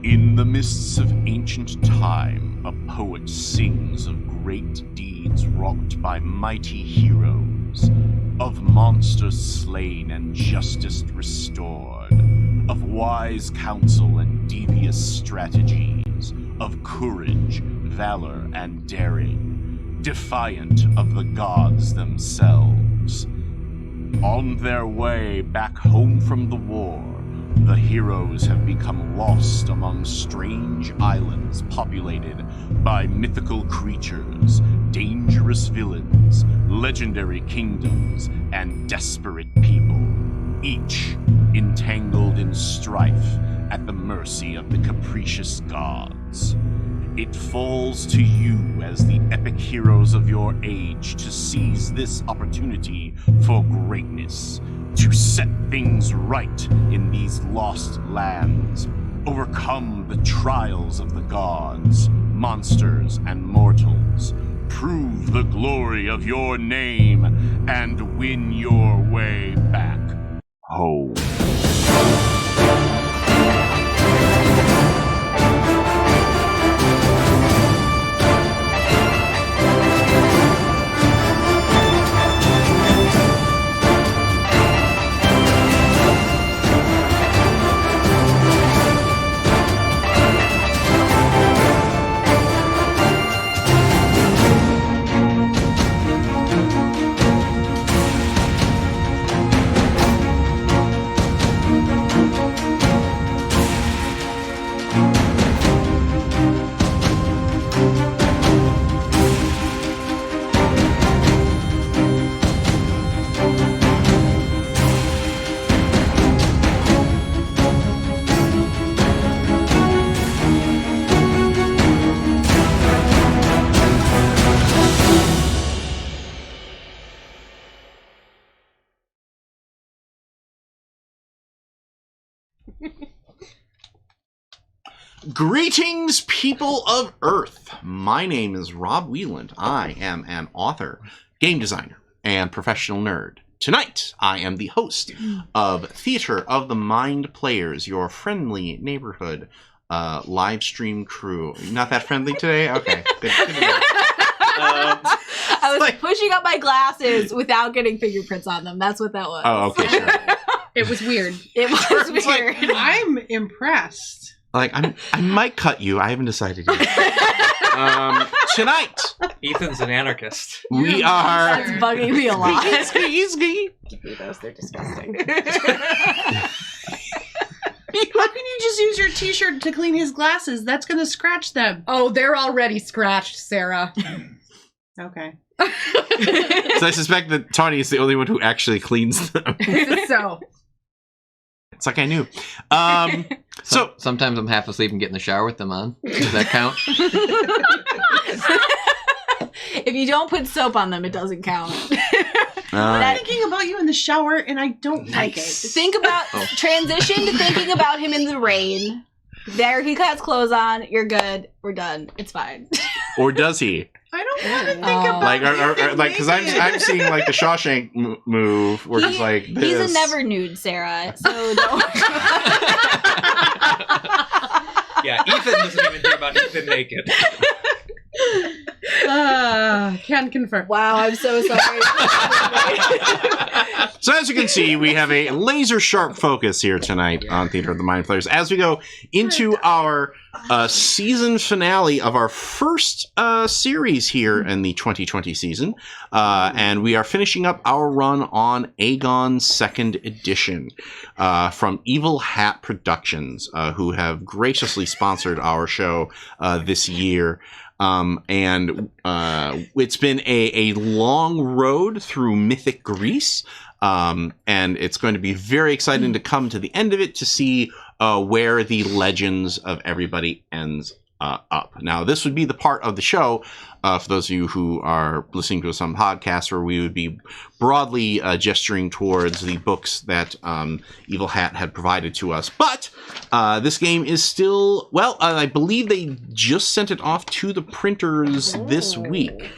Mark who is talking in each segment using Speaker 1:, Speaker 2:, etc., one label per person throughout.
Speaker 1: In the mists of ancient time, a poet sings of great deeds wrought by mighty heroes, of monsters slain and justice restored, of wise counsel and devious strategies, of courage, valor, and daring, defiant of the gods themselves. On their way back home from the war, the heroes have become lost among strange islands populated by mythical creatures, dangerous villains, legendary kingdoms, and desperate people, each entangled in strife at the mercy of the capricious gods. It falls to you as the epic heroes of your age to seize this opportunity for greatness, to set things right in these lost lands, overcome the trials of the gods, monsters, and mortals, prove the glory of your name, and win your way back home. Greetings, people of Earth. My name is Rob Wieland. I am an author, game designer, and professional nerd. Tonight, I am the host of Theater of the Mind Players, your friendly neighborhood live stream crew. Not that friendly today? Okay. Good to know.
Speaker 2: I was pushing up my glasses without getting fingerprints on them. That's what that was.
Speaker 1: Oh, okay, sure.
Speaker 3: It was weird.
Speaker 2: It was weird.
Speaker 3: I'm impressed.
Speaker 1: Like, I might cut you. I haven't decided yet. Tonight,
Speaker 4: Ethan's an anarchist.
Speaker 1: we are...
Speaker 2: That's bugging me a lot.
Speaker 5: Those, they're disgusting.
Speaker 3: How can you just use your t-shirt to clean his glasses? That's going to scratch them.
Speaker 5: Oh, they're already scratched, Sarah.
Speaker 3: Okay.
Speaker 1: So I suspect that Tawny is the only one who actually cleans them.
Speaker 5: So.
Speaker 1: It's like I knew. So
Speaker 4: Sometimes I'm half asleep and get in the shower with them on. Does that count?
Speaker 2: If you don't put soap on them, it doesn't count.
Speaker 3: I'm thinking about you in the shower, and I don't like it.
Speaker 2: Think about transition to thinking about him in the rain. There, he got his clothes on. You're good. We're done. It's fine.
Speaker 1: Or does he?
Speaker 3: I don't want to think about
Speaker 1: like, because I'm seeing like the Shawshank move where he's like this.
Speaker 2: He's a never nude, Sarah. So don't.
Speaker 4: Yeah, Ethan doesn't even think about Ethan naked.
Speaker 3: Can confirm.
Speaker 2: Wow, I'm so sorry.
Speaker 1: So as you can see, we have a laser sharp focus here tonight on Theater of the Mind Players as we go into our season finale of our first series here in the 2020 season. And we are finishing up our run on Agon 2nd Edition from Evil Hat Productions, who have graciously sponsored our show this year. And it's been a long road through mythic Greece. And it's going to be very exciting to come to the end of it to see where the legends of everybody ends up. Now, this would be the part of the show, for those of you who are listening to some podcasts, where we would be broadly gesturing towards the books that Evil Hat had provided to us. But this game is still, well, I believe they just sent it off to the printers this week.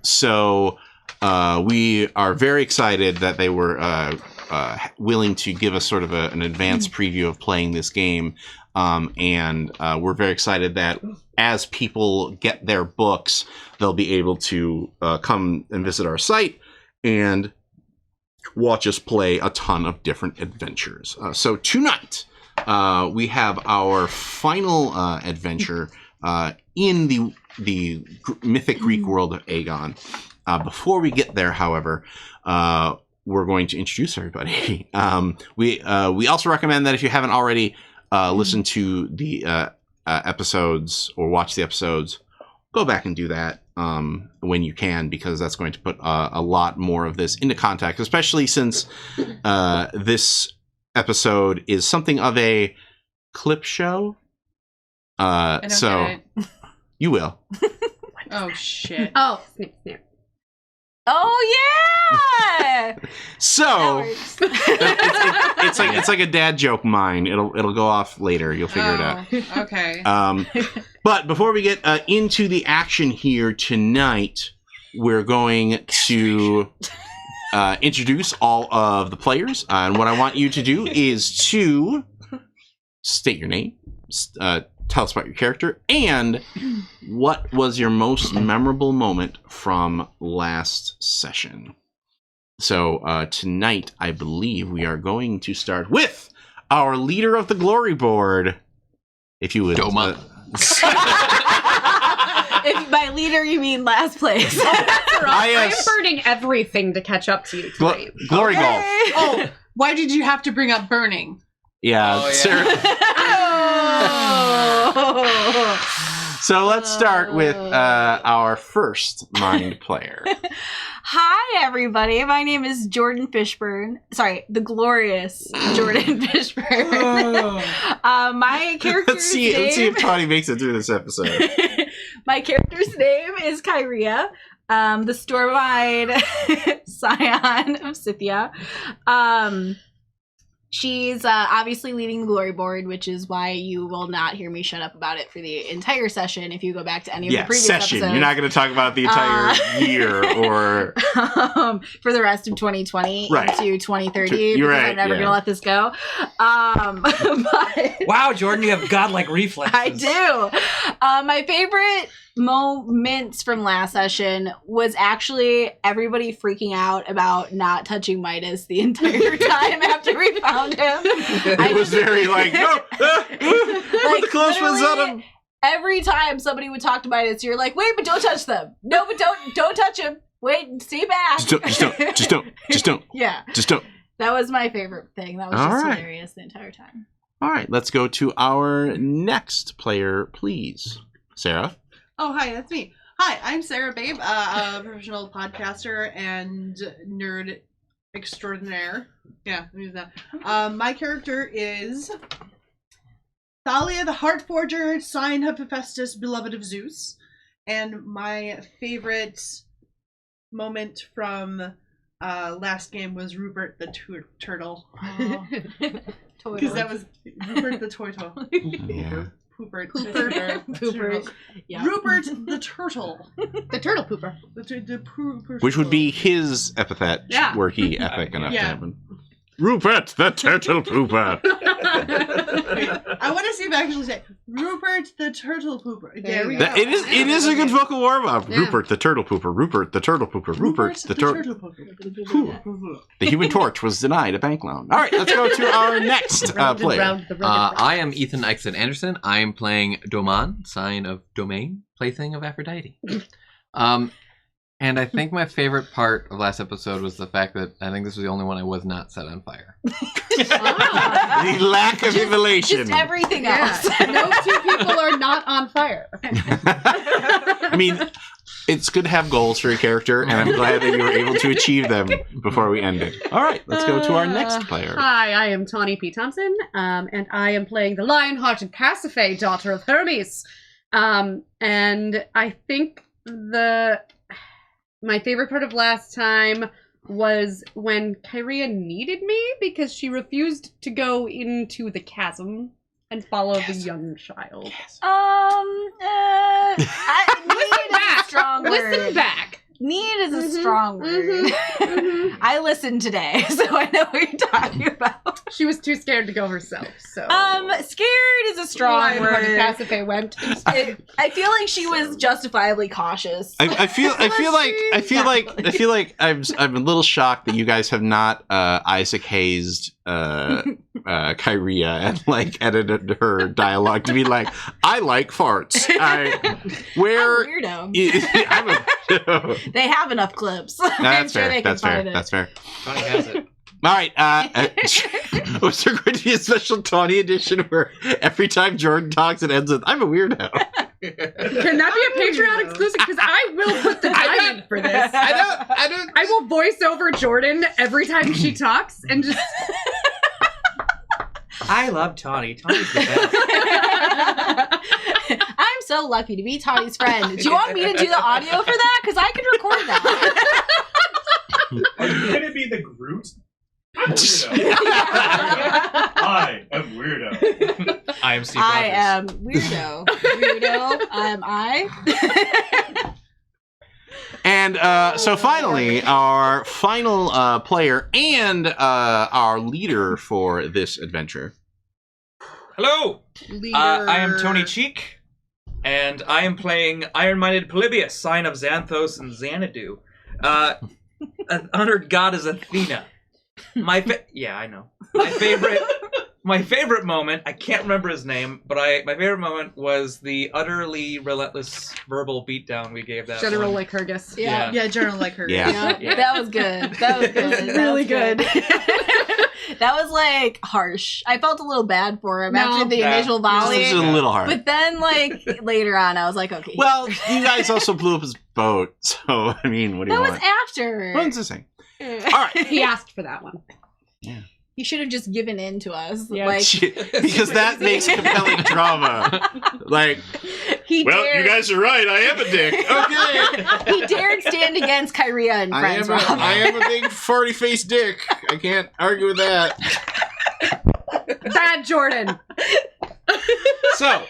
Speaker 1: So we are very excited that they were willing to give us sort of an advanced preview of playing this game. And we're very excited that as people get their books, they'll be able to come and visit our site and watch us play a ton of different adventures. So tonight, we have our final adventure in the mythic Greek world of Agon. Before we get there, however, we're going to introduce everybody. We also recommend that if you haven't already listened to the episodes or watched the episodes, go back and do that when you can, because that's going to put a lot more of this into context, especially since this episode is something of a clip show. So you will.
Speaker 3: Oh shit.
Speaker 5: Oh, snip, snip.
Speaker 2: Oh yeah.
Speaker 1: So
Speaker 2: That works.
Speaker 1: it's like a dad joke mine. It'll go off later. You'll figure it out.
Speaker 3: Okay.
Speaker 1: But before we get into the action here tonight, we're going to introduce all of the players. And what I want you to do is to state your name, tell us about your character, and what was your most memorable moment from last session. So tonight, I believe we are going to start with our leader of the glory board, if you would.
Speaker 6: Doma.
Speaker 2: If by leader you mean last place.
Speaker 5: I am burning everything to catch up to you tonight.
Speaker 1: Glory golf.
Speaker 3: Oh, why did you have to bring up burning?
Speaker 1: Yeah,
Speaker 4: Oh, yeah.
Speaker 1: Sarah. So let's start with our first mind player.
Speaker 2: Hi, everybody. My name is Jordan Fishburne. Sorry, the glorious Jordan Fishburne. My character's
Speaker 1: Let's see if Tawny makes it through this episode.
Speaker 2: My character's name is Kyria, the storm-eyed scion of Scythia. She's obviously leading the glory board, which is why you will not hear me shut up about it for the entire session if you go back to any of the previous episodes.
Speaker 1: You're not going to talk about the entire year or...
Speaker 2: for the rest of 2020
Speaker 1: Right.
Speaker 2: into 2030,
Speaker 1: You're
Speaker 2: because
Speaker 1: right,
Speaker 2: I'm never
Speaker 1: yeah.
Speaker 2: going to let this go. But
Speaker 4: Wow, Jordan, you have godlike reflexes.
Speaker 2: I do. My favorite moments from last session was actually everybody freaking out about not touching Midas the entire time after we found him.
Speaker 1: It was very like, no, put the clothespins on him.
Speaker 2: Every time somebody would talk to Midas, you're like, wait, but don't touch them. No, but don't touch him. Wait, stay back.
Speaker 1: Just don't.
Speaker 2: Yeah,
Speaker 1: Just don't.
Speaker 2: that was my favorite thing. That was
Speaker 1: All
Speaker 2: just
Speaker 1: right.
Speaker 2: hilarious the entire time.
Speaker 1: All right, let's go to our next player, please. Sarah.
Speaker 3: Oh, hi, that's me. Hi, I'm Sarah Babe, a professional podcaster and nerd extraordinaire. Yeah, I'm using that. My character is Thalia, the Heart Forger, sign of Hephaestus, beloved of Zeus. And my favorite moment from last game was Rupert the Turtle. Because that was Rupert the Turtle.
Speaker 1: Yeah.
Speaker 3: Rupert.
Speaker 2: Poopers. Yeah.
Speaker 3: Rupert the Turtle.
Speaker 5: The turtle pooper.
Speaker 1: Which would be his epithet,
Speaker 3: Yeah.
Speaker 1: were he epic enough to
Speaker 3: Yeah.
Speaker 1: happen. Rupert the Turtle Pooper.
Speaker 3: Wait, I want to see if I actually say Rupert the Turtle Pooper. There we go.
Speaker 1: It is a good vocal warm-up.
Speaker 5: Yeah.
Speaker 1: Rupert the Turtle Pooper. Rupert the Turtle Pooper. Rupert the Turtle.
Speaker 3: Pooper.
Speaker 1: The Human Torch was denied a bank loan. All right, let's go to our next
Speaker 5: Round and
Speaker 1: player.
Speaker 5: round the round.
Speaker 6: I am Ethan Exon Anderson. I am playing Doman, sign of Domain, plaything of Aphrodite. And I think my favorite part of last episode was the fact that I think this was the only one I was not set on fire.
Speaker 5: Ah.
Speaker 1: The lack of immolation.
Speaker 2: Just everything
Speaker 5: Yeah.
Speaker 2: else.
Speaker 5: No two people are not on fire.
Speaker 1: I mean, it's good to have goals for your character, and I'm glad that you were able to achieve them before we ended. All right, let's go to our next player.
Speaker 5: Hi, I am Tawny P. Thompson, and I am playing the lion-hearted Pasiphae, daughter of Hermes. And I think my favorite part of last time was when Kyria needed me because she refused to go into the chasm and follow the young child.
Speaker 2: I need a strong word.
Speaker 5: Listen back.
Speaker 2: Need is a strong word. I listened today, so I know what you're talking about.
Speaker 5: She was too scared to go herself, so.
Speaker 2: Scared is a strong word.
Speaker 5: Cassife went.
Speaker 2: I feel like she was justifiably cautious.
Speaker 1: I feel like I'm a little shocked that you guys have not Isaac Hayes Kyria and like edited her dialogue to be like, I like farts. I'm a
Speaker 2: weirdo.
Speaker 1: I'm a weirdo.
Speaker 2: They have enough clips.
Speaker 1: That's
Speaker 2: I'm sure
Speaker 1: fair.
Speaker 2: they can
Speaker 1: That's fair.
Speaker 2: find it.
Speaker 1: That's fair.
Speaker 4: Tony has it.
Speaker 1: All right. Was there going to be a special Tawny edition where every time Jordan talks, it ends with "I'm a weirdo"?
Speaker 5: Can that be a Patreon exclusive? Because I will put the time in for this.
Speaker 1: I don't.
Speaker 5: I will voice over Jordan every time she talks and just.
Speaker 4: I love Tawny. Tawny's the best.
Speaker 2: I'm so lucky to be Tawny's friend. Do you want me to do the audio for that? Because I can record that.
Speaker 7: Are you going to be the Groot? I'm weirdo. I am weirdo.
Speaker 4: I am Steve
Speaker 2: I
Speaker 4: Rogers.
Speaker 2: am weirdo. Weirdo. Am I?
Speaker 1: And so finally, our final player and our leader for this adventure.
Speaker 4: Hello! I am Tony Cheek, and I am playing Iron-Minded Polybius, sign of Xanthos and Xanadu. An honored goddess Athena. Yeah, I know. My favorite moment, I can't remember his name, but my favorite moment was the utterly relentless verbal beatdown we gave that
Speaker 5: General
Speaker 4: one.
Speaker 5: Lycurgus.
Speaker 2: Yeah.
Speaker 3: Yeah, General like her.
Speaker 1: Yeah.
Speaker 2: Yeah, that was good. That was good.
Speaker 5: Really good.
Speaker 2: That was like harsh. I felt a little bad for him after the
Speaker 4: Yeah.
Speaker 2: initial
Speaker 1: This
Speaker 2: volley.
Speaker 1: is a little hard.
Speaker 2: But then, like, later on, I was like, okay.
Speaker 1: Well, you guys also blew up his boat, so I mean, what do
Speaker 2: that
Speaker 1: you
Speaker 2: was
Speaker 1: want?
Speaker 2: after.
Speaker 1: What's this thing? All right.
Speaker 5: He asked for that one.
Speaker 2: He should have just given in to us.
Speaker 5: Yeah.
Speaker 2: Like,
Speaker 1: Because that makes compelling drama. Like,
Speaker 2: he
Speaker 1: well,
Speaker 2: dared,
Speaker 1: you guys are right. I am a dick. Okay.
Speaker 2: he dared stand against Kyria and friends, Rob.
Speaker 1: I am a big farty faced dick. I can't argue with that.
Speaker 5: Bad Jordan.
Speaker 1: So,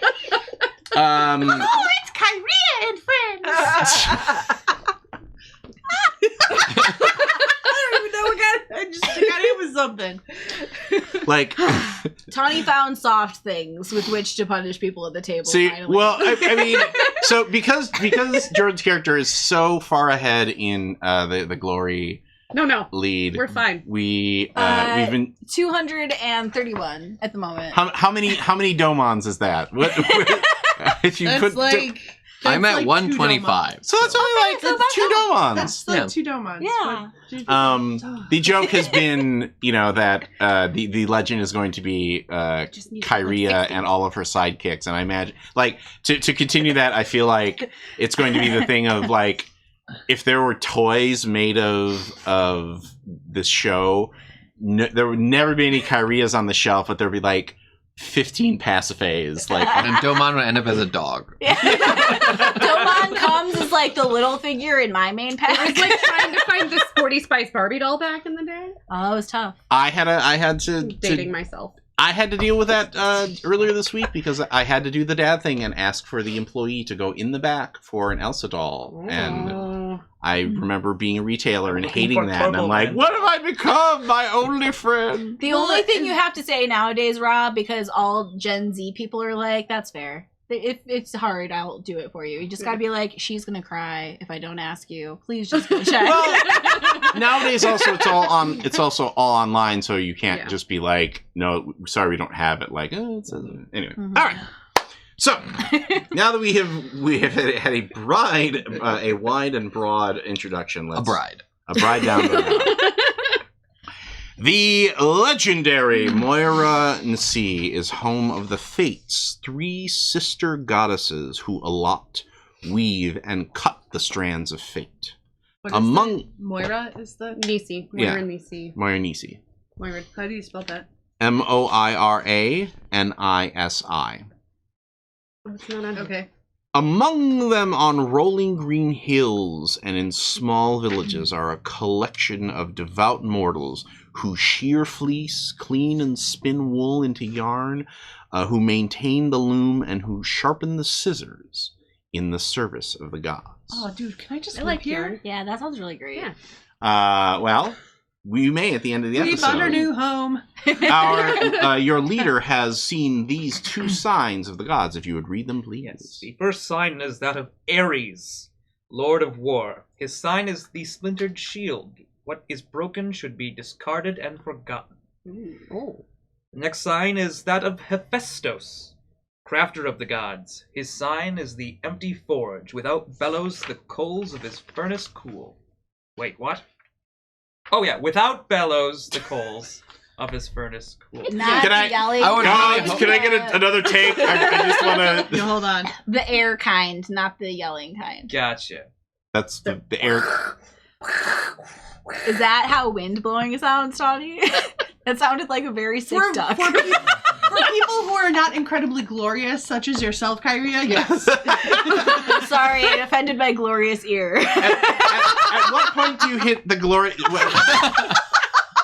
Speaker 2: Oh, it's Kyria and friends.
Speaker 3: I don't even know what I just got in with something.
Speaker 1: like,
Speaker 2: Tawny found soft things with which to punish people at the table.
Speaker 1: see,
Speaker 2: finally.
Speaker 1: well, I mean, so because Jordan's character is so far ahead in the glory
Speaker 5: No.
Speaker 1: lead,
Speaker 5: We're fine.
Speaker 1: we've been
Speaker 2: 231 at the moment.
Speaker 1: how many domons is that? What if you
Speaker 3: That's
Speaker 1: put
Speaker 3: like.
Speaker 6: I'm
Speaker 3: that's
Speaker 6: at
Speaker 3: like
Speaker 6: 125.
Speaker 1: so that's only like
Speaker 2: so that's
Speaker 1: two domons.
Speaker 3: That's like
Speaker 6: Yeah.
Speaker 3: 2 domons.
Speaker 2: Yeah.
Speaker 1: The joke has been, that the legend is going to be
Speaker 5: Just need to
Speaker 1: Kyria and all of her sidekicks, and I imagine, like, to continue that, I feel like it's going to be the thing of, like, if there were toys made of this show, there would never be any Kyrias on the shelf, but there'd be, like, 15 Pasiphaes, like.
Speaker 6: And Domon would end up as a dog.
Speaker 2: Domon comes as like the little figure in my main
Speaker 5: It
Speaker 2: pack.
Speaker 5: was like trying to find the Sporty Spice Barbie doll back in the day.
Speaker 2: Oh, it was tough.
Speaker 1: I had
Speaker 5: Dating myself.
Speaker 1: I had to deal with that earlier this week because I had to do the dad thing and ask for the employee to go in the back for an Elsa doll. And
Speaker 5: Oh.
Speaker 1: I remember being a retailer and
Speaker 4: Looking
Speaker 1: hating
Speaker 4: for
Speaker 1: that. And I'm
Speaker 4: trouble,
Speaker 1: like,
Speaker 4: man.
Speaker 1: what have I become? My only friend.
Speaker 2: The only thing you have to say nowadays, Rob, because all Gen Z people are like, that's fair. If it's hard, I'll do it for you. You just gotta be like, she's gonna cry if I don't ask you. Please just go check.
Speaker 1: Well, nowadays also it's also all online, so you can't
Speaker 5: Yeah.
Speaker 1: just be like, no, sorry, we don't have it. Like, oh, it's anyway.
Speaker 2: Mhm.
Speaker 1: All right. So now that we have had a wide and broad introduction, let's
Speaker 6: A bride.
Speaker 1: down the road. The legendary Moiransea is home of the Fates, 3 sister goddesses who allot, weave, and cut the strands of fate.
Speaker 3: What is
Speaker 1: Among
Speaker 3: that? Moira is the.
Speaker 5: Nisi.
Speaker 1: Yeah.
Speaker 5: Moira Nisi.
Speaker 1: Moiransea,
Speaker 5: Moira.
Speaker 3: How do you spell that?
Speaker 1: Moiranisi.
Speaker 5: It's not on
Speaker 3: Okay.
Speaker 1: Among them on rolling green hills and in small villages are a collection of devout mortals who shear fleece, clean and spin wool into yarn, who maintain the loom, and who sharpen the scissors in the service of the gods.
Speaker 3: Oh, dude, can I just
Speaker 5: I
Speaker 3: live
Speaker 5: like
Speaker 3: here?
Speaker 5: here.
Speaker 2: Yeah, that sounds really great.
Speaker 5: Yeah.
Speaker 1: Well, we may at the end of the
Speaker 3: We
Speaker 1: episode.
Speaker 3: found our new home.
Speaker 1: Your leader has seen these 2 signs of the gods. If you would read them, please.
Speaker 4: Yes. The first sign is that of Ares, Lord of War. His sign is the splintered shield. What is broken should be discarded and forgotten.
Speaker 5: Oh.
Speaker 4: The next sign is that of Hephaestus, crafter of the gods. His sign is the empty forge. Without bellows, the coals of his furnace cool. Wait, what? Oh yeah, without bellows, the coals of his furnace cool.
Speaker 2: Not
Speaker 1: Can I-
Speaker 2: yelling.
Speaker 6: I would really
Speaker 1: God,
Speaker 6: hope-
Speaker 1: can I get another take? I just want
Speaker 3: Yeah,
Speaker 1: to.
Speaker 3: hold on.
Speaker 2: The air kind, not the yelling kind.
Speaker 4: Gotcha.
Speaker 1: That's the air.
Speaker 2: Is that how wind blowing sounds, Tawny? That sounded like a very sick
Speaker 3: For,
Speaker 2: duck.
Speaker 3: for people who are not incredibly glorious, such as yourself, Kyria, yes.
Speaker 2: Sorry, it offended my glorious ear.
Speaker 1: At what point do you hit the glory?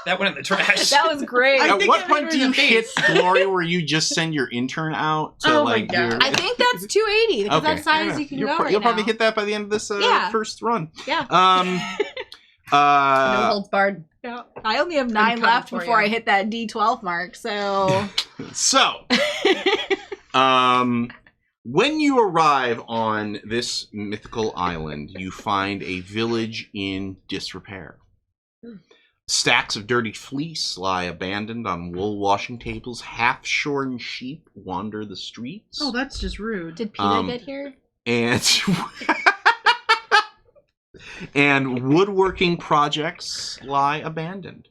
Speaker 4: That went in the trash.
Speaker 2: That was great.
Speaker 3: I
Speaker 1: At
Speaker 3: think
Speaker 1: what
Speaker 3: it
Speaker 1: point
Speaker 3: made
Speaker 1: do
Speaker 3: her
Speaker 1: you
Speaker 3: the
Speaker 1: hit
Speaker 3: face.
Speaker 1: glory where you just send your intern out to
Speaker 5: Oh my
Speaker 1: like
Speaker 5: God.
Speaker 1: your...
Speaker 2: I think that's 280 because that's as high as you can go right
Speaker 1: You'll probably
Speaker 2: now.
Speaker 1: hit that by the end of this
Speaker 2: Yeah.
Speaker 1: first run.
Speaker 2: Yeah.
Speaker 5: No holds barred.
Speaker 2: Yeah. I only have 9
Speaker 5: coming
Speaker 2: left
Speaker 5: for
Speaker 2: before
Speaker 5: you.
Speaker 2: I hit that D12 mark, so...
Speaker 1: So, when you arrive on this mythical island, you find a village in disrepair. Stacks of dirty fleece lie abandoned on wool washing tables. Half-shorn sheep wander the streets.
Speaker 3: Oh, that's just rude.
Speaker 2: Did PETA get here?
Speaker 1: And and woodworking projects lie abandoned.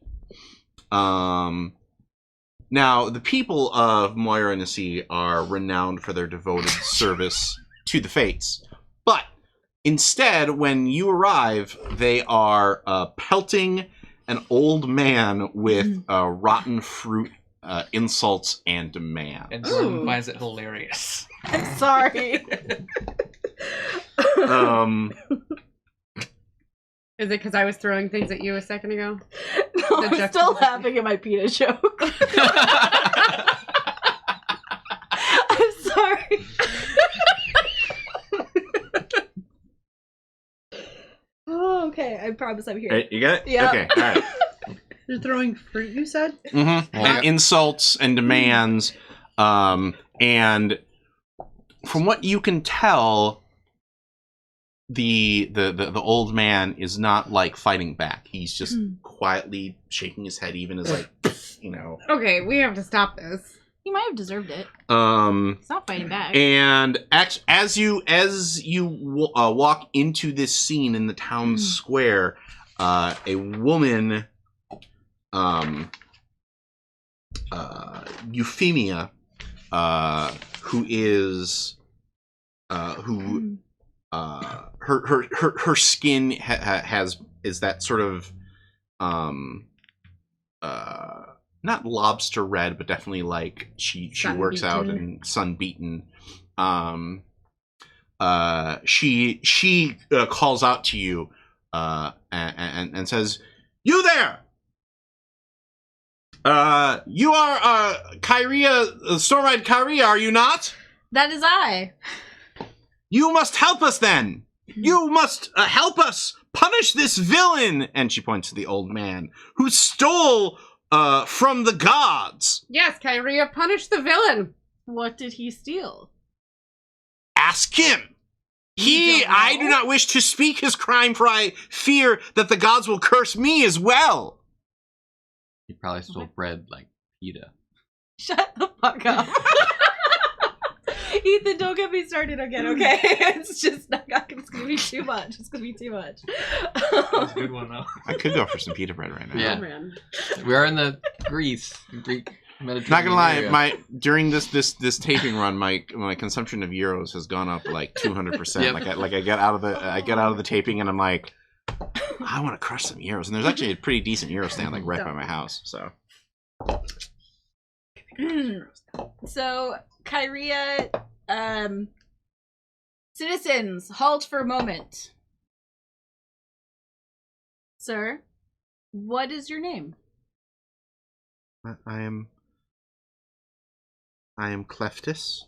Speaker 1: Now, the people of Moiransea are renowned for their devoted service to the fates, but instead, when you arrive, they are pelting an old man with rotten fruit, insults, and demands.
Speaker 4: And Jordan
Speaker 3: Ooh.
Speaker 4: finds it hilarious.
Speaker 2: I'm sorry.
Speaker 5: Is it because I was throwing things at you a second ago?
Speaker 2: No,
Speaker 5: The
Speaker 2: I'm still
Speaker 5: juxtaposition.
Speaker 2: laughing at my PETA joke. I'm sorry. Oh, okay. I promise I'm here.
Speaker 1: Hey, you got it?
Speaker 2: Yeah.
Speaker 1: Okay, all right.
Speaker 3: You're throwing fruit, you said?
Speaker 1: Mm-hmm. And insults and demands. And from what you can tell, the old man is not like fighting back. He's just quietly shaking his head, even as like, you know.
Speaker 5: Okay, we have to stop this.
Speaker 2: He might have deserved it. He's not fighting back.
Speaker 1: And as you walk into this scene in the town square, a woman, Euphemia, who is her skin is that sort of not lobster red, but definitely like she works out and sun-beaten. She calls out to you and says, "You there! You are Kyria, Stormride Kyria, are you not?
Speaker 2: That is I.
Speaker 1: You must help us then! You must help us punish this villain!" And she points to the old man who stole from the gods.
Speaker 5: Yes, Kyria, punish the villain.
Speaker 2: What did he steal?
Speaker 1: Ask him.
Speaker 2: You don't know?
Speaker 1: I do not wish to speak his crime, for I fear that the gods will curse me as well.
Speaker 6: He probably stole bread like PETA.
Speaker 2: Shut the fuck up. Ethan, don't get me started again, okay? It's just not it's gonna be too much. It's gonna be too much.
Speaker 4: That was a good one, though.
Speaker 1: I could go for some pita bread right now.
Speaker 6: Yeah.
Speaker 5: Oh, man.
Speaker 6: We are in the Greek Mediterranean.
Speaker 1: Not gonna lie,
Speaker 6: area.
Speaker 1: during this taping run, my consumption of euros has gone up like 200%.
Speaker 6: Yep.
Speaker 1: I get out of the taping and I'm like, I want to crush some euros. And there's actually a pretty decent euro stand like right by my house. So
Speaker 2: So, Kyria, citizens, halt for a moment. Sir, what is your name?
Speaker 1: I am Cleftus.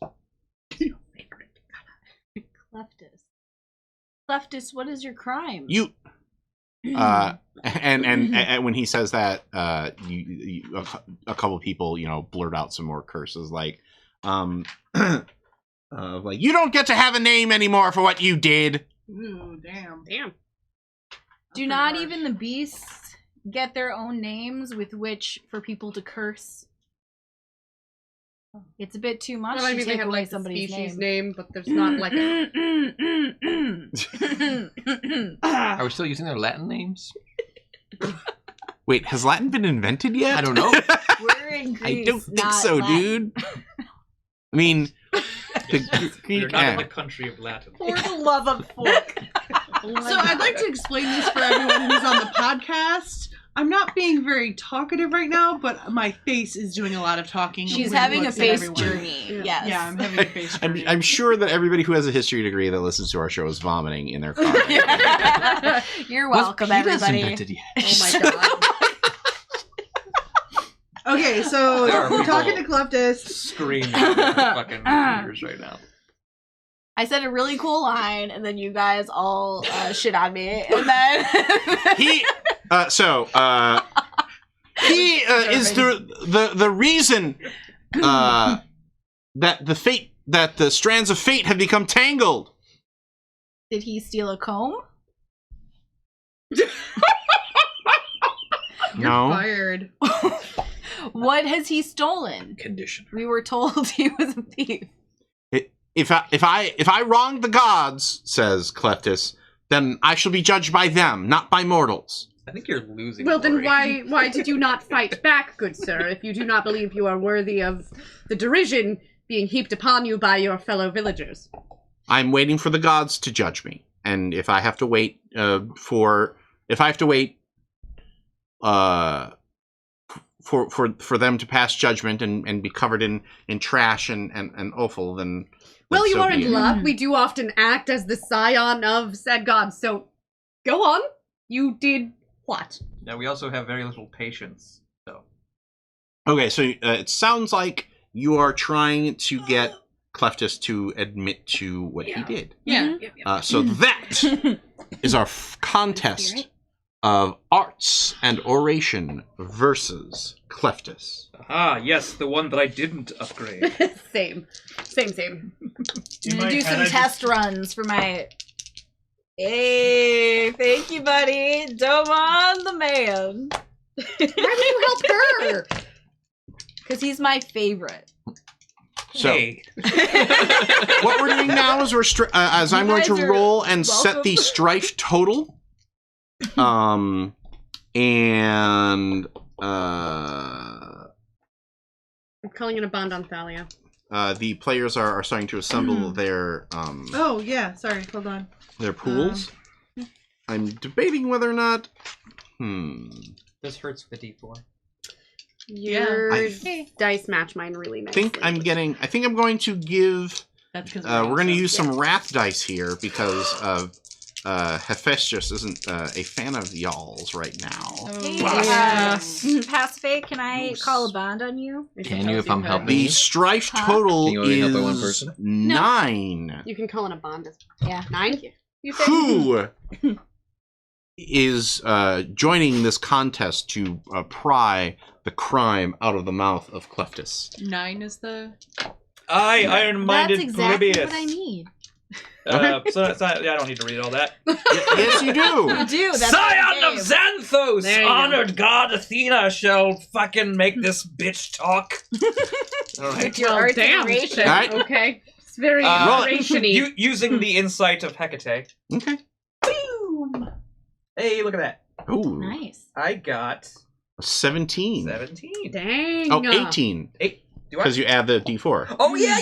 Speaker 2: Cleftus. Leftus, what is your crime?
Speaker 8: You and when he says that, a couple people, blurt out some more curses, like, like, you don't get to have a name anymore for what you did.
Speaker 3: Ooh, damn.
Speaker 2: Do not even the beasts get their own names with which for people to curse? It's a bit too much
Speaker 5: Well, I
Speaker 2: to
Speaker 5: mean, they
Speaker 2: take
Speaker 5: have
Speaker 2: away
Speaker 5: like the
Speaker 2: somebody's
Speaker 5: species
Speaker 2: name.
Speaker 5: name, but there's not like a.
Speaker 6: Are we still using their Latin names?
Speaker 8: Wait, has Latin been invented yet?
Speaker 6: I don't know.
Speaker 2: We're in Greece,
Speaker 8: I don't think
Speaker 2: not
Speaker 8: so,
Speaker 2: Latin.
Speaker 8: dude. I mean,
Speaker 4: We're not in the country of Latin.
Speaker 2: For the love of fork.
Speaker 3: So I'd like to explain this for everyone who's on the podcast. I'm not being very talkative right now, but my face is doing a lot of talking.
Speaker 2: She's
Speaker 3: when
Speaker 2: having a
Speaker 3: looks at
Speaker 2: face
Speaker 3: everyone.
Speaker 2: journey. Yes.
Speaker 3: Yeah, I'm having a face journey.
Speaker 8: I'm sure that everybody who has a history degree that listens to our show is vomiting in their car.
Speaker 2: You're
Speaker 6: Was
Speaker 2: welcome,
Speaker 6: Penis
Speaker 2: everybody.
Speaker 6: invented yet?
Speaker 5: Oh my god.
Speaker 3: Okay, so
Speaker 4: There are
Speaker 3: we're talking to
Speaker 4: people-
Speaker 3: Cleptus.
Speaker 4: Screaming at their fucking computers right now.
Speaker 2: I said a really cool line, and then you guys all shit on me, and then
Speaker 8: He is the reason that the strands of fate have become tangled.
Speaker 2: Did he steal a comb?
Speaker 8: No.
Speaker 3: Fired.
Speaker 2: What has he stolen?
Speaker 4: Conditioner.
Speaker 2: We were told he was a thief.
Speaker 8: If I wronged the gods, says Cleptus, then I shall be judged by them, not by mortals.
Speaker 4: I think you're losing.
Speaker 5: Well, then
Speaker 4: Lori.
Speaker 5: why did you not fight back, good sir, if you do not believe you are worthy of the derision being heaped upon you by your fellow villagers?
Speaker 8: I'm waiting for the gods to judge me, and if I have to wait for them to pass judgment and be covered in trash and offal, then
Speaker 5: Well, you
Speaker 8: so
Speaker 5: are
Speaker 8: be
Speaker 5: in
Speaker 8: it.
Speaker 5: luck. We do often act as the scion of said gods, so go on. You did what?
Speaker 4: Yeah, we also have very little patience. So
Speaker 8: Okay, so it sounds like you are trying to get Cleptus to admit to what he did.
Speaker 3: Yeah.
Speaker 8: So that is our contest of arts and oration versus Cleptus.
Speaker 4: ah, yes, the one that I didn't upgrade.
Speaker 5: Same.
Speaker 7: In
Speaker 2: I'm
Speaker 7: my
Speaker 2: gonna do
Speaker 7: head,
Speaker 2: some
Speaker 7: I
Speaker 2: test runs for my. Hey, thank you, buddy. Domon the man.
Speaker 5: Why would you help her?
Speaker 2: Because he's my favorite.
Speaker 8: So
Speaker 4: Hey,
Speaker 8: what we're doing now is as I'm going to
Speaker 2: guys are
Speaker 8: roll and set the
Speaker 2: welcome.
Speaker 8: strife total. And
Speaker 5: I'm calling it a bond on Thalia.
Speaker 8: the players are starting to assemble their
Speaker 3: Oh, yeah. Sorry. Hold on.
Speaker 8: their pools. I'm debating whether or not.
Speaker 4: this hurts for D4.
Speaker 5: Your
Speaker 8: I
Speaker 5: dice match mine really nicely.
Speaker 8: I think I'm going to give.
Speaker 3: That's because
Speaker 8: We're going to use some wrath dice here because Hephaestus isn't a fan of y'all's right now.
Speaker 2: Hey,
Speaker 5: Yeah.
Speaker 2: Pacific, can I call a bond on you?
Speaker 6: Can you if I'm helping?
Speaker 8: The strife total
Speaker 6: Can you only help by one
Speaker 8: is
Speaker 6: person?
Speaker 8: 9.
Speaker 5: You can call it a bond.
Speaker 2: Yeah.
Speaker 5: 9? You say?
Speaker 8: Who is joining this contest to pry the crime out of the mouth of Cleptus?
Speaker 3: 9 is the...
Speaker 4: I, iron-minded
Speaker 2: That's exactly
Speaker 4: Polybius.
Speaker 2: what I need.
Speaker 4: So that's not, I don't need to read all that.
Speaker 8: Yes, you do.
Speaker 2: You do. That's
Speaker 4: Scion
Speaker 2: the
Speaker 4: of
Speaker 2: game.
Speaker 4: Xanthos,
Speaker 5: There you go.
Speaker 4: honored god Athena shall fucking make this bitch talk. All right.
Speaker 2: With your
Speaker 5: Well,
Speaker 2: arts
Speaker 5: damn.
Speaker 2: and oration.
Speaker 5: then,
Speaker 8: Alright.
Speaker 5: Okay. It's very
Speaker 4: Roll
Speaker 8: it.
Speaker 5: narration-y.
Speaker 4: Using the insight of Hecate.
Speaker 8: Okay.
Speaker 2: Boom.
Speaker 4: Hey, look at that.
Speaker 8: Ooh,
Speaker 2: Nice.
Speaker 4: I got
Speaker 8: 17.
Speaker 4: 17.
Speaker 5: Dang.
Speaker 8: Oh, 18.
Speaker 4: Do I?
Speaker 8: Because you add the D4.
Speaker 4: Oh, yeah.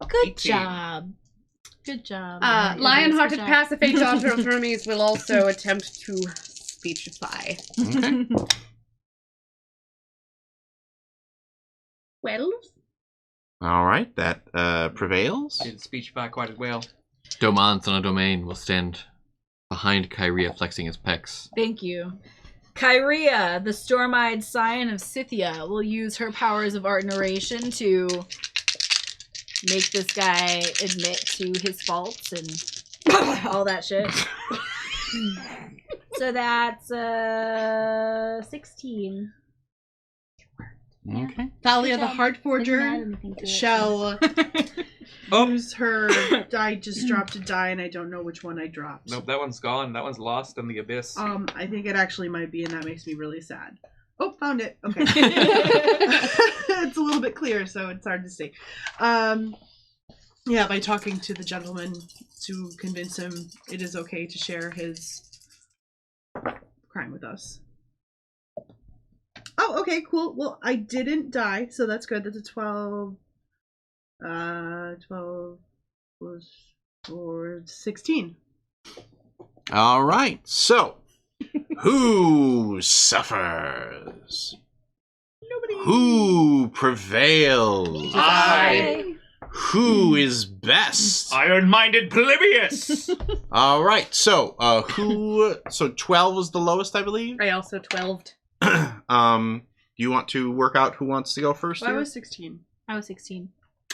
Speaker 2: Good
Speaker 4: 18.
Speaker 2: job. Good job. Good
Speaker 5: Lion-hearted
Speaker 2: job.
Speaker 5: Pasiphae daughter of Hermes will also attempt to speechify.
Speaker 8: Okay.
Speaker 5: 12?
Speaker 8: All right, that prevails.
Speaker 4: Did speechify quite as well.
Speaker 6: Domon, son of Domain, will stand behind Kyria, flexing his pecs.
Speaker 2: Thank you. Kyria, the storm-eyed scion of Scythia, will use her powers of art and oration to make this guy admit to his faults and all that shit. So that's 16.
Speaker 8: Okay.
Speaker 3: Thalia,
Speaker 2: Good
Speaker 3: the
Speaker 2: job.
Speaker 3: Heart
Speaker 2: Didn't
Speaker 3: Forger,
Speaker 2: add anything to it, so-
Speaker 3: shall
Speaker 4: Oh,
Speaker 3: use her. I just dropped a die, and I don't know which one I dropped.
Speaker 4: nope, that one's gone. That one's lost in the abyss.
Speaker 3: I think it actually might be, and that makes me really sad. Oh, found it. Okay. It's a little bit clear, so it's hard to see. Yeah, by talking to the gentleman to convince him it is okay to share his crime with us. Oh, okay, cool. Well, I didn't die, so that's good. That's a 12. 12 plus 4, 16.
Speaker 8: All right. So, who suffers?
Speaker 3: Nobody.
Speaker 8: Who prevails?
Speaker 1: I,
Speaker 8: Who is best?
Speaker 1: iron-minded Polybius.
Speaker 8: All right. So, So 12 was the lowest, I believe.
Speaker 5: I also 12'd.
Speaker 8: Do you want to work out who wants to go first?
Speaker 3: I
Speaker 8: Here?
Speaker 3: was 16.
Speaker 2: I was 16.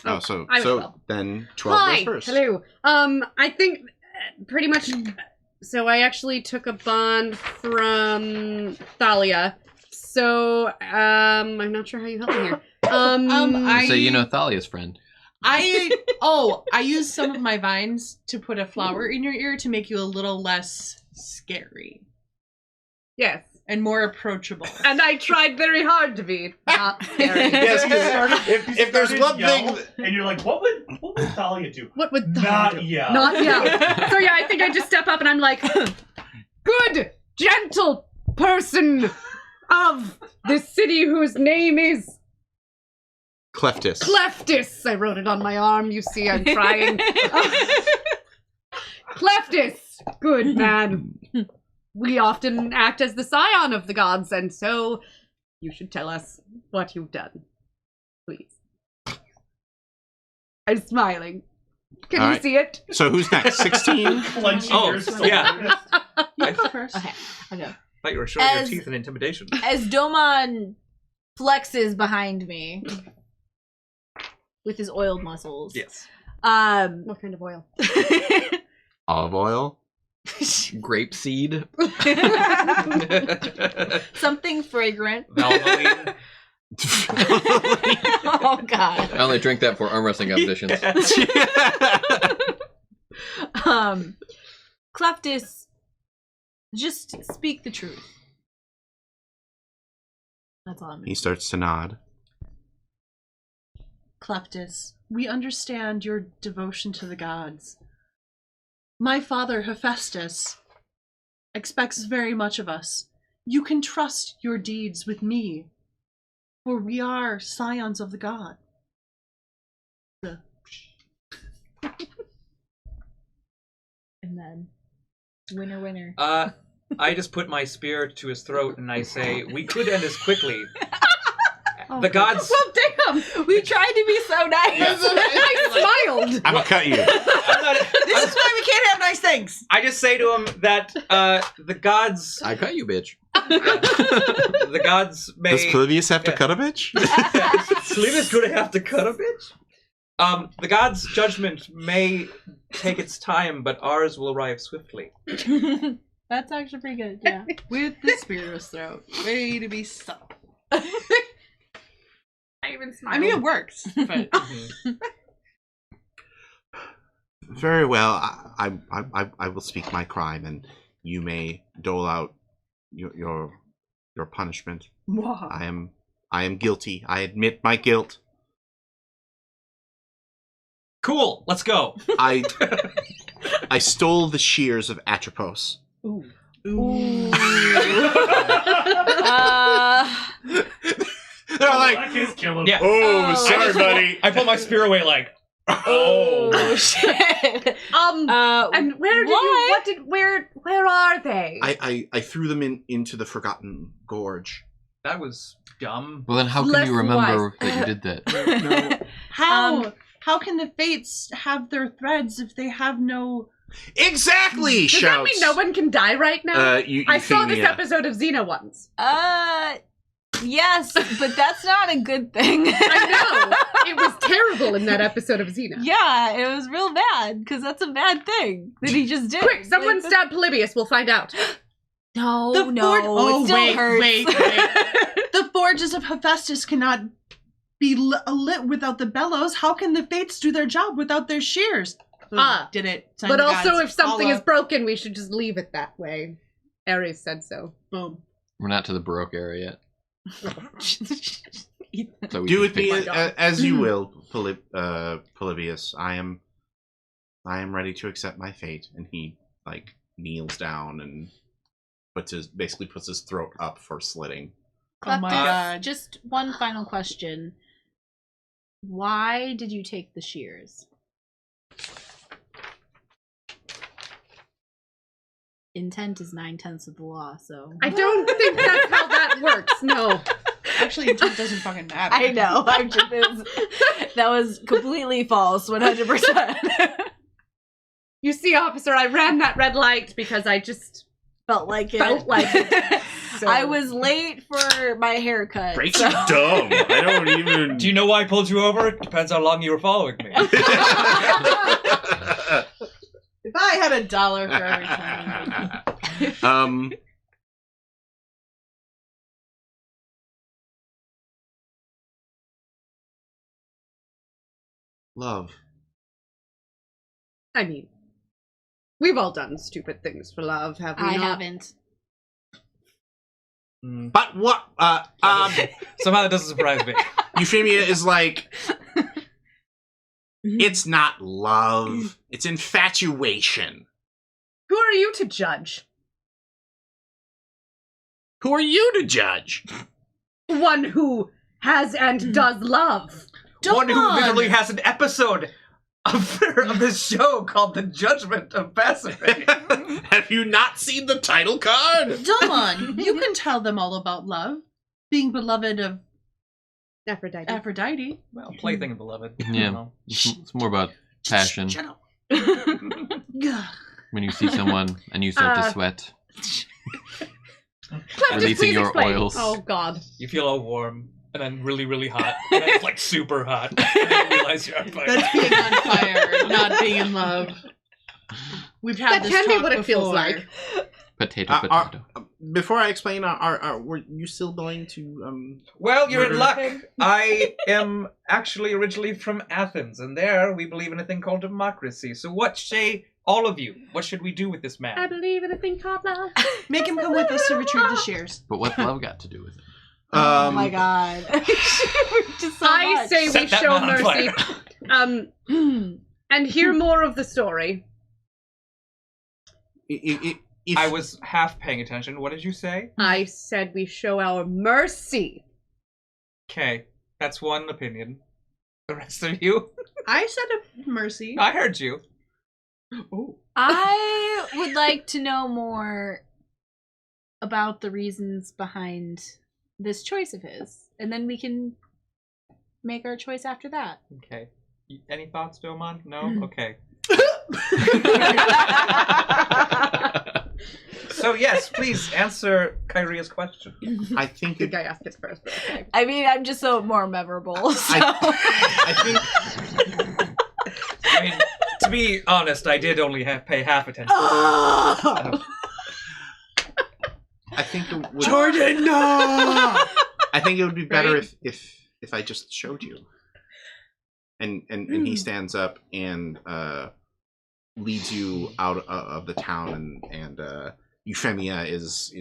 Speaker 8: Oh, so
Speaker 5: I was 12.
Speaker 8: then 12
Speaker 5: Hi,
Speaker 8: goes first.
Speaker 5: hello. I think pretty much. So I actually took a bond from Thalia. So I'm not sure how you help me here.
Speaker 6: So you know Thalia's friend.
Speaker 3: I used some of my vines to put a flower in your ear to make you a little less scary
Speaker 5: Yes,
Speaker 3: and more approachable.
Speaker 5: and I tried very hard to be not scary.
Speaker 8: Yes, if there's
Speaker 7: started
Speaker 8: one
Speaker 7: yell,
Speaker 8: thing,
Speaker 7: and you're like, what would Thalia do?
Speaker 5: What would Thalia
Speaker 7: Not
Speaker 5: do?
Speaker 7: yell.
Speaker 5: Not yell. So yeah, I think I just step up and I'm like, good, gentle person of this city whose name is
Speaker 8: Cleftis.
Speaker 5: Cleftis. I wrote it on my arm. You see, I'm trying. Cleftis, good man. We often act as the scion of the gods, and so you should tell us what you've done, please. I'm smiling. Can
Speaker 8: All
Speaker 5: you
Speaker 8: right.
Speaker 5: see it?
Speaker 8: So who's next? 16?
Speaker 7: Clenching
Speaker 4: Oh,
Speaker 7: your sword.
Speaker 4: yeah.
Speaker 3: You go first.
Speaker 2: Okay, I'll go.
Speaker 4: thought you were showing
Speaker 2: As-
Speaker 4: your teeth in intimidation.
Speaker 2: As Domon flexes behind me with his oiled muscles.
Speaker 4: Yes.
Speaker 5: What kind of oil?
Speaker 8: Olive oil?
Speaker 6: Grapeseed.
Speaker 2: Something fragrant.
Speaker 4: Valvoline.
Speaker 2: Oh god.
Speaker 6: I only drink that for arm wrestling competitions.
Speaker 2: Cleftis, just speak the truth. That's all I'm gonna
Speaker 8: He starts to nod.
Speaker 3: Cleftis, we understand your devotion to the gods. My father, Hephaestus, expects very much of us. You can trust your deeds with me, for we are scions of the god.
Speaker 2: And then, winner, winner.
Speaker 4: I just put my spear to his throat and I say, we could end this quickly. The gods...
Speaker 5: Well, damn!
Speaker 2: We tried to be so nice.
Speaker 5: I smiled!
Speaker 8: I'm gonna cut you.
Speaker 4: I'm not,
Speaker 9: This is why we can't have nice things.
Speaker 4: I just say to him that the gods...
Speaker 6: I cut you, bitch.
Speaker 4: The gods may...
Speaker 8: Does Polybius have to
Speaker 4: Yeah.
Speaker 8: cut a bitch?
Speaker 4: Selena's gonna have to cut a bitch? The gods' judgment may take its time, but ours will arrive swiftly.
Speaker 2: That's actually pretty good, yeah.
Speaker 3: With the spear's throat. Way to be so.
Speaker 5: I even smiled.
Speaker 3: I mean, it works, but
Speaker 8: Very well. I will speak my crime, and you may dole out your punishment.
Speaker 3: wow.
Speaker 8: I am guilty. I admit my guilt.
Speaker 4: Cool, let's go.
Speaker 8: I stole the shears of Atropos.
Speaker 3: Ooh.
Speaker 8: They're like,
Speaker 7: I can kill him.
Speaker 4: Yeah.
Speaker 8: oh,
Speaker 2: Oh.
Speaker 8: sorry, buddy.
Speaker 4: I pull my spear away like,
Speaker 2: Oh, shit.
Speaker 5: And where did you? What did? Where are they?
Speaker 8: I threw them into the Forgotten Gorge.
Speaker 4: that was dumb.
Speaker 6: Well, then how can
Speaker 5: Less
Speaker 6: you remember
Speaker 5: wise.
Speaker 6: that you did that?
Speaker 3: How can the fates have their threads if they have no?
Speaker 8: Exactly.
Speaker 5: Does that
Speaker 8: Shouts.
Speaker 5: mean no one can die right now? I saw this
Speaker 8: Euphemia.
Speaker 5: episode of Xena once.
Speaker 2: Yes, but that's not a good thing.
Speaker 5: I know. It was terrible. terrible in that episode of Xena.
Speaker 2: Yeah, it was real bad because that's a bad thing that he just did.
Speaker 5: Quick, someone
Speaker 2: Like,
Speaker 5: stab Polybius. We'll find out.
Speaker 2: No,
Speaker 3: The
Speaker 2: no,
Speaker 3: forge-
Speaker 2: it still
Speaker 3: wait,
Speaker 2: hurts.
Speaker 3: wait. The forges of Hephaestus cannot be lit without the bellows. How can the fates do their job without their shears? Did it. Sign
Speaker 5: But
Speaker 3: the
Speaker 5: also,
Speaker 3: gods.
Speaker 5: if something
Speaker 3: Allah.
Speaker 5: is broken, we should just leave it that way. Ares said so.
Speaker 3: Boom.
Speaker 6: We're not to the Baroque era yet. So we
Speaker 8: Do
Speaker 6: can
Speaker 8: with me
Speaker 6: fix it.
Speaker 8: as you will, Polybius. I am ready to accept my fate. And he like kneels down and basically puts his throat up for slitting.
Speaker 3: Oh my
Speaker 2: Cleptus,
Speaker 3: God.
Speaker 2: Just one final question. Why did you take the shears? Intent is 9/10 of the law, so...
Speaker 5: I don't think that's how that works. No.
Speaker 3: Actually, it doesn't fucking matter.
Speaker 2: I know. That was completely false, 100%.
Speaker 5: You see, officer, I ran that red light because I just
Speaker 2: Felt like it.
Speaker 5: felt like it. So.
Speaker 2: I was late for my haircut.
Speaker 8: Break
Speaker 2: so-
Speaker 8: you dumb. I don't even.
Speaker 4: Do you know why I pulled you over? Depends how long you were following me.
Speaker 3: If I had $1 for every time.
Speaker 8: Love.
Speaker 5: I mean, we've all done stupid things for love, have we
Speaker 2: I
Speaker 5: not?
Speaker 2: haven't.
Speaker 8: But what?
Speaker 4: Somehow that doesn't surprise me.
Speaker 8: Euphemia is like. It's not love. It's infatuation.
Speaker 5: Who are you to judge?
Speaker 8: Who are you to judge?
Speaker 5: One who has and does love.
Speaker 4: One who literally has an episode of this show called The Judgment of Pasiphae.
Speaker 8: Have you not seen the title card?
Speaker 3: Domon, you can tell them all about love. Being beloved of
Speaker 5: Aphrodite.
Speaker 3: Aphrodite.
Speaker 4: Well, plaything and beloved. I
Speaker 6: Yeah.
Speaker 4: don't know.
Speaker 6: It's more about passion.
Speaker 3: Shut up.
Speaker 6: When you see someone and you start to sweat,
Speaker 5: Clef,
Speaker 6: releasing
Speaker 5: just please
Speaker 6: your
Speaker 5: explain.
Speaker 6: oils.
Speaker 5: Oh, God.
Speaker 4: You feel all warm, and then really, really hot, and then it's like super hot, and then you realize you're on fire.
Speaker 3: That's being on fire, not being in love. We've had
Speaker 5: That
Speaker 3: this
Speaker 5: can be
Speaker 3: talk
Speaker 5: what it feels
Speaker 3: before.
Speaker 5: like.
Speaker 6: Potato, potato.
Speaker 8: Before I explain, were you still going to
Speaker 4: Well, you're in
Speaker 8: Murder.
Speaker 4: luck. I am actually originally from Athens, and there we believe in a thing called democracy. So what say all of you? What should we do with this
Speaker 5: I
Speaker 4: man?
Speaker 5: believe in a thing called love.
Speaker 3: Make him come with us to retrieve the shears.
Speaker 6: But what's love got to do with it?
Speaker 2: Oh my god. Just so
Speaker 5: I
Speaker 2: much.
Speaker 5: say we
Speaker 4: Set that
Speaker 5: show
Speaker 4: man on
Speaker 5: mercy.
Speaker 4: fire.
Speaker 5: And hear more of the story.
Speaker 8: If
Speaker 4: I was half paying attention. What did you say?
Speaker 5: I said we show our mercy.
Speaker 4: Okay, that's one opinion. The rest of you?
Speaker 3: I said a mercy.
Speaker 4: I heard you.
Speaker 3: Oh.
Speaker 2: I would like to know more about the reasons behind this choice of his, and then we can make our choice after that.
Speaker 4: Okay. Any thoughts, Domon? No? Okay. So yes, please answer Kyria's question.
Speaker 8: I think
Speaker 5: Good guy asked it first, but okay.
Speaker 2: I mean, I'm just so more memorable. So.
Speaker 8: I think
Speaker 4: I mean, to be honest, I did only pay half attention.
Speaker 2: Oh.
Speaker 8: I think it would,
Speaker 3: Jordan, no!
Speaker 8: I think it would be better
Speaker 5: Right?
Speaker 8: if I just showed you. And he stands up and leads you out of the town, and Euphemia is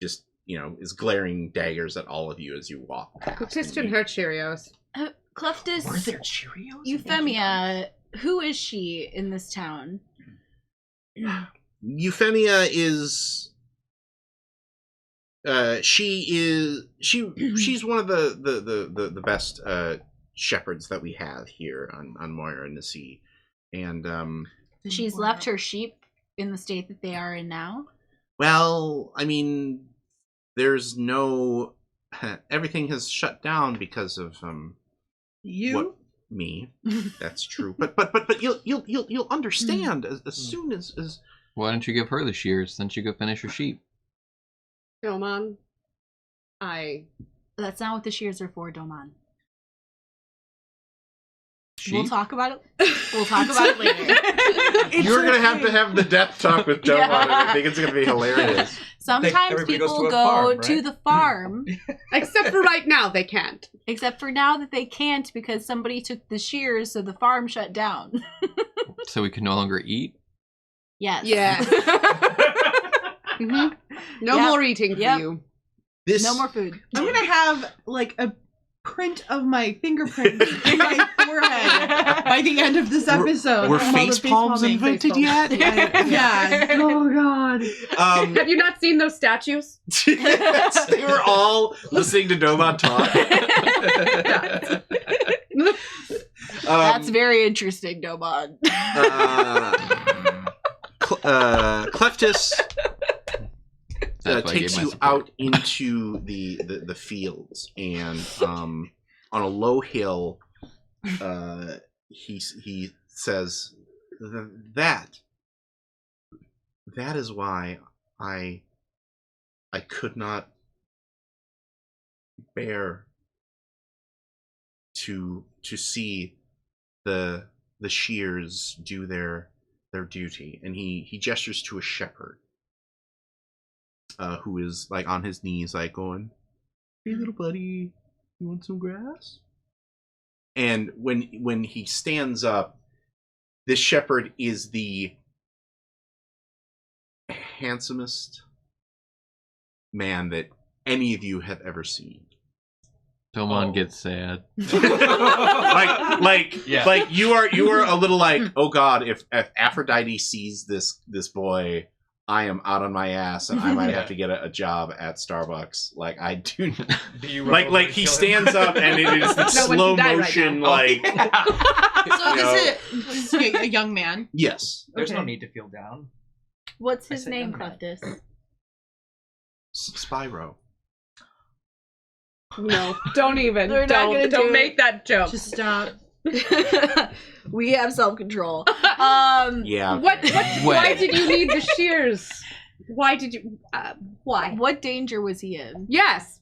Speaker 8: just is glaring daggers at all of you as you walk past.
Speaker 5: Who kissed in her Cheerios?
Speaker 2: Cleftus,
Speaker 4: Were there Cheerios?
Speaker 2: Euphemia, who is she in this town?
Speaker 8: Euphemia is she's one of the best shepherds that we have here on Moiransea, and
Speaker 2: She's left her sheep in the state that they are in now.
Speaker 8: well, I mean, there's no everything has shut down because of
Speaker 3: You?
Speaker 8: what me. That's true, but you'll understand as soon as
Speaker 6: Why don't you give her the shears? Then she go finish her sheep.
Speaker 5: Domon. I
Speaker 2: That's not what the shears are for, Doman. We'll talk about it. We'll talk about it later.
Speaker 8: You're gonna have the death talk with Doman.
Speaker 2: Yeah.
Speaker 8: I think it's gonna be hilarious.
Speaker 2: Sometimes
Speaker 4: everybody goes
Speaker 2: people
Speaker 4: to a
Speaker 2: go
Speaker 4: farm,
Speaker 2: to
Speaker 4: right?
Speaker 2: the farm,
Speaker 5: Except for right now, they can't.
Speaker 2: except for now that they can't because somebody took the shears, so the farm shut down.
Speaker 6: So we can no longer eat?
Speaker 2: Yes.
Speaker 5: Yeah. No
Speaker 2: Yep.
Speaker 5: more eating for
Speaker 2: Yep.
Speaker 5: you.
Speaker 8: This
Speaker 2: No more food.
Speaker 3: I'm gonna have like a print of my fingerprints in my forehead by the end of this episode.
Speaker 8: Were
Speaker 3: from all the
Speaker 8: face palms
Speaker 3: palming.
Speaker 8: invented yet?
Speaker 3: Yeah. Oh god.
Speaker 5: Have you not seen those statues?
Speaker 8: They were all listening to Doman talk.
Speaker 2: That's very interesting, Doman.
Speaker 8: Cleftis
Speaker 6: That's why I
Speaker 8: takes
Speaker 6: gave my
Speaker 8: you
Speaker 6: support.
Speaker 8: out into the fields, and on a low hill, he says that is why I could not bear to see the shears do their duty, and he gestures to a shepherd who is like on his knees, like going, "Hey, little buddy, you want some grass?" And when he stands up, this shepherd is the handsomest man that any of you have ever seen.
Speaker 6: Doman gets sad.
Speaker 8: like
Speaker 4: Yeah.
Speaker 8: you are a little like, oh god, if Aphrodite sees this boy, I am out on my ass, and I might have to get a job at Starbucks. Like I do.
Speaker 4: Do you run over
Speaker 8: Like
Speaker 4: and
Speaker 8: he
Speaker 4: kill him?
Speaker 8: stands up, and it is the
Speaker 5: No, when
Speaker 8: slow
Speaker 5: you die right
Speaker 8: motion,
Speaker 5: now.
Speaker 8: like
Speaker 3: So
Speaker 8: You know.
Speaker 3: this is a young man.
Speaker 8: yes,
Speaker 4: There's no
Speaker 3: Okay.
Speaker 4: need to feel down.
Speaker 2: What's
Speaker 4: I
Speaker 2: his
Speaker 4: said
Speaker 2: name,
Speaker 4: young man.
Speaker 2: Cleftis?
Speaker 8: Spyro.
Speaker 5: No, don't even.
Speaker 2: We're not gonna do
Speaker 5: Don't
Speaker 2: it.
Speaker 5: make that joke.
Speaker 3: Just stop.
Speaker 2: We have self-control.
Speaker 8: Yeah.
Speaker 5: What?
Speaker 8: okay.
Speaker 5: Why did you need the shears? Why did you? Why?
Speaker 2: What danger was he in?
Speaker 5: Yes,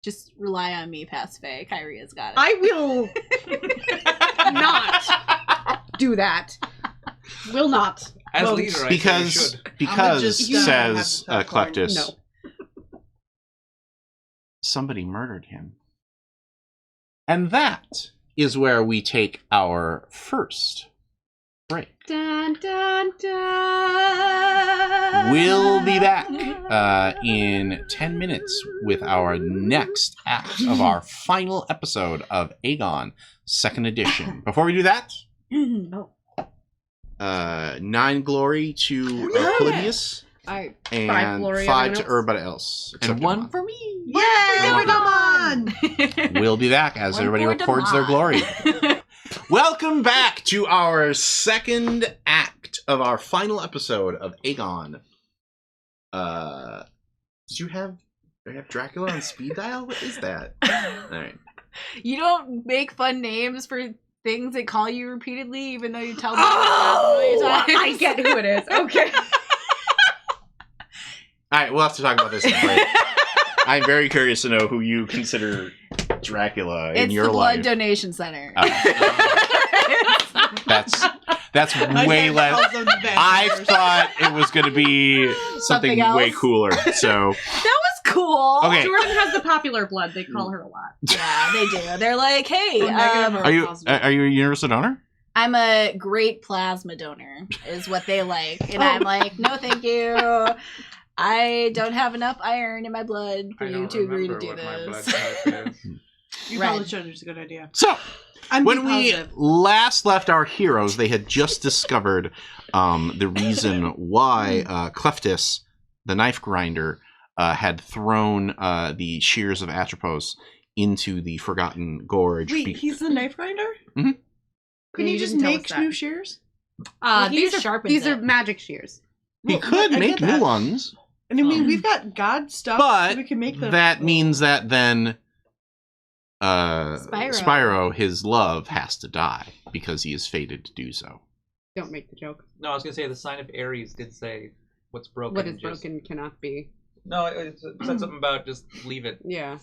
Speaker 2: Just rely on me, Pacific. Kyrie has got it.
Speaker 5: I will not do that. Will not.
Speaker 4: As
Speaker 5: Won't.
Speaker 4: leader, I think you should.
Speaker 8: Because
Speaker 3: just,
Speaker 8: says
Speaker 3: have popcorn.
Speaker 8: Cleftis,
Speaker 5: No.
Speaker 8: somebody murdered him. And that is where we take our first break.
Speaker 5: Dun, dun, dun.
Speaker 8: We'll be back in 10 minutes with our next act of our final episode of Agon, 2nd edition. Before we do that,
Speaker 2: Oh.
Speaker 8: 9 glory to Polybius,
Speaker 2: Alright.
Speaker 8: and
Speaker 5: glory,
Speaker 8: 5 to
Speaker 5: everyone else?
Speaker 8: everybody else. except
Speaker 6: And 1
Speaker 8: Doman.
Speaker 6: for me.
Speaker 3: Yay! Come on.
Speaker 8: We'll be back as
Speaker 2: One
Speaker 8: everybody
Speaker 2: for
Speaker 8: records their
Speaker 2: Damon.
Speaker 8: glory. Welcome back to our second act of our final episode of Agon. Did you have Dracula on speed dial? What is that? Alright.
Speaker 2: You don't make fun names for things that call you repeatedly, even though you tell them
Speaker 5: Oh, I get who it is. Okay.
Speaker 8: Alright, we'll have to talk about this in a break. I'm very curious to know who you consider Dracula in
Speaker 2: It's
Speaker 8: your
Speaker 2: the Blood
Speaker 8: life.
Speaker 2: Donation Center.
Speaker 8: That's
Speaker 3: I
Speaker 8: way
Speaker 3: can't
Speaker 8: less.
Speaker 3: call them the
Speaker 8: I
Speaker 3: vampires.
Speaker 8: thought it was going to be something
Speaker 2: Something
Speaker 8: way
Speaker 2: else?
Speaker 8: cooler. So,
Speaker 2: That was cool.
Speaker 8: okay.
Speaker 5: Jordan has the popular blood. They call her a lot.
Speaker 2: Yeah, they do. They're like, hey,
Speaker 3: Or negative or
Speaker 8: Are you
Speaker 3: positive.
Speaker 8: a universal donor?
Speaker 2: I'm a great plasma donor, is what they like. And I'm like, no, thank you. I don't have enough iron in my blood for
Speaker 4: I
Speaker 2: you
Speaker 4: don't
Speaker 2: to agree to
Speaker 4: remember
Speaker 2: do
Speaker 4: what my blood
Speaker 2: this.
Speaker 4: type is.
Speaker 3: You
Speaker 2: Red.
Speaker 3: probably should. It's a good idea.
Speaker 8: So,
Speaker 3: I'm
Speaker 8: when
Speaker 3: B
Speaker 8: we
Speaker 3: positive.
Speaker 8: last left our heroes, they had just discovered the reason why Cleftis, the knife grinder, had thrown the shears of Atropos into the Forgotten Gorge.
Speaker 3: Wait, he's the knife grinder?
Speaker 8: Mhm.
Speaker 3: Couldn't
Speaker 5: Yeah,
Speaker 3: you
Speaker 5: you
Speaker 3: just
Speaker 5: didn't tell
Speaker 3: make
Speaker 5: us that.
Speaker 3: new shears?
Speaker 2: Well, he
Speaker 5: These
Speaker 2: just
Speaker 5: are
Speaker 2: sharpens
Speaker 5: these are
Speaker 2: it.
Speaker 5: magic shears.
Speaker 8: He
Speaker 3: Well,
Speaker 8: could
Speaker 3: I
Speaker 8: make
Speaker 3: get
Speaker 8: new
Speaker 3: that.
Speaker 8: ones,
Speaker 3: And I mean, we've got God stuff.
Speaker 8: but
Speaker 3: so we can make them.
Speaker 8: that means that then
Speaker 2: Spyro.
Speaker 8: Spyro, his love, has to die because he is fated to do so.
Speaker 5: Don't make the joke.
Speaker 4: No, I was gonna say the sign of Ares did say what's broken.
Speaker 5: What is
Speaker 4: just-
Speaker 5: broken cannot be.
Speaker 4: No, it said something about just leave it.
Speaker 5: Yeah.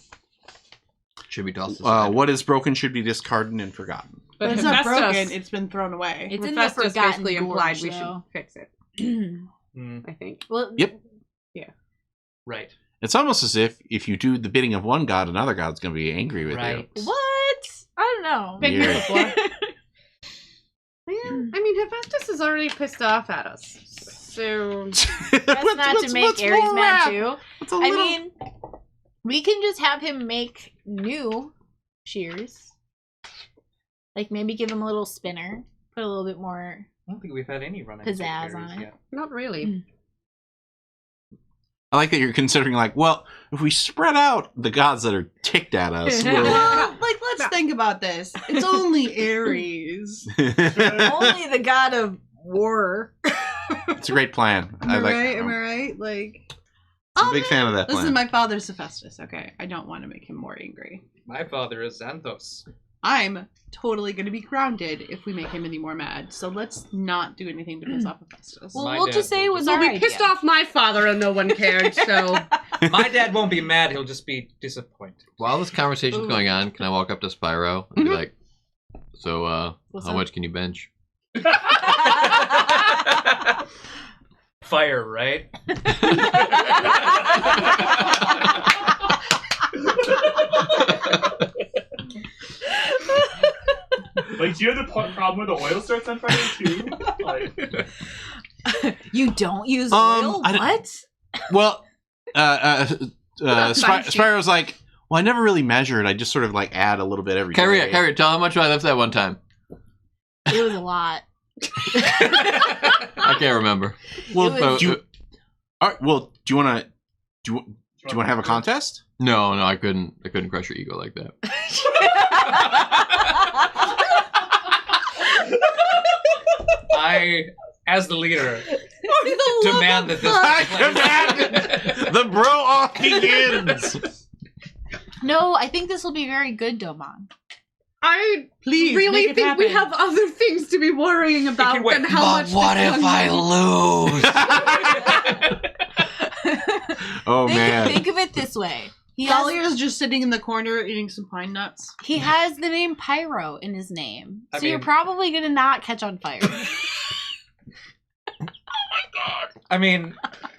Speaker 6: Should be tossed aside.
Speaker 8: What is broken should be discarded and forgotten.
Speaker 5: But
Speaker 3: it's not broken.
Speaker 5: Hephaestus,
Speaker 3: It's been thrown away.
Speaker 2: It's in the
Speaker 5: Hephaestus
Speaker 2: Forgotten
Speaker 5: basically implied
Speaker 2: Gorge,
Speaker 5: we
Speaker 2: though.
Speaker 5: should fix it. I think.
Speaker 2: Well,
Speaker 8: Yep.
Speaker 4: Right.
Speaker 8: It's almost as if you do the bidding of one god, another god's going to be angry with
Speaker 4: Right.
Speaker 8: you.
Speaker 2: what? I don't know.
Speaker 5: Been here
Speaker 8: Weird.
Speaker 5: before. Yeah, I mean, Hephaestus is already pissed off at us. So
Speaker 2: That's not to make Ares
Speaker 8: more
Speaker 2: mad
Speaker 8: rap?
Speaker 2: too.
Speaker 8: What's a
Speaker 2: I
Speaker 8: little-
Speaker 2: mean, we can just have him make new shears. Like maybe give him a little spinner. Put a little bit more.
Speaker 4: I don't think we've had any run
Speaker 2: Pizzazz on it.
Speaker 4: yet.
Speaker 5: not really.
Speaker 8: I like that you're considering, like, well, if we spread out the gods that are ticked at us, we'll...
Speaker 3: Well, like, let's think about this. It's only Ares.
Speaker 2: Only the god of war.
Speaker 8: It's a great plan.
Speaker 3: Am I right? Am I right? Like,
Speaker 8: I'm a big fan of that
Speaker 3: this
Speaker 8: plan.
Speaker 3: is my father's Hephaestus. Okay, I don't want to make him more angry.
Speaker 4: My father is Xanthos.
Speaker 3: I'm totally going to be grounded if we make him any more mad. So let's not do anything to piss off Hephaestus.
Speaker 2: Well,
Speaker 4: My
Speaker 2: we'll
Speaker 4: dad
Speaker 2: just say it
Speaker 4: will
Speaker 2: was
Speaker 5: So
Speaker 2: our
Speaker 5: we
Speaker 2: idea.
Speaker 5: pissed off my father and no one cared, so...
Speaker 4: My dad won't be mad, he'll just be disappointed.
Speaker 6: While this conversation's going on, can I walk up to Spyro and be like, so,
Speaker 2: What's
Speaker 6: how
Speaker 2: up?
Speaker 6: much can you bench?
Speaker 4: Fire, right?
Speaker 7: Like, do you have the problem where the oil starts on fire too? Like,
Speaker 2: You don't use
Speaker 8: Um,
Speaker 2: oil?
Speaker 8: I don't-
Speaker 2: What?
Speaker 8: Well,
Speaker 5: Spicy.
Speaker 8: Spyro's like, well, I never really measured. I just sort of, like, add a little bit every day.
Speaker 6: Carrie, tell how much I left that one time.
Speaker 2: It was a lot.
Speaker 6: I can't remember.
Speaker 8: Well,
Speaker 2: It was-
Speaker 8: do you, all right, well, do you want to... Do you want to have a contest?
Speaker 6: No, I couldn't crush your ego like that.
Speaker 4: I, as the leader, demand that this
Speaker 8: I
Speaker 4: take place.
Speaker 8: The bro-off begins!
Speaker 2: No, I think this will be very good, Domon.
Speaker 5: I
Speaker 3: Please,
Speaker 5: really
Speaker 3: make it
Speaker 5: think we
Speaker 3: happen.
Speaker 5: have other things to be worrying about
Speaker 4: wait.
Speaker 5: than how much this one-
Speaker 6: lose?
Speaker 8: Oh, man.
Speaker 2: Think of it this way. He has,
Speaker 3: Dahlia's just sitting in the corner eating some pine nuts.
Speaker 2: he has the name Pyro in his name.
Speaker 4: I
Speaker 2: So you're
Speaker 4: mean-
Speaker 2: probably going to not catch on fire.
Speaker 4: I mean,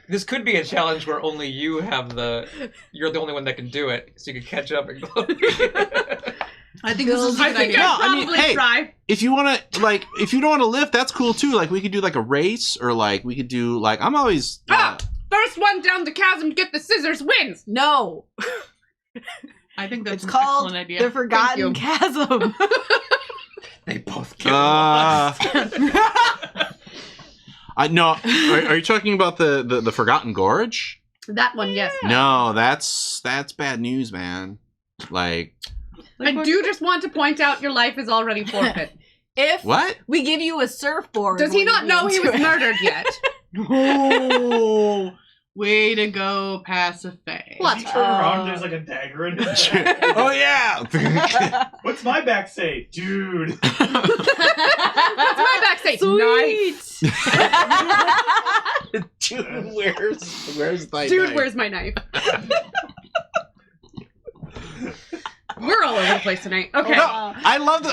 Speaker 4: this could be a challenge where only you have you're the only one that can do it, so you can catch up and go.
Speaker 3: I think this is a
Speaker 5: I
Speaker 3: good
Speaker 5: think
Speaker 3: idea.
Speaker 5: I'd
Speaker 8: No, I mean,
Speaker 5: probably
Speaker 8: hey.
Speaker 5: try.
Speaker 8: If you want to, like, if you don't want to lift, that's cool, too. Like, we could do, like, a race, or, like, we could do, like, I'm always...
Speaker 5: First one down the chasm to get the scissors wins.
Speaker 2: No.
Speaker 3: I think that's
Speaker 2: It's
Speaker 3: an
Speaker 2: called
Speaker 3: excellent idea.
Speaker 2: the Forgotten Chasm.
Speaker 4: They both kill.
Speaker 8: I no. Are you talking about the Forgotten Gorge?
Speaker 5: That one, yes.
Speaker 8: No, that's bad news, man. Like,
Speaker 5: I do just want to point out your life is already forfeit.
Speaker 2: If
Speaker 8: what?
Speaker 2: we give you a surfboard...
Speaker 5: Does he
Speaker 2: will
Speaker 5: not
Speaker 2: you
Speaker 5: know
Speaker 2: be
Speaker 5: he
Speaker 2: into
Speaker 5: was
Speaker 2: it?
Speaker 5: murdered yet?
Speaker 3: Oh, way to go, Pasiphae.
Speaker 5: What?
Speaker 7: you turn around, there's like a dagger in it.
Speaker 8: Oh yeah.
Speaker 7: What's my back say? Dude.
Speaker 5: What's my back say? Knife.
Speaker 8: Dude, where's my
Speaker 5: Dude,
Speaker 8: knife?
Speaker 5: where's my knife? We're all over the place tonight. Okay.
Speaker 8: No, I love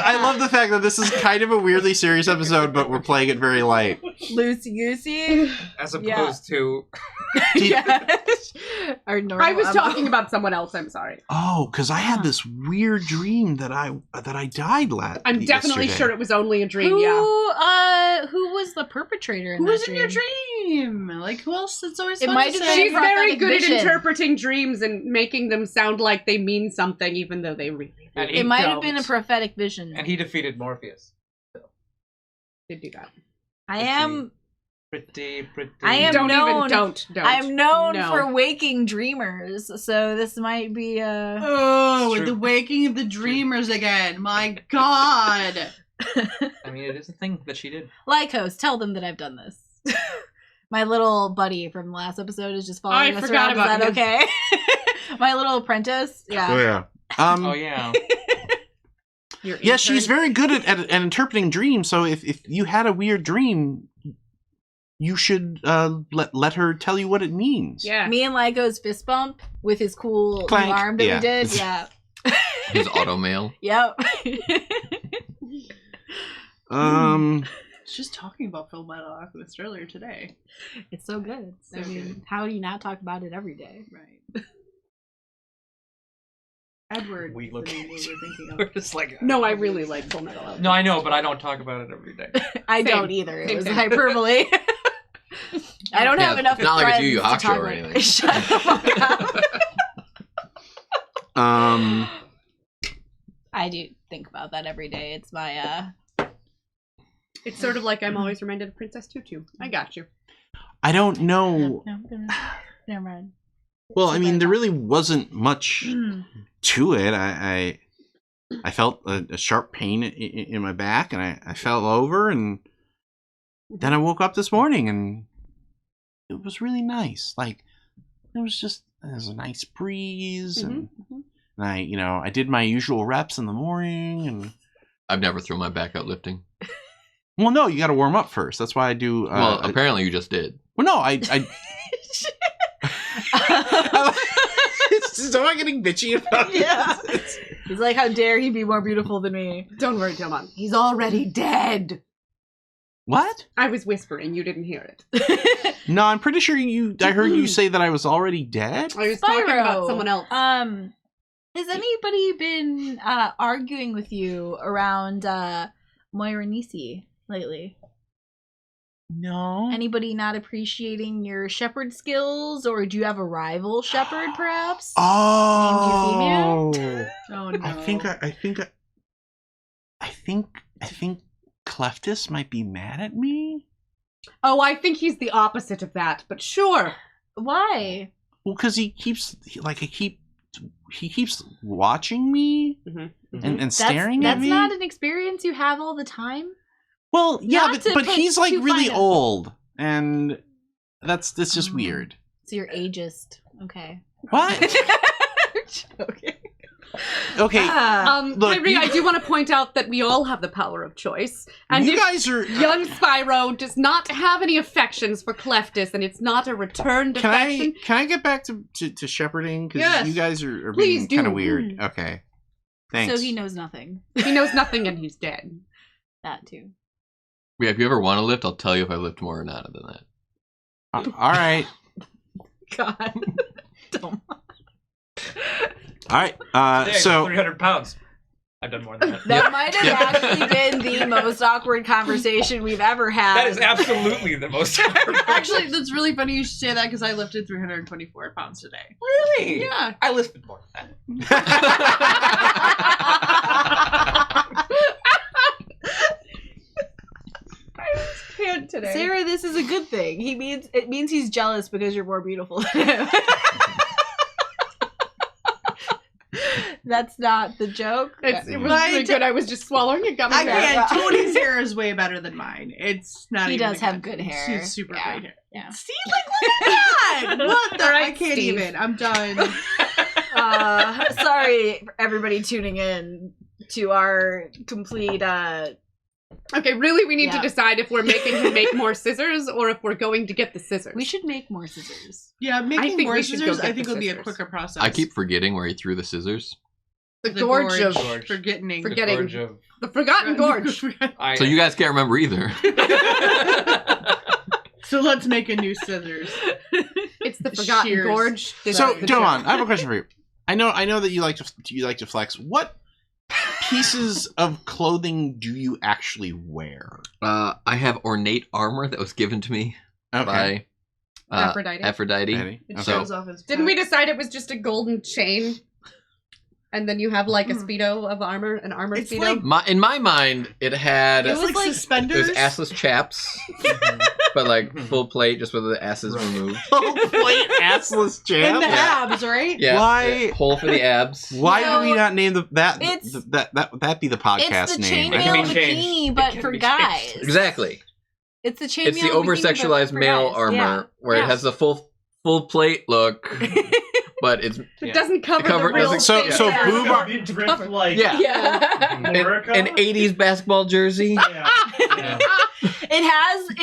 Speaker 8: the fact that this is kind of a weirdly serious episode, but we're playing it very light.
Speaker 2: Loosey goosey.
Speaker 4: As opposed to
Speaker 2: Yes. Our normal
Speaker 5: I was
Speaker 2: MO.
Speaker 5: talking about someone else. I'm sorry.
Speaker 8: Oh, because I had this weird dream that I died
Speaker 5: I'm definitely
Speaker 8: yesterday.
Speaker 5: sure it was only a dream.
Speaker 2: Who,
Speaker 5: Yeah.
Speaker 2: who was the perpetrator in
Speaker 3: Who
Speaker 2: that
Speaker 3: was in your dream? Like, who else? It's always
Speaker 2: It
Speaker 3: fun
Speaker 2: might
Speaker 3: to
Speaker 2: have
Speaker 3: say.
Speaker 2: been
Speaker 5: She's very
Speaker 2: prophetic
Speaker 5: good
Speaker 2: vision.
Speaker 5: at interpreting dreams and making them sound like they mean something, even though they really
Speaker 4: And
Speaker 2: It might have been a prophetic vision.
Speaker 4: and he defeated Morpheus.
Speaker 5: did do that.
Speaker 2: I am
Speaker 4: Pretty.
Speaker 2: I am
Speaker 5: Don't
Speaker 2: known-
Speaker 5: even. Don't.
Speaker 2: I'm known
Speaker 5: No.
Speaker 2: for waking dreamers, so this might be a
Speaker 3: Oh,
Speaker 4: It's
Speaker 3: with
Speaker 4: true.
Speaker 3: the waking of the dreamers again. My God.
Speaker 4: I mean, it is a thing that she did.
Speaker 2: Lycos. Tell them that I've done this. My little buddy from the last episode is just following
Speaker 5: I
Speaker 2: us
Speaker 5: forgot
Speaker 2: around. Is
Speaker 5: about
Speaker 2: that okay? My little apprentice.
Speaker 8: Oh
Speaker 2: Yeah.
Speaker 8: yeah.
Speaker 4: Oh yeah.
Speaker 5: Your
Speaker 8: Yeah, she's
Speaker 5: intern.
Speaker 8: very good at interpreting dreams. So if you had a weird dream, you should let her tell you what it means.
Speaker 5: Yeah.
Speaker 2: Me and Lycos fist bump with his cool
Speaker 8: Clank.
Speaker 2: new arm that
Speaker 8: Yeah.
Speaker 2: we did. Yeah.
Speaker 6: His auto mail.
Speaker 2: Yep.
Speaker 3: Just talking about Full Metal Alchemist earlier today.
Speaker 2: It's so good.
Speaker 3: So
Speaker 2: I mean,
Speaker 3: good.
Speaker 2: how do you not talk about it every day?
Speaker 3: Right. Edward
Speaker 4: We
Speaker 3: is
Speaker 4: look
Speaker 3: the name we were thinking
Speaker 4: We're
Speaker 3: of.
Speaker 4: just like,
Speaker 5: No, I really like Full Metal Alchemist.
Speaker 4: No, I know, but I don't talk about it every day.
Speaker 2: I
Speaker 5: Same.
Speaker 2: don't either. It
Speaker 5: Same,
Speaker 2: was
Speaker 5: same.
Speaker 2: hyperbole. I don't have
Speaker 6: Yeah,
Speaker 2: enough
Speaker 6: it's not like it's
Speaker 2: friends
Speaker 6: Yu Yu
Speaker 2: to
Speaker 6: Hakusho
Speaker 2: talk
Speaker 6: or
Speaker 2: about-
Speaker 6: anything.
Speaker 2: Shut the fuck up. I do think about that every day. It's my
Speaker 5: It's sort of like I'm always reminded of Princess Tutu. I got you.
Speaker 8: I don't know.
Speaker 2: No, never mind.
Speaker 8: Well, I mean, there really wasn't much to it. I felt a sharp pain in my back, and I fell over, and then I woke up this morning, and it was really nice. Like, there was a nice breeze, and I did my usual reps in the morning, and
Speaker 6: I've never thrown my back out lifting.
Speaker 8: well, no, you got to warm up first. That's why I do.
Speaker 6: Well, apparently you just did.
Speaker 8: Well, no, I so am I getting bitchy about
Speaker 2: Yeah. He's like, how dare he be more beautiful than me?
Speaker 5: Don't worry, Domon.
Speaker 2: He's already dead.
Speaker 8: What?
Speaker 5: I was whispering. You didn't hear it.
Speaker 8: No, I'm pretty sure I heard you say that I was already dead.
Speaker 5: I was talking about
Speaker 2: Spyro,
Speaker 5: someone else.
Speaker 2: Has anybody been arguing with you around Moiransea lately?
Speaker 8: No.
Speaker 2: Anybody not appreciating your shepherd skills, or do you have a rival shepherd, perhaps?
Speaker 8: Oh.
Speaker 3: Oh no.
Speaker 8: I think Cleftus might be mad at me.
Speaker 5: Oh, I think he's the opposite of that, but sure.
Speaker 2: Why?
Speaker 8: Well, because he keeps watching me and staring at me.
Speaker 2: That's not an experience you have all the time.
Speaker 8: Well, yeah,
Speaker 2: Not to
Speaker 8: but
Speaker 2: put
Speaker 8: he's like
Speaker 2: too
Speaker 8: really
Speaker 2: fine a-
Speaker 8: old, and that's just weird.
Speaker 2: So you're ageist. Okay.
Speaker 8: What?
Speaker 2: Okay.
Speaker 8: Okay, look,
Speaker 5: Kyrie, I do want to point out that we all have the power of choice. And
Speaker 8: you
Speaker 5: if
Speaker 8: guys are.
Speaker 5: young Spyro does not have any affections for Cleftus, and it's not a returned affection.
Speaker 8: Can I get back to shepherding? Because
Speaker 5: Yes.
Speaker 8: you guys are
Speaker 5: Please
Speaker 8: being kind of
Speaker 5: do.
Speaker 8: weird. Okay, thanks.
Speaker 2: So he knows nothing.
Speaker 5: He knows nothing and he's dead.
Speaker 2: That too.
Speaker 6: Yeah, if you ever want to lift, I'll tell you if I lift more or not than that.
Speaker 8: All right,
Speaker 2: God. Don't.
Speaker 8: all right.
Speaker 4: Dang,
Speaker 8: So
Speaker 4: 300 pounds. I've done more than that.
Speaker 2: That might have actually been the most awkward conversation we've ever had.
Speaker 4: That is absolutely the most.
Speaker 3: Actually, that's really funny you should say that because I lifted 324 pounds today.
Speaker 4: Really?
Speaker 3: Yeah.
Speaker 4: I lifted more than that.
Speaker 5: Can't today.
Speaker 2: Sarah, this is a good thing. It means he's jealous because you're more beautiful than him. That's not the joke.
Speaker 5: It was really good. I was just swallowing a gum.
Speaker 3: I
Speaker 5: bear.
Speaker 3: can't. Tony's hair is way better than mine. It's not
Speaker 2: He
Speaker 3: even
Speaker 2: does
Speaker 3: a
Speaker 2: have good hair.
Speaker 3: She's super
Speaker 2: Yeah.
Speaker 3: great hair.
Speaker 2: Yeah.
Speaker 3: See, like, look at that! What the? I
Speaker 5: Alright,
Speaker 3: can't
Speaker 5: Steve.
Speaker 3: even. I'm done.
Speaker 2: Sorry, for everybody tuning in to our complete.
Speaker 5: Okay, really, we need
Speaker 2: Yeah.
Speaker 5: to decide if we're making him make more scissors or if we're going to get the scissors.
Speaker 2: We should make more scissors.
Speaker 3: Yeah, making
Speaker 5: think
Speaker 3: more
Speaker 5: we should go
Speaker 3: scissors,
Speaker 5: get
Speaker 3: I think
Speaker 5: the
Speaker 3: will be a
Speaker 5: scissors.
Speaker 3: quicker process.
Speaker 6: I keep forgetting where he threw the scissors.
Speaker 5: the gorge of
Speaker 4: Gorge.
Speaker 3: forgetting.
Speaker 5: Forgetting.
Speaker 4: Gorge of-
Speaker 5: the forgotten gorge.
Speaker 4: I-
Speaker 6: So you guys can't remember either.
Speaker 3: So let's make a new scissors.
Speaker 5: It's the forgotten
Speaker 3: Shears.
Speaker 5: gorge. This
Speaker 8: So,
Speaker 5: is the
Speaker 8: Domon,
Speaker 5: joke.
Speaker 8: I have a question for you. I know that you like to flex. What pieces of clothing do you actually wear?
Speaker 6: I have ornate armor that was given to me by
Speaker 5: Aphrodite.
Speaker 6: Aphrodite.
Speaker 8: Eddie?
Speaker 3: It
Speaker 8: Okay.
Speaker 3: shows off his
Speaker 5: Didn't we
Speaker 3: back.
Speaker 5: decide it was just a golden chain? And then you have like a speedo of armor, an armored
Speaker 3: It's
Speaker 5: speedo.
Speaker 3: like-
Speaker 6: In my mind, it had
Speaker 3: It's like
Speaker 2: like-
Speaker 6: it
Speaker 3: suspenders.
Speaker 6: was assless chaps, but like full plate, just with the asses removed.
Speaker 8: Full plate assless
Speaker 3: and
Speaker 8: jam.
Speaker 3: the
Speaker 6: Yeah.
Speaker 3: abs, right?
Speaker 6: Yeah,
Speaker 8: Why-
Speaker 6: hole for the abs?
Speaker 8: Why
Speaker 2: No,
Speaker 8: do we not name that be the podcast
Speaker 2: It's the
Speaker 8: name?
Speaker 4: It can
Speaker 2: chainmail
Speaker 4: be changed.
Speaker 2: bikini,
Speaker 4: It
Speaker 2: but
Speaker 4: can
Speaker 2: for
Speaker 4: be
Speaker 2: guys.
Speaker 4: changed.
Speaker 6: Exactly.
Speaker 2: It's the chainmail.
Speaker 6: It's the
Speaker 2: bikini,
Speaker 6: over
Speaker 2: but
Speaker 6: sexualized
Speaker 2: for
Speaker 6: male
Speaker 2: guys.
Speaker 6: armor
Speaker 2: Yeah.
Speaker 6: where
Speaker 2: Yeah.
Speaker 6: it has the full plate look, but it's
Speaker 5: It doesn't cover
Speaker 6: It
Speaker 5: the real
Speaker 6: doesn't-
Speaker 8: So-
Speaker 5: face
Speaker 8: so
Speaker 5: there.
Speaker 8: boob ar-
Speaker 7: You drift like
Speaker 6: yeah.
Speaker 5: Yeah.
Speaker 7: America.
Speaker 6: An 80s basketball jersey.
Speaker 7: Yeah. Yeah.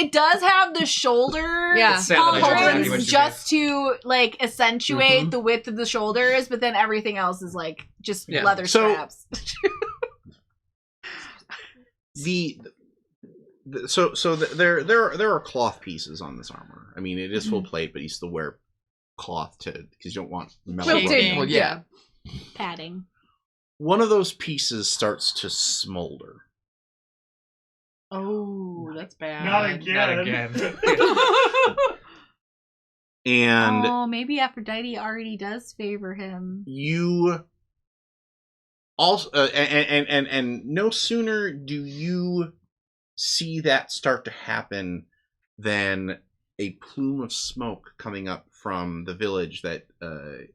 Speaker 2: It does have the shoulder
Speaker 5: Yeah.
Speaker 4: It's sad that I don't
Speaker 2: culverins
Speaker 4: know what you
Speaker 2: just to like accentuate
Speaker 6: Mhm.
Speaker 2: the width of the shoulders, but then everything else is like just
Speaker 6: Yeah.
Speaker 2: leather
Speaker 8: So-
Speaker 2: straps.
Speaker 8: there are cloth pieces on this armor. I mean, it is full plate, but you still wear cloth because you don't want metal.
Speaker 5: Quilting.
Speaker 6: Well, yeah.
Speaker 2: Padding.
Speaker 8: One of those pieces starts to smolder.
Speaker 3: Oh, that's bad.
Speaker 7: Not again.
Speaker 4: Not again.
Speaker 8: And
Speaker 2: oh, maybe Aphrodite already does favor him.
Speaker 8: you also and no sooner do you see that start to happen than a plume of smoke coming up from the village that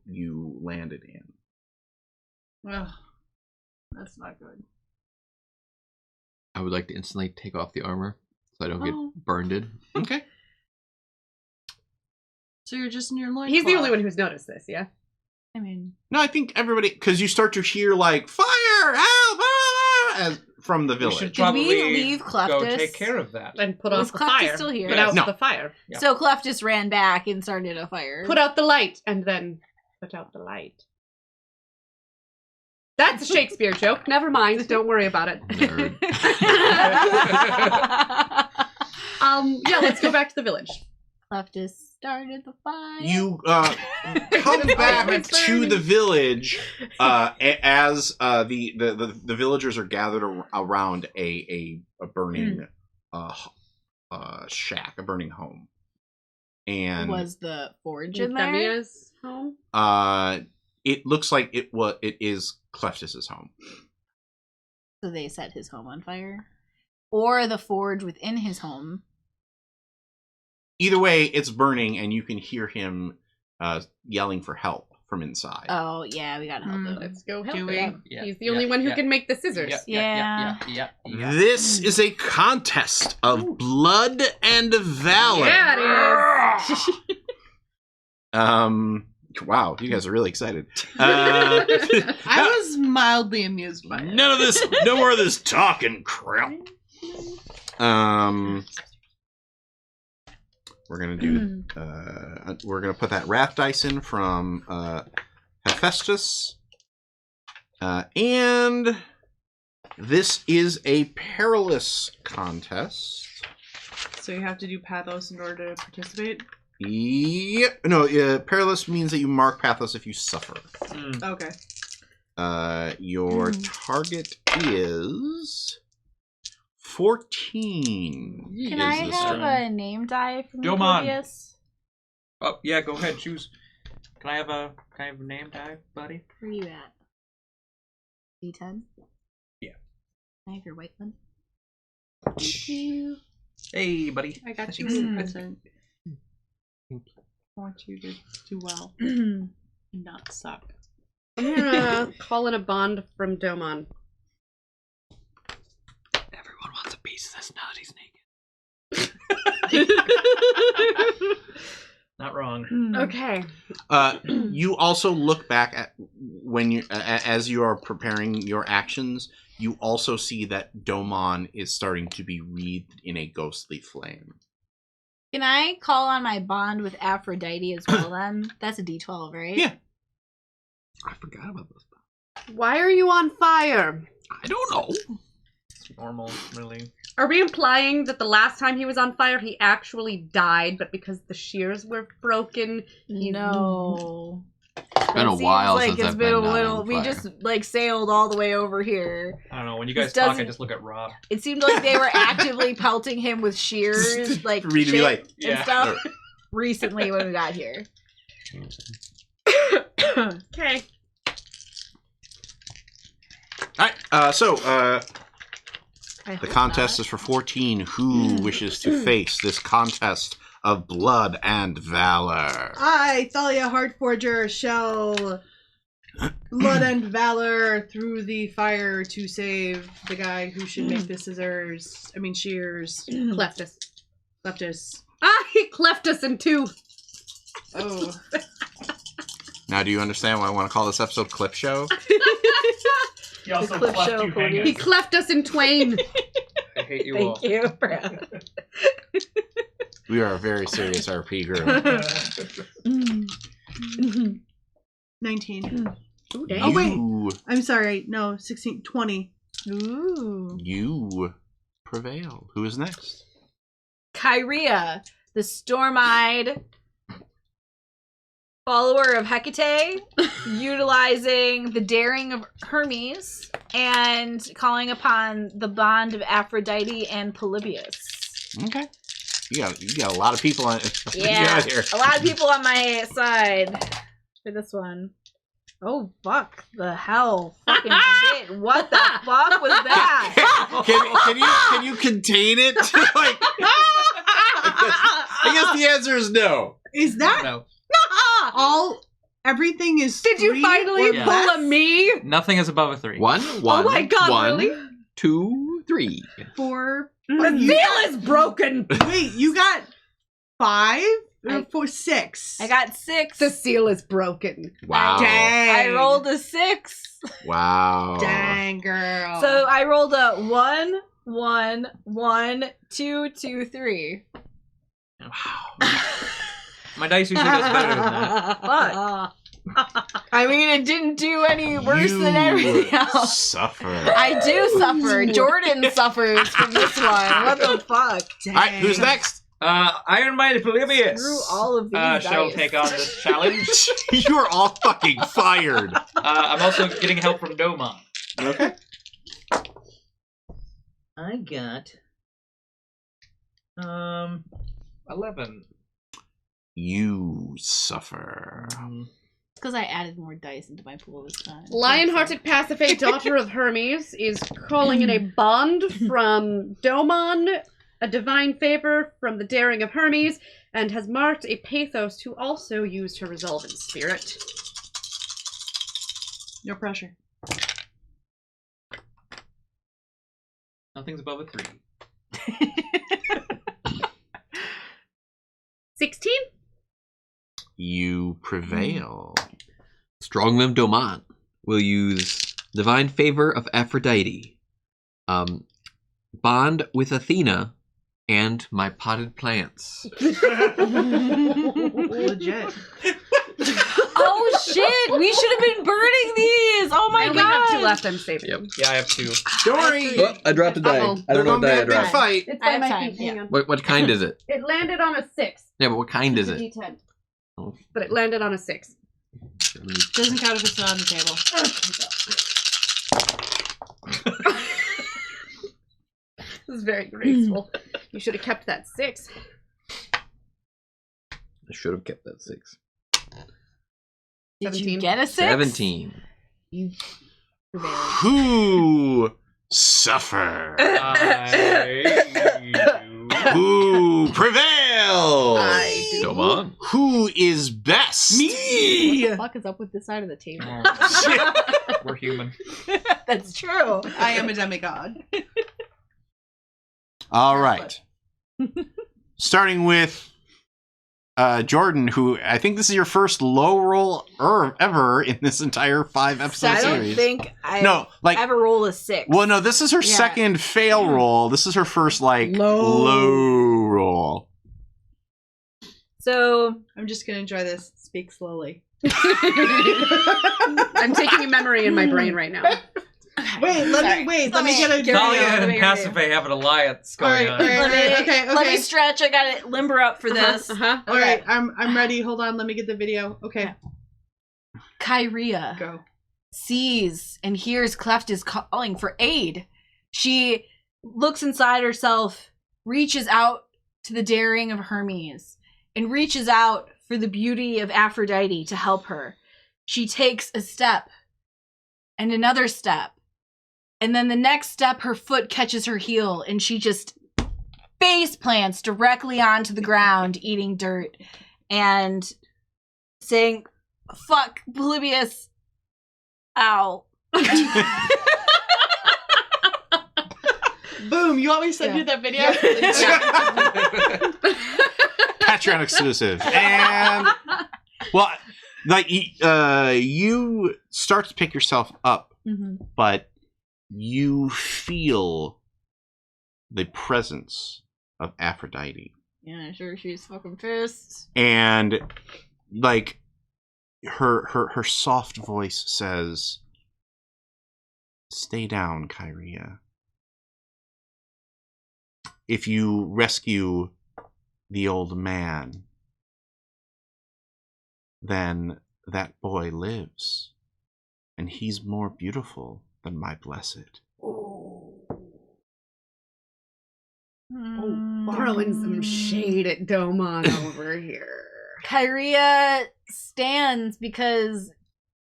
Speaker 8: you landed in.
Speaker 3: Ugh, that's not good.
Speaker 6: I would like to instantly take off the armor so I don't get
Speaker 2: Oh.
Speaker 6: burned.
Speaker 8: Okay.
Speaker 3: So you're just in your loincloth.
Speaker 5: He's the only one who's noticed this, yeah?
Speaker 2: I mean,
Speaker 8: No, I think everybody, because you start to hear like fire, help, as from the
Speaker 4: We
Speaker 8: village.
Speaker 4: should
Speaker 2: Did
Speaker 4: probably
Speaker 2: we leave
Speaker 4: go
Speaker 2: Cleftus?
Speaker 4: take care of that.
Speaker 5: And put
Speaker 2: Was
Speaker 5: out the
Speaker 2: Cleftus
Speaker 5: fire.
Speaker 2: still here?
Speaker 5: Put out
Speaker 8: No.
Speaker 5: the fire.
Speaker 4: Yeah.
Speaker 2: So Cleftus ran back and started a fire.
Speaker 5: Put out the light, and then put out the light. That's a Shakespeare joke. Never mind. Don't worry about it.
Speaker 6: Nerd.
Speaker 5: Yeah, let's go back to the village.
Speaker 2: Cleftus started the fire.
Speaker 8: You come back to the village as the villagers are gathered around a burning shack, a burning home, and
Speaker 2: Was the forge in there?
Speaker 5: Euphemia's home?
Speaker 8: it looks like it is Cleftus's home.
Speaker 2: So they set his home on fire, or the forge within his home.
Speaker 8: Either way, it's burning, and you can hear him yelling for help from inside.
Speaker 2: Oh yeah, we gotta help him.
Speaker 5: Let's go help
Speaker 3: Do we?
Speaker 5: him.
Speaker 4: Yeah,
Speaker 5: He's the only one who can make the scissors.
Speaker 2: Yeah.
Speaker 8: This is a contest of blood and valor.
Speaker 5: Yeah, it is.
Speaker 8: Wow, you guys are really excited.
Speaker 3: I was mildly amused by it.
Speaker 8: None of this, no more of this talking crap. We're gonna do. We're gonna put that wrath dice in from Hephaestus, and this is a perilous contest.
Speaker 3: So you have to do pathos in order to participate?
Speaker 8: Yep. No, perilous means that you mark pathos if you suffer.
Speaker 3: Okay.
Speaker 8: Your target is 14.
Speaker 2: Can
Speaker 8: is
Speaker 2: I
Speaker 8: the
Speaker 2: have
Speaker 8: strength.
Speaker 2: a name die from
Speaker 4: Domon.
Speaker 2: Polybius?
Speaker 4: Oh yeah, go ahead, choose. Can I have a name tag, buddy?
Speaker 2: Where are you at? D10?
Speaker 4: Yeah.
Speaker 2: Can I have your white one? Thank you.
Speaker 4: Hey, buddy.
Speaker 3: I got you a present. I want you to do well and not suck.
Speaker 5: I'm gonna call in a bond from Domon.
Speaker 6: Everyone wants a piece of this now that he's naked.
Speaker 4: Not wrong.
Speaker 5: Okay.
Speaker 8: You also look back at when you, as you are preparing your actions. You also see that Domon is starting to be wreathed in a ghostly flame.
Speaker 2: Can I call on my bond with Aphrodite as well then? That's a D12, right?
Speaker 8: Yeah.
Speaker 6: I forgot about this.
Speaker 5: Why are you on fire?
Speaker 6: I don't know.
Speaker 4: It's normal, really.
Speaker 5: Are we implying that the last time he was on fire, he actually died, but because the shears were broken, he's...
Speaker 2: No.
Speaker 6: It's been a
Speaker 2: Seems
Speaker 6: while
Speaker 2: like
Speaker 6: since
Speaker 2: it's
Speaker 6: I've
Speaker 2: been
Speaker 6: been
Speaker 2: a
Speaker 6: not
Speaker 2: little.
Speaker 6: on
Speaker 2: We
Speaker 6: fire.
Speaker 2: just like sailed all the way over here.
Speaker 4: I don't know. When you
Speaker 2: This
Speaker 4: guys talk, I
Speaker 2: doesn't-
Speaker 4: just look at Rob.
Speaker 2: It seemed like they were actively pelting him with shears, like
Speaker 8: For me to be
Speaker 2: shit
Speaker 8: like,
Speaker 2: and
Speaker 4: yeah.
Speaker 2: stuff. Recently, when we got here.
Speaker 5: Okay.
Speaker 8: Alright,
Speaker 2: I
Speaker 8: the
Speaker 2: hope
Speaker 8: contest
Speaker 2: not.
Speaker 8: is for 14. Who wishes to face this contest of blood and valor?
Speaker 3: I, Thalia Heartforger, shall blood and valor through the fire to save the guy who should make the scissors. I mean, shears.
Speaker 5: Cleftus.
Speaker 3: Leptus.
Speaker 5: Ah, he cleft us in two.
Speaker 3: Oh.
Speaker 8: Now, do you understand why I want to call this episode Clip Show?
Speaker 7: He also
Speaker 2: clip
Speaker 7: cleft
Speaker 2: show
Speaker 7: you
Speaker 2: Cody.
Speaker 5: He
Speaker 7: hangers.
Speaker 5: cleft us in twain.
Speaker 4: I hate you all.
Speaker 2: Thank you, Brad.
Speaker 8: We are a very serious RP group.
Speaker 3: 19.
Speaker 5: Ooh, dang.
Speaker 3: Oh, wait.
Speaker 8: You,
Speaker 3: I'm sorry. No, 16. 20.
Speaker 2: Ooh.
Speaker 8: you prevail. Who is next?
Speaker 2: Kyria, the storm-eyed follower of Hecate, utilizing the daring of Hermes and calling upon the bond of Aphrodite and Polybius.
Speaker 8: Okay. You got a lot of people on
Speaker 2: Yeah,
Speaker 8: here.
Speaker 2: a lot of people on my side for this one. Oh, fuck the hell. Fucking shit. What the fuck was that?
Speaker 8: Can you contain it? Like, I guess the answer is no.
Speaker 3: Is that
Speaker 4: No.
Speaker 3: everything is
Speaker 5: Did you
Speaker 3: 3
Speaker 5: finally
Speaker 3: or
Speaker 4: Yeah.
Speaker 5: pull
Speaker 3: less?
Speaker 5: a me?
Speaker 4: Nothing is above a 3.
Speaker 6: One.
Speaker 5: Oh my god,
Speaker 6: one,
Speaker 5: really?
Speaker 6: 2, 3.
Speaker 3: 4.
Speaker 5: The
Speaker 3: You
Speaker 5: seal is broken.
Speaker 3: Wait, you got 5 or
Speaker 2: I-
Speaker 3: 4, 6?
Speaker 2: I got 6.
Speaker 5: The seal is broken.
Speaker 6: Wow.
Speaker 3: Dang.
Speaker 2: I rolled a 6.
Speaker 6: Wow.
Speaker 3: Dang, girl.
Speaker 2: So I rolled a 1, 1, 1, 2, 2, 3.
Speaker 4: My dice usually does better than that.
Speaker 2: Fuck. I mean, it didn't do any worse than
Speaker 8: You
Speaker 2: everything else.
Speaker 8: Suffer.
Speaker 2: I do suffer. Jordan suffers from this one. What the fuck?
Speaker 3: Dang.
Speaker 8: All right, who's next?
Speaker 4: Iron-minded Polybius
Speaker 2: Screw all of these
Speaker 4: shall
Speaker 2: dice.
Speaker 4: take on this challenge.
Speaker 8: You are all fucking fired.
Speaker 4: I'm also getting help from Domon.
Speaker 8: Okay.
Speaker 4: I got 11.
Speaker 8: You suffer.
Speaker 2: It's because I added more dice into my pool this time.
Speaker 5: Lion-hearted Pasiphae, daughter of Hermes, is calling in a bond from Domon, a divine favor from the daring of Hermes, and has marked a pathos to also use to resolve in spirit.
Speaker 3: No pressure.
Speaker 4: Nothing's above a 3.
Speaker 5: 16?
Speaker 8: You prevail.
Speaker 6: Strong-limbed Domon will use Divine Favor of Aphrodite, bond with Athena, and my potted plants.
Speaker 3: Legit.
Speaker 2: Oh shit! We should have been burning these! Oh my
Speaker 5: I only
Speaker 2: god!
Speaker 5: have 2 left, I'm saving.
Speaker 6: Yep.
Speaker 4: Yeah, I have 2.
Speaker 8: Don't worry.
Speaker 6: Oh, I dropped a die.
Speaker 5: Uh-oh.
Speaker 6: I don't know what die I
Speaker 8: Big
Speaker 6: dropped.
Speaker 8: fight.
Speaker 5: It's
Speaker 2: I
Speaker 5: by
Speaker 2: have
Speaker 5: my
Speaker 2: time,
Speaker 5: feet, hang on.
Speaker 6: What kind is it?
Speaker 5: It landed on a 6.
Speaker 6: Yeah, but what kind is
Speaker 5: It's a
Speaker 6: it?
Speaker 5: D10.
Speaker 6: Oh,
Speaker 5: But it landed on a 6.
Speaker 3: Doesn't count if it's not on the table.
Speaker 5: This is very graceful. You should have kept that 6.
Speaker 6: I should have kept that 6.
Speaker 2: Did
Speaker 5: 17.
Speaker 2: you get a 6?
Speaker 6: 17.
Speaker 2: You prevailed.
Speaker 8: Who suffer? Who prevail?
Speaker 5: I do.
Speaker 6: Domon.
Speaker 8: Who is best?
Speaker 2: What the fuck is up with this side of the table?
Speaker 4: We're human.
Speaker 2: That's true.
Speaker 3: I am a demigod.
Speaker 8: All right. Starting with Jordan, who I think this is your first low roll ever in this entire 5-episode
Speaker 2: I don't
Speaker 8: series.
Speaker 2: think I
Speaker 8: No, like,
Speaker 2: ever rolled a 6.
Speaker 8: well, no, this is her
Speaker 2: Yeah.
Speaker 8: second fail roll. This is her first, like, low roll.
Speaker 2: So
Speaker 3: I'm just gonna enjoy this. Speak slowly.
Speaker 5: I'm taking a memory in my brain right now.
Speaker 3: Wait, let me get a
Speaker 4: Thalia
Speaker 2: Let
Speaker 4: and
Speaker 2: me-
Speaker 4: Pasiphae have an alliance going on.
Speaker 3: Okay.
Speaker 2: let me stretch. I gotta limber up for this.
Speaker 3: All right, I'm ready. Hold on, let me get the video. Okay,
Speaker 2: Kyria
Speaker 3: go.
Speaker 2: sees and hears Cleft is calling for aid. She looks inside herself, reaches out to the daring of Hermes, and reaches out for the beauty of Aphrodite to help her. She takes a step and another step. And then the next step, her foot catches her heel and she just face plants directly onto the ground, eating dirt and saying, "Fuck, Polybius. Ow."
Speaker 3: Boom! You want me to send you that video?
Speaker 8: Patreon exclusive. And, well, like, you start to pick yourself up, but you feel the presence of Aphrodite.
Speaker 2: Yeah, sure, she's fucking pissed.
Speaker 8: And, like, her soft voice says, "Stay down, Kyria. if you rescue the old man, then that boy lives, and he's more beautiful than my blessed.
Speaker 5: Throwing some shade at Domon over here.
Speaker 2: Kyria stands because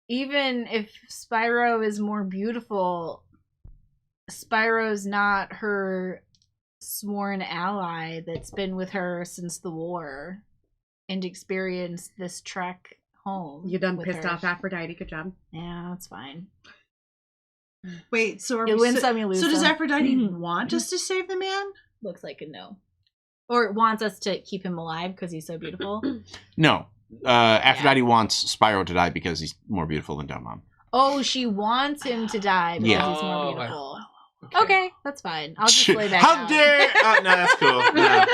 Speaker 2: even if Spyro is more beautiful, Spyro's not her sworn ally that's been with her since the war and experienced this trek home.
Speaker 5: You done
Speaker 2: with
Speaker 5: pissed
Speaker 2: her.
Speaker 5: off Aphrodite. Good job.
Speaker 2: Yeah, that's fine.
Speaker 3: Wait, so are
Speaker 2: You
Speaker 3: we
Speaker 2: win some, you lose
Speaker 3: so does
Speaker 2: some.
Speaker 3: Aphrodite want us to save the man?
Speaker 2: Looks like a no. Or it wants us to keep him alive because he's so beautiful.
Speaker 8: No. Aphrodite wants Spyro to die because he's more beautiful than Domon.
Speaker 2: Oh, she wants him to die because
Speaker 8: Yeah.
Speaker 2: he's more
Speaker 4: Oh,
Speaker 2: beautiful. Okay, that's fine. I'll just lay back
Speaker 8: How
Speaker 2: down.
Speaker 8: dare! Oh, no, that's cool. Yeah.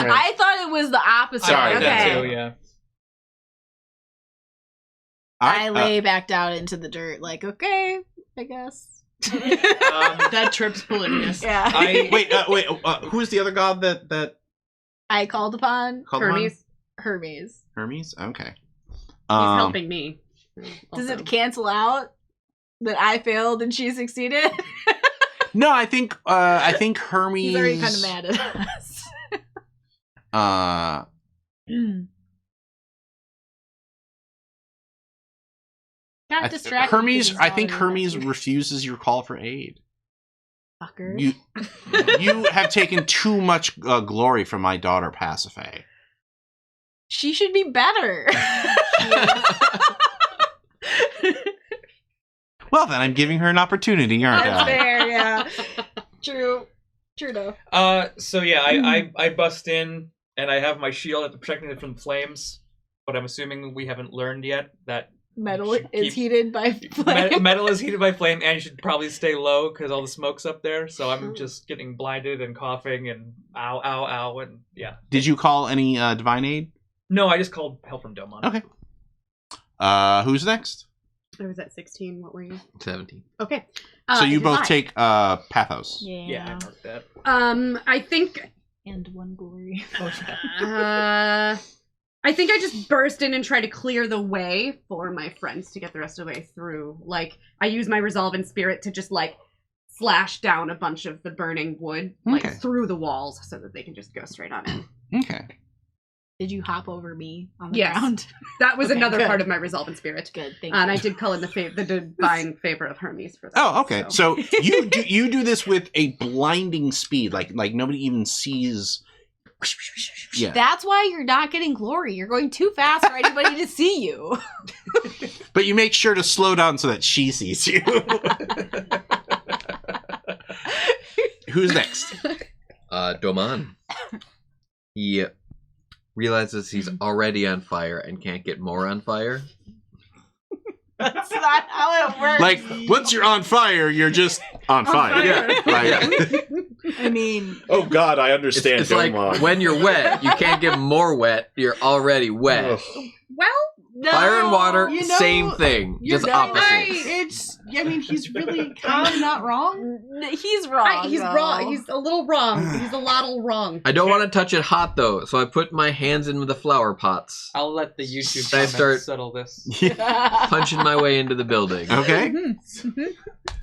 Speaker 8: You're right.
Speaker 2: I thought it was the opposite.
Speaker 8: Sorry,
Speaker 2: okay.
Speaker 4: that too, yeah.
Speaker 2: I lay back down into the dirt, like, okay, I guess.
Speaker 3: That trips Polybius.
Speaker 2: Yeah.
Speaker 8: Wait, who's the other god that
Speaker 2: I called upon
Speaker 8: called him?
Speaker 5: Hermes.
Speaker 2: Hermes.
Speaker 8: Hermes? Okay.
Speaker 5: He's helping me.
Speaker 2: Does
Speaker 5: Also.
Speaker 2: it cancel out that I failed and she succeeded?
Speaker 8: No, I think Hermes.
Speaker 2: He's already kind of mad at us. Got distracted.
Speaker 8: Hermes.
Speaker 2: because
Speaker 8: I
Speaker 2: he's
Speaker 8: think
Speaker 2: all in
Speaker 8: Hermes
Speaker 2: that.
Speaker 8: refuses your call for aid.
Speaker 2: Fucker.
Speaker 8: You have taken too much glory from my daughter Pasiphae.
Speaker 2: She should be better.
Speaker 8: Well, then I'm giving her an opportunity, aren't
Speaker 2: That's
Speaker 8: I?
Speaker 2: fair, yeah. True. True enough.
Speaker 4: So yeah, I bust in and I have my shield protecting it from flames, but I'm assuming we haven't learned yet that
Speaker 2: Metal
Speaker 4: should
Speaker 2: is
Speaker 4: keep-
Speaker 2: heated by flame.
Speaker 4: metal is heated by flame, and you should probably stay low because all the smoke's up there. So I'm just getting blinded and coughing and ow, ow, ow, and yeah.
Speaker 8: Did you call any divine aid?
Speaker 4: No, I just called help from Domon.
Speaker 8: Okay. Who's next?
Speaker 5: I was at 16. What were you?
Speaker 6: 17.
Speaker 5: Okay.
Speaker 8: So you both
Speaker 5: divine.
Speaker 8: take Pathos.
Speaker 4: Yeah, I marked that.
Speaker 5: I think.
Speaker 2: And one glory.
Speaker 5: I think I just burst in and try to clear the way for my friends to get the rest of the way through. Like, I use my resolve in spirit to just, like, slash down a bunch of the burning wood, like,
Speaker 8: Okay.
Speaker 5: through the walls so that they can just go straight on in.
Speaker 8: Okay.
Speaker 2: Did you hop over me on the
Speaker 5: Yes.
Speaker 2: ground?
Speaker 5: That was
Speaker 2: Okay,
Speaker 5: another
Speaker 2: good.
Speaker 5: part of my resolve in spirit.
Speaker 2: Good, thank
Speaker 5: And
Speaker 2: you.
Speaker 5: I did call in the divine favor of Hermes for that.
Speaker 8: Oh, okay. So you do this with a blinding speed, like nobody even sees. Yeah.
Speaker 2: That's why you're not getting glory. You're going too fast for anybody to see you.
Speaker 8: But you make sure to slow down so that she sees you. Who's next?
Speaker 6: Domon. He realizes he's already on fire and can't get more on fire.
Speaker 2: That's not how it works.
Speaker 8: Like, once you're on fire, you're just on fire.
Speaker 6: Yeah.
Speaker 8: Like,
Speaker 3: I mean,
Speaker 8: oh God, I understand.
Speaker 6: It's like when you're wet, you can't get more wet. You're already wet.
Speaker 3: well, no,
Speaker 6: Fire and water,
Speaker 3: you know,
Speaker 6: same thing,
Speaker 3: you're
Speaker 6: just
Speaker 3: right.
Speaker 6: opposites.
Speaker 3: I mean, he's really kind of not wrong.
Speaker 2: He's wrong.
Speaker 5: He's
Speaker 2: though.
Speaker 5: wrong. He's a little wrong. He's a lot wrong.
Speaker 6: I don't want to touch it hot though, so I put my hands in the flower pots,
Speaker 4: I'll let the YouTube
Speaker 6: I
Speaker 4: comments
Speaker 6: start-
Speaker 4: settle this.
Speaker 6: punching my way into the building.
Speaker 8: Okay.
Speaker 7: You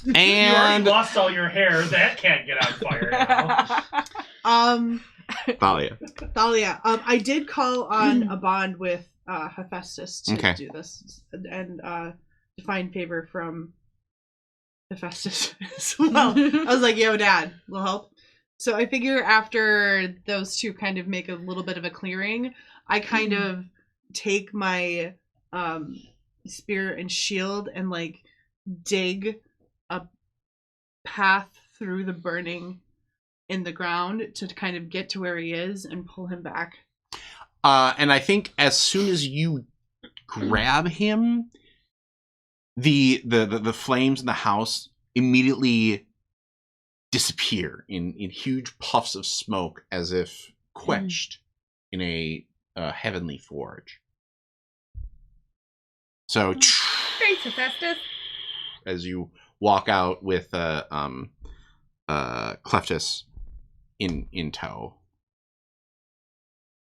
Speaker 7: already
Speaker 8: And
Speaker 7: lost all your hair. That can't get on fire now.
Speaker 8: Thalia.
Speaker 3: Thalia, I did call on a bond with Hephaestus to
Speaker 8: Okay.
Speaker 3: do this and to find favor from Hephaestus as well. I was like, yo, Dad, will help. So I figure after those two kind of make a little bit of a clearing, I kind of take my spear and shield and like dig a path through the burning in the ground to kind of get to where he is and pull him back.
Speaker 8: And I think as soon as you grab him, the flames in the house immediately disappear in huge puffs of smoke, as if quenched in a heavenly forge. So,
Speaker 5: Thanks, Hephaestus.
Speaker 8: as you walk out with Cleftus in tow.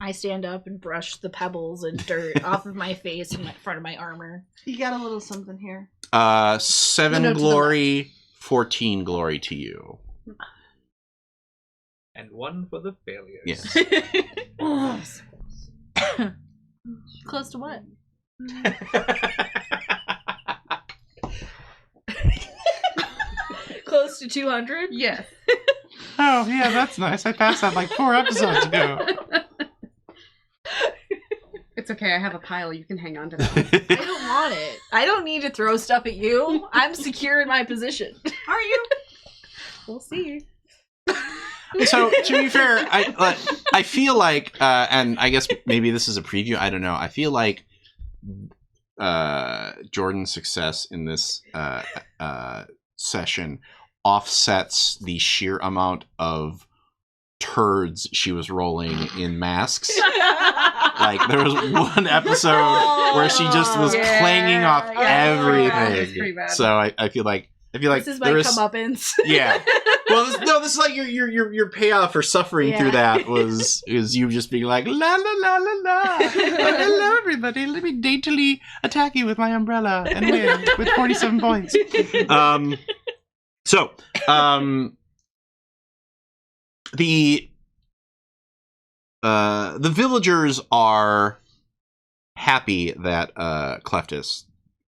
Speaker 2: I stand up and brush the pebbles and dirt off of my face in front of my armor.
Speaker 3: You got a little something here.
Speaker 8: 7
Speaker 5: No, to the
Speaker 8: glory, 14 glory to you.
Speaker 4: And 1 for the failures.
Speaker 8: Yes.
Speaker 2: Close to what? Close to 200?
Speaker 5: Yes.
Speaker 8: Oh, yeah, that's nice. I passed that like 4 episodes ago.
Speaker 5: It's okay. I have a pile. You can hang on to that.
Speaker 2: I don't want it. I don't need to throw stuff at you. I'm secure in my position.
Speaker 3: Are you?
Speaker 2: We'll see.
Speaker 8: So, to be fair, I feel like, and I guess maybe this is a preview, I don't know, I feel like Jordan's success in this session offsets the sheer amount of turds she was rolling in masks. Like, there was one episode where she just was clanging off
Speaker 5: That's pretty
Speaker 8: everything.
Speaker 5: bad.
Speaker 8: So I feel like
Speaker 2: This is my comeuppance.
Speaker 8: yeah. Well, this is like your payoff for suffering through that is you just being like, la la la la la. Hello everybody, let me daintily attack you with my umbrella and win with 47 points. The villagers are happy that Cleftis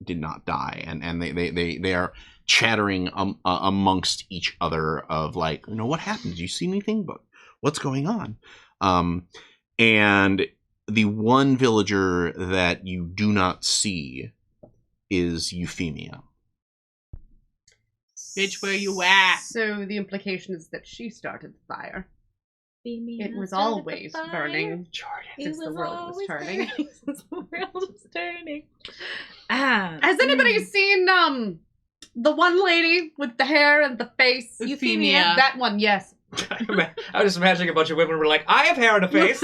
Speaker 8: did not die, and they are chattering amongst each other of like, what happened? Did you see anything? But what's going on? And the one villager that you do not see is Euphemia.
Speaker 3: Bitch, where you at?
Speaker 5: So the implication is that she started the fire. It was
Speaker 2: started
Speaker 5: always
Speaker 2: the fire.
Speaker 5: burning
Speaker 2: It
Speaker 5: since the world was
Speaker 2: always
Speaker 5: turning.
Speaker 2: burning since the world was turning.
Speaker 5: Has anybody seen the one lady with the hair and the face?
Speaker 3: Euphemia.
Speaker 5: That one, yes.
Speaker 4: I was just imagining a bunch of women were like, I have hair and a face.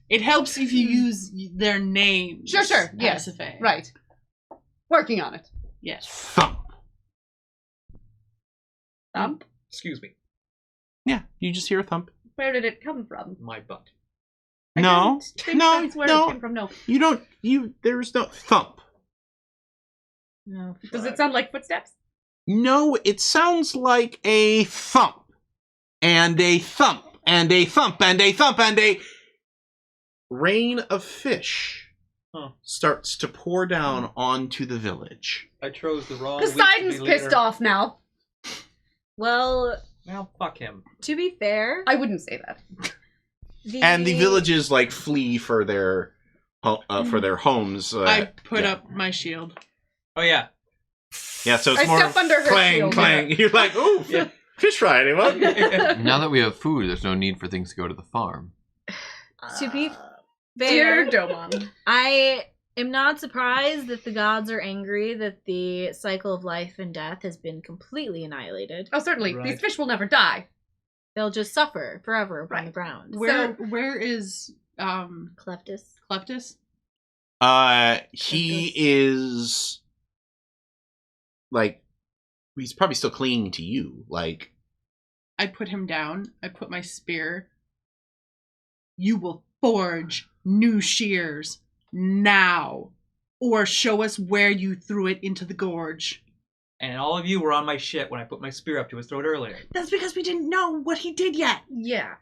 Speaker 3: It helps if you use their names.
Speaker 5: Sure, yes.
Speaker 3: Yes.
Speaker 5: Right. Working on it.
Speaker 3: Yes.
Speaker 8: Thump.
Speaker 5: Thump?
Speaker 4: Excuse me.
Speaker 8: Yeah, you just hear a thump.
Speaker 5: Where did it come from?
Speaker 4: My butt.
Speaker 5: I
Speaker 8: No,
Speaker 5: don't think
Speaker 8: no,
Speaker 5: that's where
Speaker 8: no.
Speaker 5: it came from. No.
Speaker 8: You don't. There's no thump.
Speaker 2: No.
Speaker 5: Does it sound like footsteps?
Speaker 8: No, it sounds like a thump, and a thump, and a thump, and a thump, and a rain of fish starts to pour down onto the village.
Speaker 4: I chose the wrong.
Speaker 5: Poseidon's pissed off now.
Speaker 2: Well,
Speaker 4: Now fuck him.
Speaker 2: to be fair,
Speaker 5: I wouldn't say that.
Speaker 8: And the villages like flee for their homes.
Speaker 3: I put up my shield.
Speaker 4: Oh yeah.
Speaker 8: Yeah, so it's
Speaker 5: I
Speaker 8: more
Speaker 5: step under her
Speaker 8: clang,
Speaker 5: shield.
Speaker 8: clang. You're like, ooh,
Speaker 4: Yeah.
Speaker 8: fish fry, anyone?
Speaker 6: Now that we have food, there's no need for things to go to the farm.
Speaker 2: to be
Speaker 5: Dear
Speaker 2: fair,
Speaker 5: Domon.
Speaker 2: I am not surprised that the gods are angry that the cycle of life and death has been completely annihilated.
Speaker 5: Oh, certainly.
Speaker 4: Right.
Speaker 5: These fish will never die.
Speaker 2: They'll just suffer forever upon
Speaker 5: Right.
Speaker 2: the ground.
Speaker 3: Where is
Speaker 2: Cleftis.
Speaker 3: Cleptus?
Speaker 8: He is like, he's probably still clinging to you. Like,
Speaker 3: I put him down. I put my spear. You will forge new shears now, or show us where you threw it into the gorge.
Speaker 4: And all of you were on my shit when I put my spear up to his throat earlier.
Speaker 3: That's because we didn't know what he did yet.
Speaker 5: Yeah.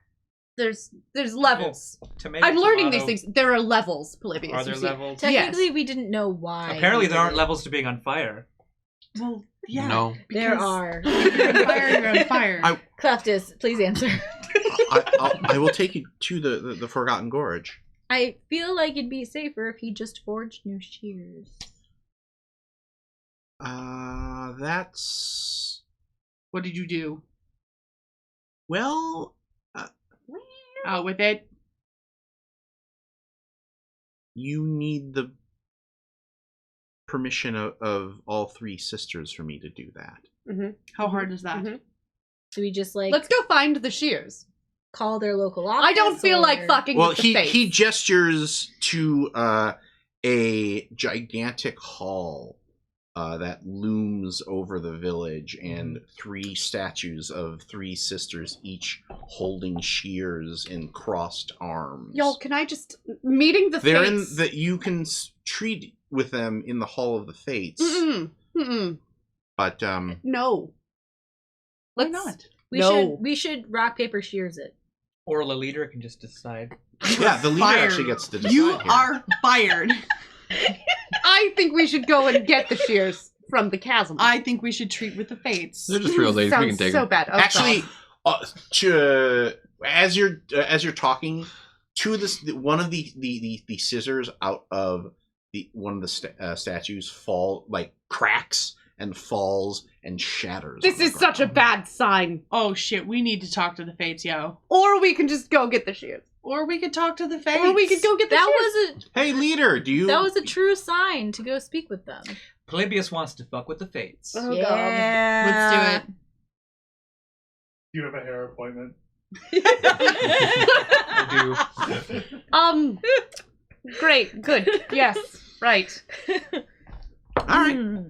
Speaker 5: There's levels.
Speaker 4: Tomato,
Speaker 5: I'm learning
Speaker 4: tomato.
Speaker 5: these things. There are levels, Polybius.
Speaker 4: Are there
Speaker 5: you see.
Speaker 4: levels?
Speaker 2: Technically, we didn't know why.
Speaker 4: Apparently, there aren't
Speaker 2: he did it.
Speaker 4: levels to being on fire.
Speaker 3: Well, yeah.
Speaker 6: No.
Speaker 2: There are.
Speaker 3: You're on fire. You're on fire.
Speaker 2: Cleftis, please answer.
Speaker 8: I will take you to the Forgotten Gorge.
Speaker 2: I feel like it'd be safer if he just forged new shears.
Speaker 8: That's
Speaker 3: What did you do?
Speaker 8: well.
Speaker 3: Out with it.
Speaker 8: You need the permission of all 3 sisters for me to do that.
Speaker 3: How hard is that?
Speaker 5: Mhm.
Speaker 2: Do we just like
Speaker 5: Let's go find the shears.
Speaker 2: call their local office?
Speaker 5: I don't feel
Speaker 2: or-
Speaker 5: like fucking
Speaker 8: Well,
Speaker 5: with the face.
Speaker 8: he gestures to a gigantic hall that looms over the village, and 3 statues of 3 sisters, each holding shears in crossed arms.
Speaker 5: Y'all, can I just meeting the
Speaker 8: They're
Speaker 5: fates?
Speaker 8: in that you can treat with them in the Hall of the Fates. But
Speaker 5: No.
Speaker 3: Why not?
Speaker 2: We should rock paper shears it.
Speaker 4: Or the leader can just decide.
Speaker 8: yeah, the leader
Speaker 3: Fired.
Speaker 8: actually gets to decide.
Speaker 3: You
Speaker 8: here.
Speaker 3: are fired.
Speaker 5: I think we should go and get the shears from the chasm.
Speaker 3: I think we should treat with the fates.
Speaker 6: They're just real ladies. We can
Speaker 5: Sounds
Speaker 6: take
Speaker 5: so
Speaker 6: them.
Speaker 5: bad. Oh,
Speaker 8: Actually,
Speaker 5: God.
Speaker 8: as you're talking, one of the scissors out of one of the statues cracks and falls and shatters.
Speaker 5: This is such a bad sign.
Speaker 3: Oh shit, we need to talk to the fates, yo.
Speaker 5: Or we can just go get the shears.
Speaker 3: Or we could talk to the fates.
Speaker 5: Or we could go get the shears.
Speaker 8: Hey, leader, do you?
Speaker 2: That was a true sign to go speak with them.
Speaker 4: Polybius wants to fuck with the fates.
Speaker 5: Oh,
Speaker 2: Yeah.
Speaker 3: Let's do it.
Speaker 7: Do you have a hair appointment?
Speaker 4: I do.
Speaker 5: Great. Good. Yes. Right.
Speaker 8: All right.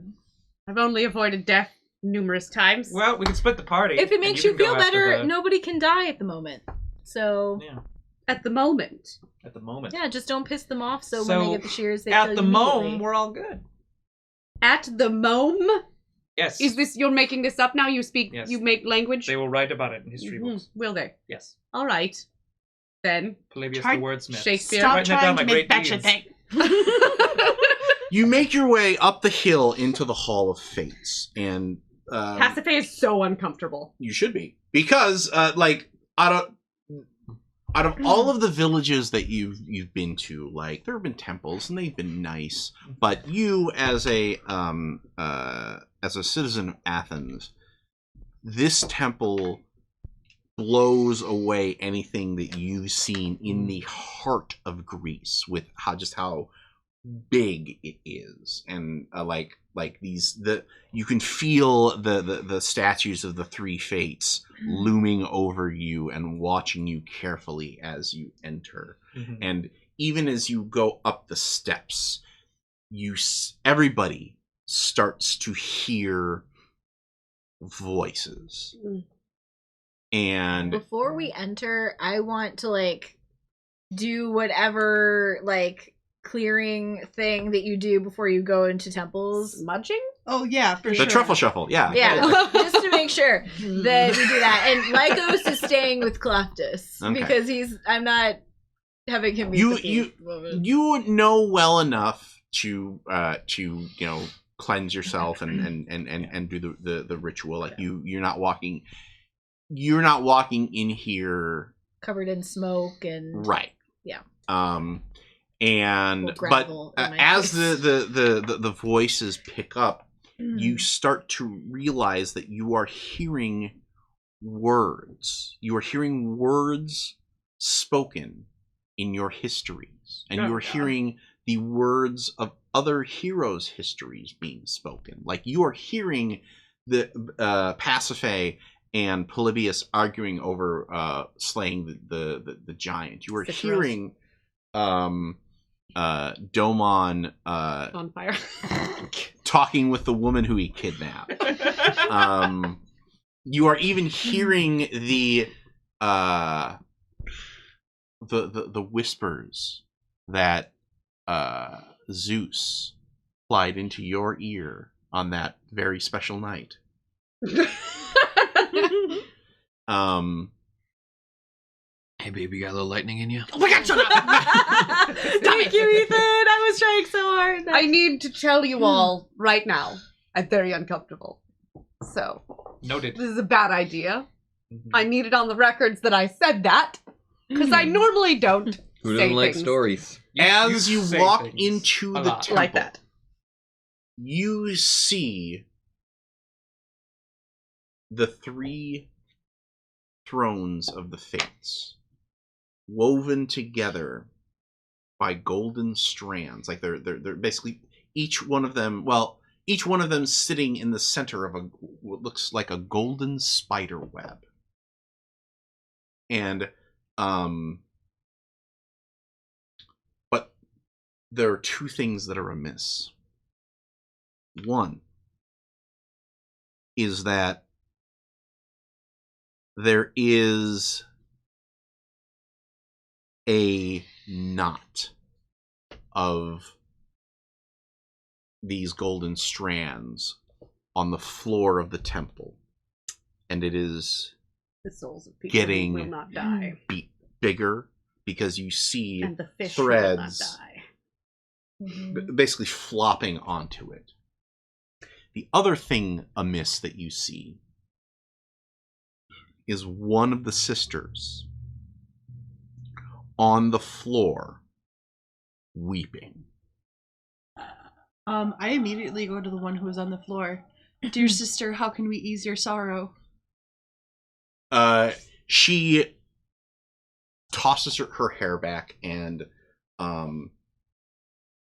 Speaker 5: I've only avoided death numerous times.
Speaker 4: Well, we can split the party.
Speaker 2: If it
Speaker 4: and
Speaker 2: makes you
Speaker 4: can go
Speaker 2: feel
Speaker 4: after
Speaker 2: better,
Speaker 4: the-
Speaker 2: nobody can die at the moment. So
Speaker 4: Yeah,
Speaker 5: At the moment.
Speaker 4: at the moment.
Speaker 2: yeah, just don't piss them off. So,
Speaker 4: So,
Speaker 2: when they get the shears, they kill
Speaker 4: At
Speaker 2: you
Speaker 4: the
Speaker 2: immediately.
Speaker 4: moment, we're all good.
Speaker 5: At the mome?
Speaker 4: Yes.
Speaker 5: Is this, you're making this up now? You speak,
Speaker 4: Yes.
Speaker 5: you make language?
Speaker 4: They will write about it in history
Speaker 5: Mhm.
Speaker 4: books.
Speaker 5: Will they?
Speaker 4: Yes.
Speaker 5: All right. Then.
Speaker 4: Polybius
Speaker 3: Try-
Speaker 4: the wordsmith.
Speaker 5: Shakespeare.
Speaker 3: Stop
Speaker 4: Writing that
Speaker 3: trying
Speaker 4: down
Speaker 3: to
Speaker 4: like
Speaker 3: make
Speaker 4: great
Speaker 3: fetch a
Speaker 4: deeds.
Speaker 3: thing.
Speaker 8: You make your way up the hill into the Hall of Fates, and
Speaker 5: Pasiphae is so uncomfortable.
Speaker 8: you should be, because out of all of the villages that you've been to, like, there have been temples and they've been nice, but you as a citizen of Athens, this temple blows away anything that you've seen in the heart of Greece, with how big it is, and you can feel the statues of the 3 fates looming over you and watching you carefully as you enter.
Speaker 4: Mhm.
Speaker 8: And even as you go up the steps, everybody starts to hear voices. And
Speaker 2: Before we enter, I want to do whatever clearing thing that you do before you go into temples.
Speaker 5: Smudging?
Speaker 3: Oh yeah, for
Speaker 8: the
Speaker 3: sure.
Speaker 8: truffle shuffle, yeah.
Speaker 2: Yeah, just to make sure that we do that. And Lycos is staying with Cleftus
Speaker 8: Okay.
Speaker 2: because I'm not having him be
Speaker 8: You know well enough to cleanse yourself and do the ritual. Like you're not walking in here
Speaker 2: covered in smoke and
Speaker 8: right.
Speaker 2: Yeah.
Speaker 8: And
Speaker 2: Well,
Speaker 8: but
Speaker 2: gravel in my
Speaker 8: as
Speaker 2: face.
Speaker 8: the voices pick up,
Speaker 2: Mm.
Speaker 8: you start to realize that you are hearing words. You are hearing words spoken in your histories, and you are hearing the words of other heroes' histories being spoken. Like you are hearing the Pasiphae and Polybius arguing over slaying the giant. You are
Speaker 5: Citrus.
Speaker 8: hearing Domon
Speaker 5: On fire.
Speaker 8: talking with the woman who he kidnapped. You are even hearing the whispers that Zeus applied into your ear on that very special night.
Speaker 6: Hey, baby, you got a little lightning in you?
Speaker 5: Oh my god, shut up!
Speaker 2: Thank you, Ethan. I was trying so hard.
Speaker 5: I need to tell you all right now, I'm very uncomfortable. So,
Speaker 4: Noted.
Speaker 5: this is a bad idea.
Speaker 4: Mhm.
Speaker 5: I need it on the records that I said that, because I normally don't
Speaker 6: Who
Speaker 5: say
Speaker 6: doesn't like
Speaker 5: things
Speaker 6: stories?
Speaker 8: As you
Speaker 4: say
Speaker 8: walk
Speaker 4: things
Speaker 8: into
Speaker 4: a
Speaker 8: the
Speaker 4: lot.
Speaker 8: temple,
Speaker 5: like that.
Speaker 8: you see the 3 thrones of the fates woven together by golden strands. Like they're basically each one of them sitting in the center of what looks like a golden spider web. And but there are 2 things that are amiss. One is that there is a knot of these golden strands on the floor of the temple, and it is
Speaker 5: The souls of people
Speaker 8: getting
Speaker 5: will not die.
Speaker 8: bigger because you see
Speaker 5: And the fish
Speaker 8: threads
Speaker 5: will not die.
Speaker 8: basically flopping onto it. The other thing amiss that you see is one of the sisters on the floor weeping.
Speaker 3: I immediately go to the one who is on the floor. Dear sister, how can we ease your sorrow?
Speaker 8: She tosses her hair back, and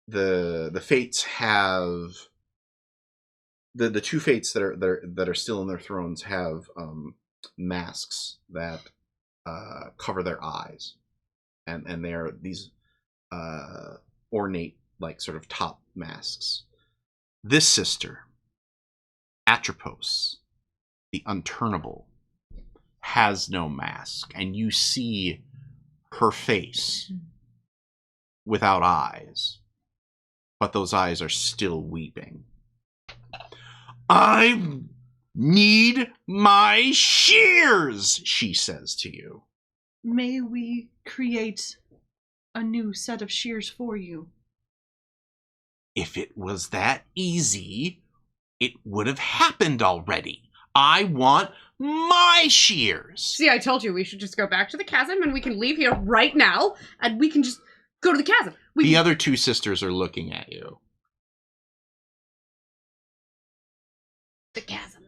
Speaker 8: the fates have the two fates that are still in their thrones have masks that cover their eyes, and they are these ornate, like, sort of top masks. This sister, Atropos, the unturnable, has no mask, and you see her face without eyes, but those eyes are still weeping. I need my shears, she says to you.
Speaker 3: May we create a new set of shears for you?
Speaker 8: If it was that easy, it would have happened already. I want my shears.
Speaker 5: See, I told you we should just go back to the chasm and we can leave here right now and we can just go to the chasm.
Speaker 8: The other two sisters are looking at you.
Speaker 5: The chasm.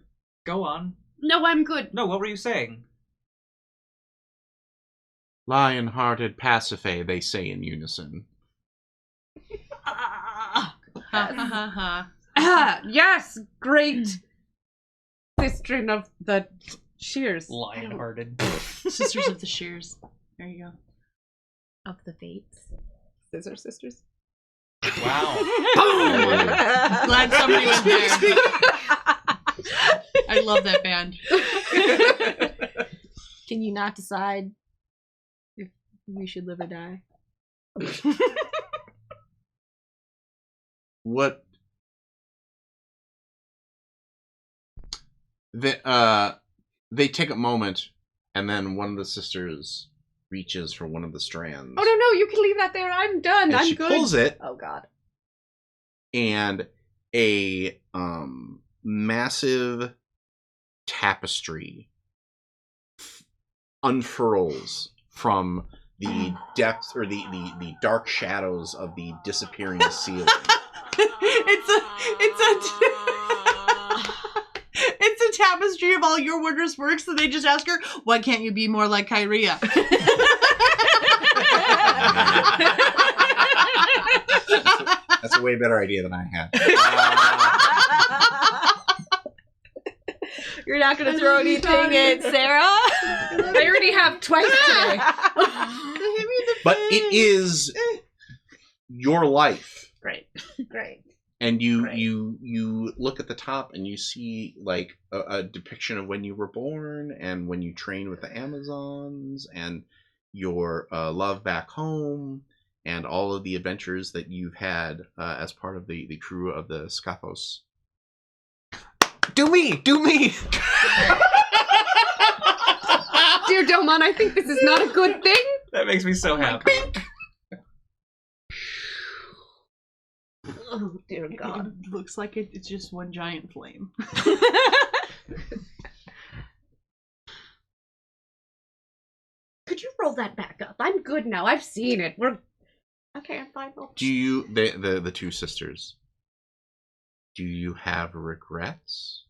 Speaker 4: Go on.
Speaker 5: No, I'm good.
Speaker 4: No, what were you saying?
Speaker 8: Lion-hearted Pasiphae, they say in unison.
Speaker 5: Yes, great sister of the shears.
Speaker 4: Lion-hearted.
Speaker 3: Sisters of the shears. There you go.
Speaker 2: Of the fates.
Speaker 5: Scissor sisters.
Speaker 4: Wow.
Speaker 3: Glad somebody went there. I love that band.
Speaker 2: Can you not decide if we should live or die?
Speaker 8: What? They take a moment, and then one of the sisters reaches for one of the strands.
Speaker 5: Oh, no, you can leave that there. I'm done.
Speaker 8: And
Speaker 5: I'm
Speaker 8: she
Speaker 5: good.
Speaker 8: pulls it,
Speaker 5: Oh, God.
Speaker 8: and a massive tapestry unfurls from the depths, or the dark shadows of the disappearing ceiling.
Speaker 3: It's a tapestry of all your wondrous works, so they just ask her, why can't you be more like Kyria?
Speaker 8: That's a way better idea than I had.
Speaker 2: You're not going to throw anything at Sarah?
Speaker 5: I already have twice today.
Speaker 8: But it is your life.
Speaker 5: Great.
Speaker 8: And you look at the top and you see, like, a depiction of when you were born and when you trained with the Amazons and your love back home and all of the adventures that you've had as part of the crew of the Scathos.
Speaker 6: Do me!
Speaker 5: Dear Domon, I think this is not a good thing.
Speaker 4: That makes me so happy.
Speaker 5: Oh, dear God.
Speaker 3: It looks like it's just one giant flame.
Speaker 5: Could you roll that back up? I'm good now. I've seen it. We're... Okay, I'm fine.
Speaker 8: Do you, the two sisters, do you have regrets?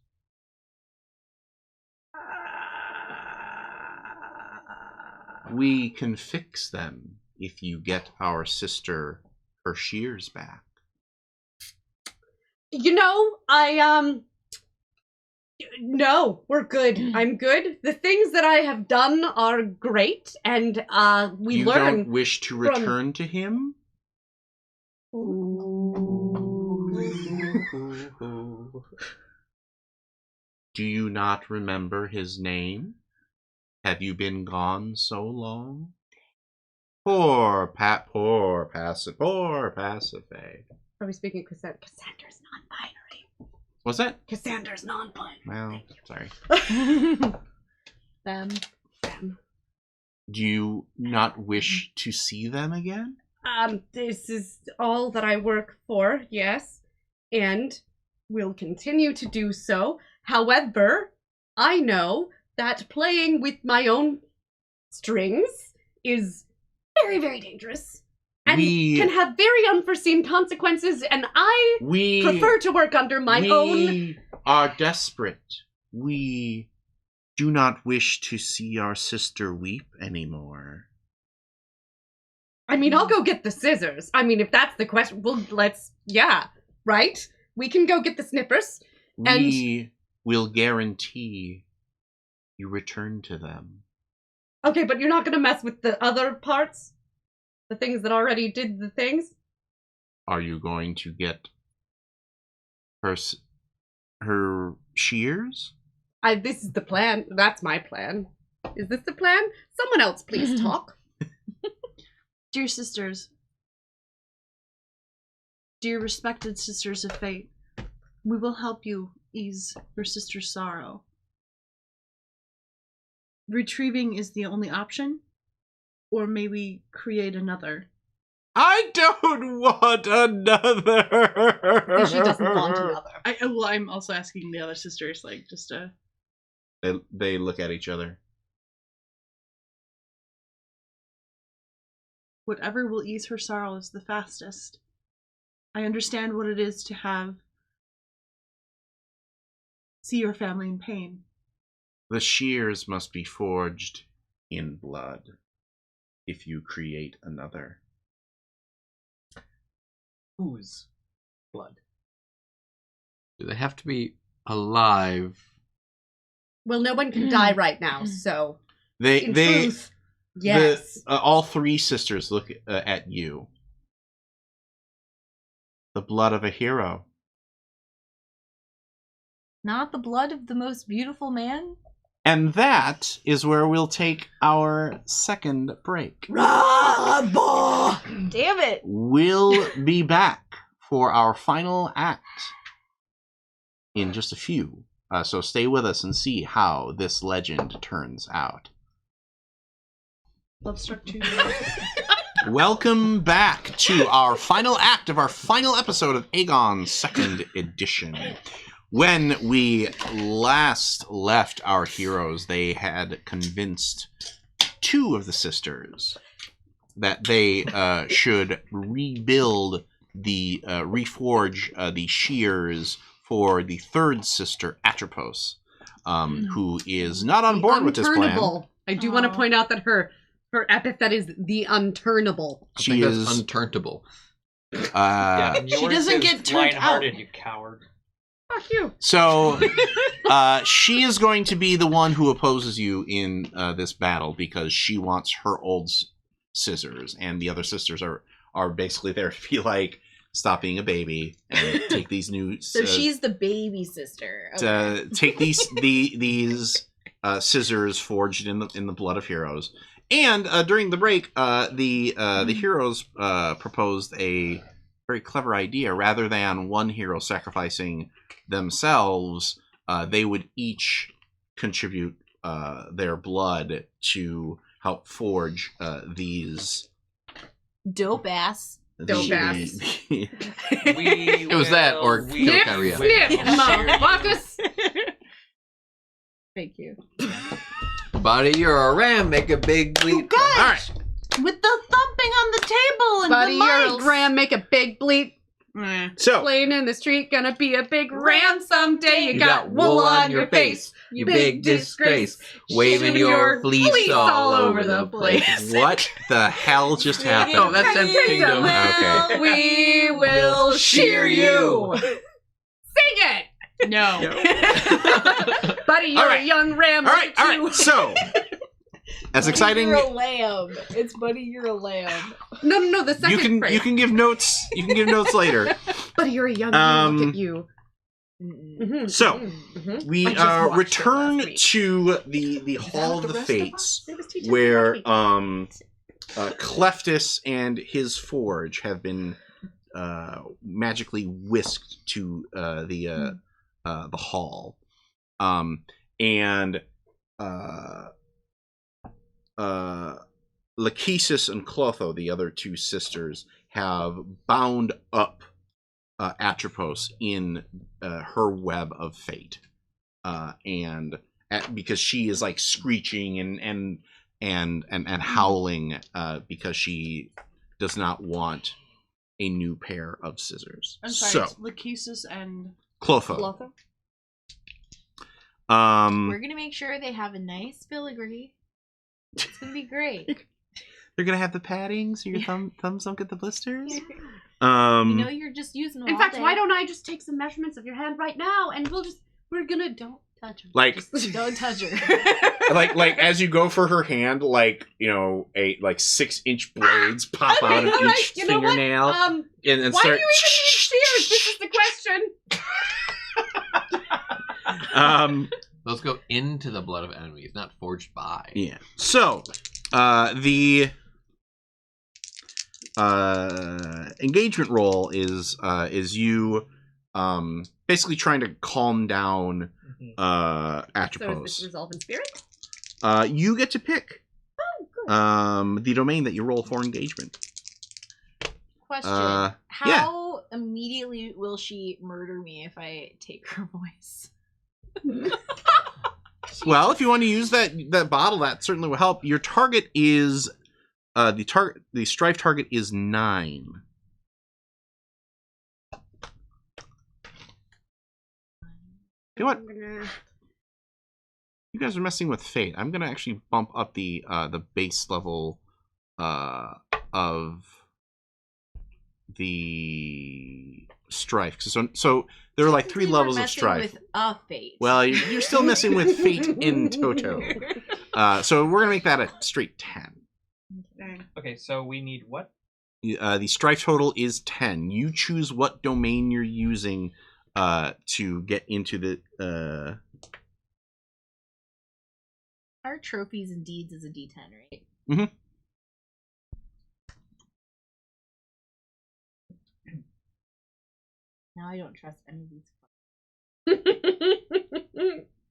Speaker 8: We can fix them if you get our sister her shears back.
Speaker 5: You know, no, we're good. I'm good. The things that I have done are great, and we
Speaker 8: you
Speaker 5: learn.
Speaker 8: don't wish to return to him?
Speaker 5: Ooh.
Speaker 8: Do you not remember his name? Have you been gone so long? Poor Pasiphae.
Speaker 5: Are we speaking Cassandra's non-binary?
Speaker 8: Was that?
Speaker 5: Cassandra's non-binary.
Speaker 8: Well, sorry.
Speaker 2: Them.
Speaker 8: Do you not wish to see them again?
Speaker 5: This is all that I work for, yes, and will continue to do so. However, I know that playing with my own strings is very, very dangerous and can have very unforeseen consequences, and I prefer to work under my own...
Speaker 8: We are desperate. We do not wish to see our sister weep anymore.
Speaker 5: I mean, I'll go get the scissors. I mean, if that's the question, well, right? We can go get the snippers.
Speaker 8: We will guarantee you return to them.
Speaker 5: Okay, but you're not going to mess with the other parts? The things that already did the things?
Speaker 8: Are you going to get her shears?
Speaker 5: This is the plan. That's my plan. Is this the plan? Someone else please talk.
Speaker 3: Dear sisters, dear respected sisters of fate, we will help you ease your sister's sorrow. Retrieving is the only option, or may we create another?
Speaker 8: I don't want another.
Speaker 2: She doesn't want another.
Speaker 3: I'm also asking the other sisters, just to...
Speaker 8: They look at each other.
Speaker 3: Whatever will ease her sorrows the fastest. I understand what it is to see your family in pain.
Speaker 8: The shears must be forged in blood if you create another.
Speaker 4: Whose blood?
Speaker 6: Do they have to be alive?
Speaker 5: Well, no one can die right now, so...
Speaker 8: In truth,
Speaker 5: yes.
Speaker 8: All three sisters look at you. The blood of a hero.
Speaker 2: Not the blood of the most beautiful man?
Speaker 8: And that is where we'll take our second break.
Speaker 2: Damn it!
Speaker 8: We'll be back for our final act in just a few. So stay with us and see how this legend turns out.
Speaker 3: Love struck 2.
Speaker 8: Welcome back to our final act of our final episode of Agon 2nd Edition. When we last left our heroes, they had convinced 2 of the sisters that they should rebuild reforge the shears for the 3rd sister, Atropos, who is not on board with this plan.
Speaker 5: I do want to point out that her epithet is the unturnable.
Speaker 8: She is
Speaker 6: unturnable.
Speaker 3: She doesn't get turned out.
Speaker 4: You coward.
Speaker 5: Fuck you.
Speaker 8: So, she is going to be the one who opposes you in this battle because she wants her old scissors, and the other sisters are basically there to be like, stop being a baby and take these new.
Speaker 2: So she's the baby sister.
Speaker 8: Okay. Take these scissors forged in the blood of heroes. And during the break, the heroes proposed a very clever idea. Rather than one hero sacrificing themselves, they would each contribute their blood to help forge these
Speaker 2: dope ass.
Speaker 6: It was that or
Speaker 5: snip, motherfuckers. Thank you.
Speaker 6: Buddy, you're a ram. Make a big bleep.
Speaker 3: Gosh!
Speaker 8: All right.
Speaker 3: With the thumping on the table and
Speaker 5: Buddy,
Speaker 3: the
Speaker 5: you're
Speaker 3: mics.
Speaker 5: a ram. Make a big bleep.
Speaker 8: So,
Speaker 5: Playing in the street, gonna be a big ram someday. You got wool on your face.
Speaker 6: You big disgrace. Waving your fleece all over the place.
Speaker 8: what the hell just happened?
Speaker 6: Oh, that's Empty Kingdom.
Speaker 8: Okay.
Speaker 5: We will shear you. Sing it.
Speaker 3: No.
Speaker 5: Buddy, you're
Speaker 8: All right.
Speaker 5: a young ram.
Speaker 8: All right. So, As exciting.
Speaker 2: You're a lamb. It's Buddy, you're a lamb.
Speaker 5: No, the second phrase.
Speaker 8: You can give notes. You can give notes later.
Speaker 5: Buddy, you're a young man. Look at you.
Speaker 8: So we
Speaker 5: I just watched it
Speaker 8: return
Speaker 5: last week.
Speaker 8: to the Hall of the Fates, where Cleftus and his forge have been magically whisked to the hall, and Lachesis and Clotho, the other two sisters, have bound up Atropos in her web of fate, because she is like screeching and howling because she does not want a new pair of scissors.
Speaker 3: I'm sorry,
Speaker 8: So
Speaker 3: it's Lachesis and
Speaker 8: Clotho.
Speaker 2: We're gonna make sure they have a nice filigree. It's gonna be great.
Speaker 8: They're gonna have the padding so your thumbs don't get the blisters.
Speaker 2: You're just using them
Speaker 5: In
Speaker 2: all
Speaker 5: fact,
Speaker 2: day.
Speaker 5: why don't I just take some measurements of your hand right now, and we're gonna
Speaker 2: Don't touch her.
Speaker 8: Like
Speaker 2: Don't touch her.
Speaker 8: like as you go for her hand, like a 6-inch blades pop out of each fingernail, and
Speaker 5: why
Speaker 8: start.
Speaker 5: do you even need shears? This is the question.
Speaker 6: Those go into the blood of enemies, not forged by.
Speaker 8: Yeah. So, the engagement roll is you basically trying to calm down
Speaker 5: So
Speaker 8: Atropos.
Speaker 5: is this resolve in spirit?
Speaker 8: You get to pick the domain that you roll for engagement.
Speaker 2: Question. How immediately will she murder me if I take her voice?
Speaker 8: Well, if you want to use that bottle, that certainly will help. Your target is the strife target is 9. You know what? You guys are messing with fate. I'm gonna actually bump up the base level of the strife. So there are like 3 levels of strife.
Speaker 2: With a fate.
Speaker 8: Well, you're still messing with fate in toto. So we're gonna make that a straight 10.
Speaker 4: Okay, so we need what?
Speaker 8: The strife total is 10. You choose what domain you're using to get into the.
Speaker 2: Our trophies and deeds is a D10, right?
Speaker 8: Mm-hmm.
Speaker 2: Now I don't trust any of these.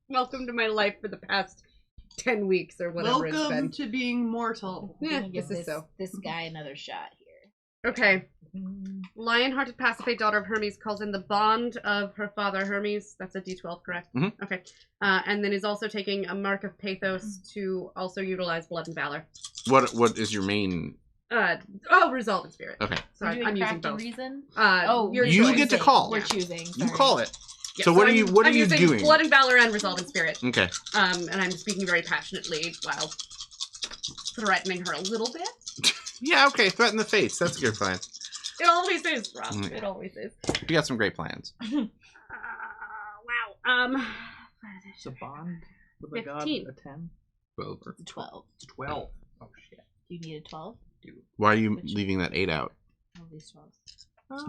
Speaker 5: Welcome to my life for the past 10 weeks or whatever it's been.
Speaker 3: welcome to being mortal.
Speaker 2: I'm
Speaker 5: Yeah,
Speaker 2: gonna give
Speaker 5: this is so.
Speaker 2: this guy another shot here.
Speaker 5: Okay. Lion-hearted Pasiphae, daughter of Hermes, calls in the bond of her father Hermes. That's a D12, correct?
Speaker 8: Mhm.
Speaker 5: Okay. And then is also taking a mark of pathos to also utilize blood and valor.
Speaker 8: What is your main?
Speaker 5: Resolve in spirit.
Speaker 8: Okay.
Speaker 5: So
Speaker 2: We're doing
Speaker 5: I'm using
Speaker 2: craft and
Speaker 5: both.
Speaker 2: reason?
Speaker 5: You're
Speaker 8: You
Speaker 5: choosing.
Speaker 8: get to call.
Speaker 2: We're choosing.
Speaker 8: You
Speaker 2: Sorry.
Speaker 8: call it.
Speaker 5: Yeah,
Speaker 8: So what are
Speaker 5: I'm
Speaker 8: you
Speaker 5: using
Speaker 8: doing?
Speaker 5: Blood and valor and resolve in spirit.
Speaker 8: Okay.
Speaker 5: And I'm speaking very passionately while threatening her a little bit.
Speaker 8: Yeah. Okay. Threaten the face. That's good. Fine.
Speaker 5: It always is, Rob.
Speaker 8: Mm.
Speaker 5: It always is.
Speaker 8: You got some great plans.
Speaker 5: Wow.
Speaker 4: It's a bond with a god,
Speaker 5: 15.
Speaker 4: a 10?
Speaker 6: 12.
Speaker 2: It's a 12.
Speaker 4: 12. Oh, shit.
Speaker 2: Do you need a 12?
Speaker 8: Why are you leaving that 8 out?
Speaker 2: All these 12s.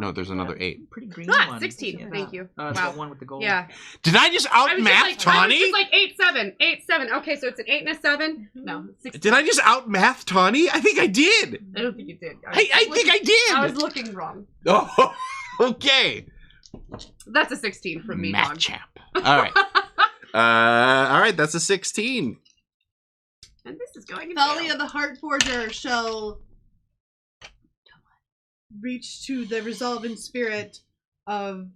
Speaker 8: No, there's another 8.
Speaker 4: Pretty green
Speaker 5: Ah,
Speaker 4: one.
Speaker 5: 16.
Speaker 4: Yeah.
Speaker 5: Thank you.
Speaker 4: It's
Speaker 5: Wow.
Speaker 4: the one with the gold.
Speaker 5: Yeah.
Speaker 8: Did I just out math Tawny?
Speaker 5: I was just like 8-7. 8-7. Okay, so it's an 8 and a 7. No, 16.
Speaker 8: Did I just out math Tawny? I think I did.
Speaker 5: I don't think you did.
Speaker 8: I think I did.
Speaker 5: I was looking wrong.
Speaker 8: Oh, okay.
Speaker 5: That's a 16 from me,
Speaker 8: Math
Speaker 5: dog.
Speaker 8: champ. All right. All right. That's a 16.
Speaker 5: And this is going in
Speaker 3: Thalia
Speaker 5: jail.
Speaker 3: the Heart Forger shall reach to the resolving spirit of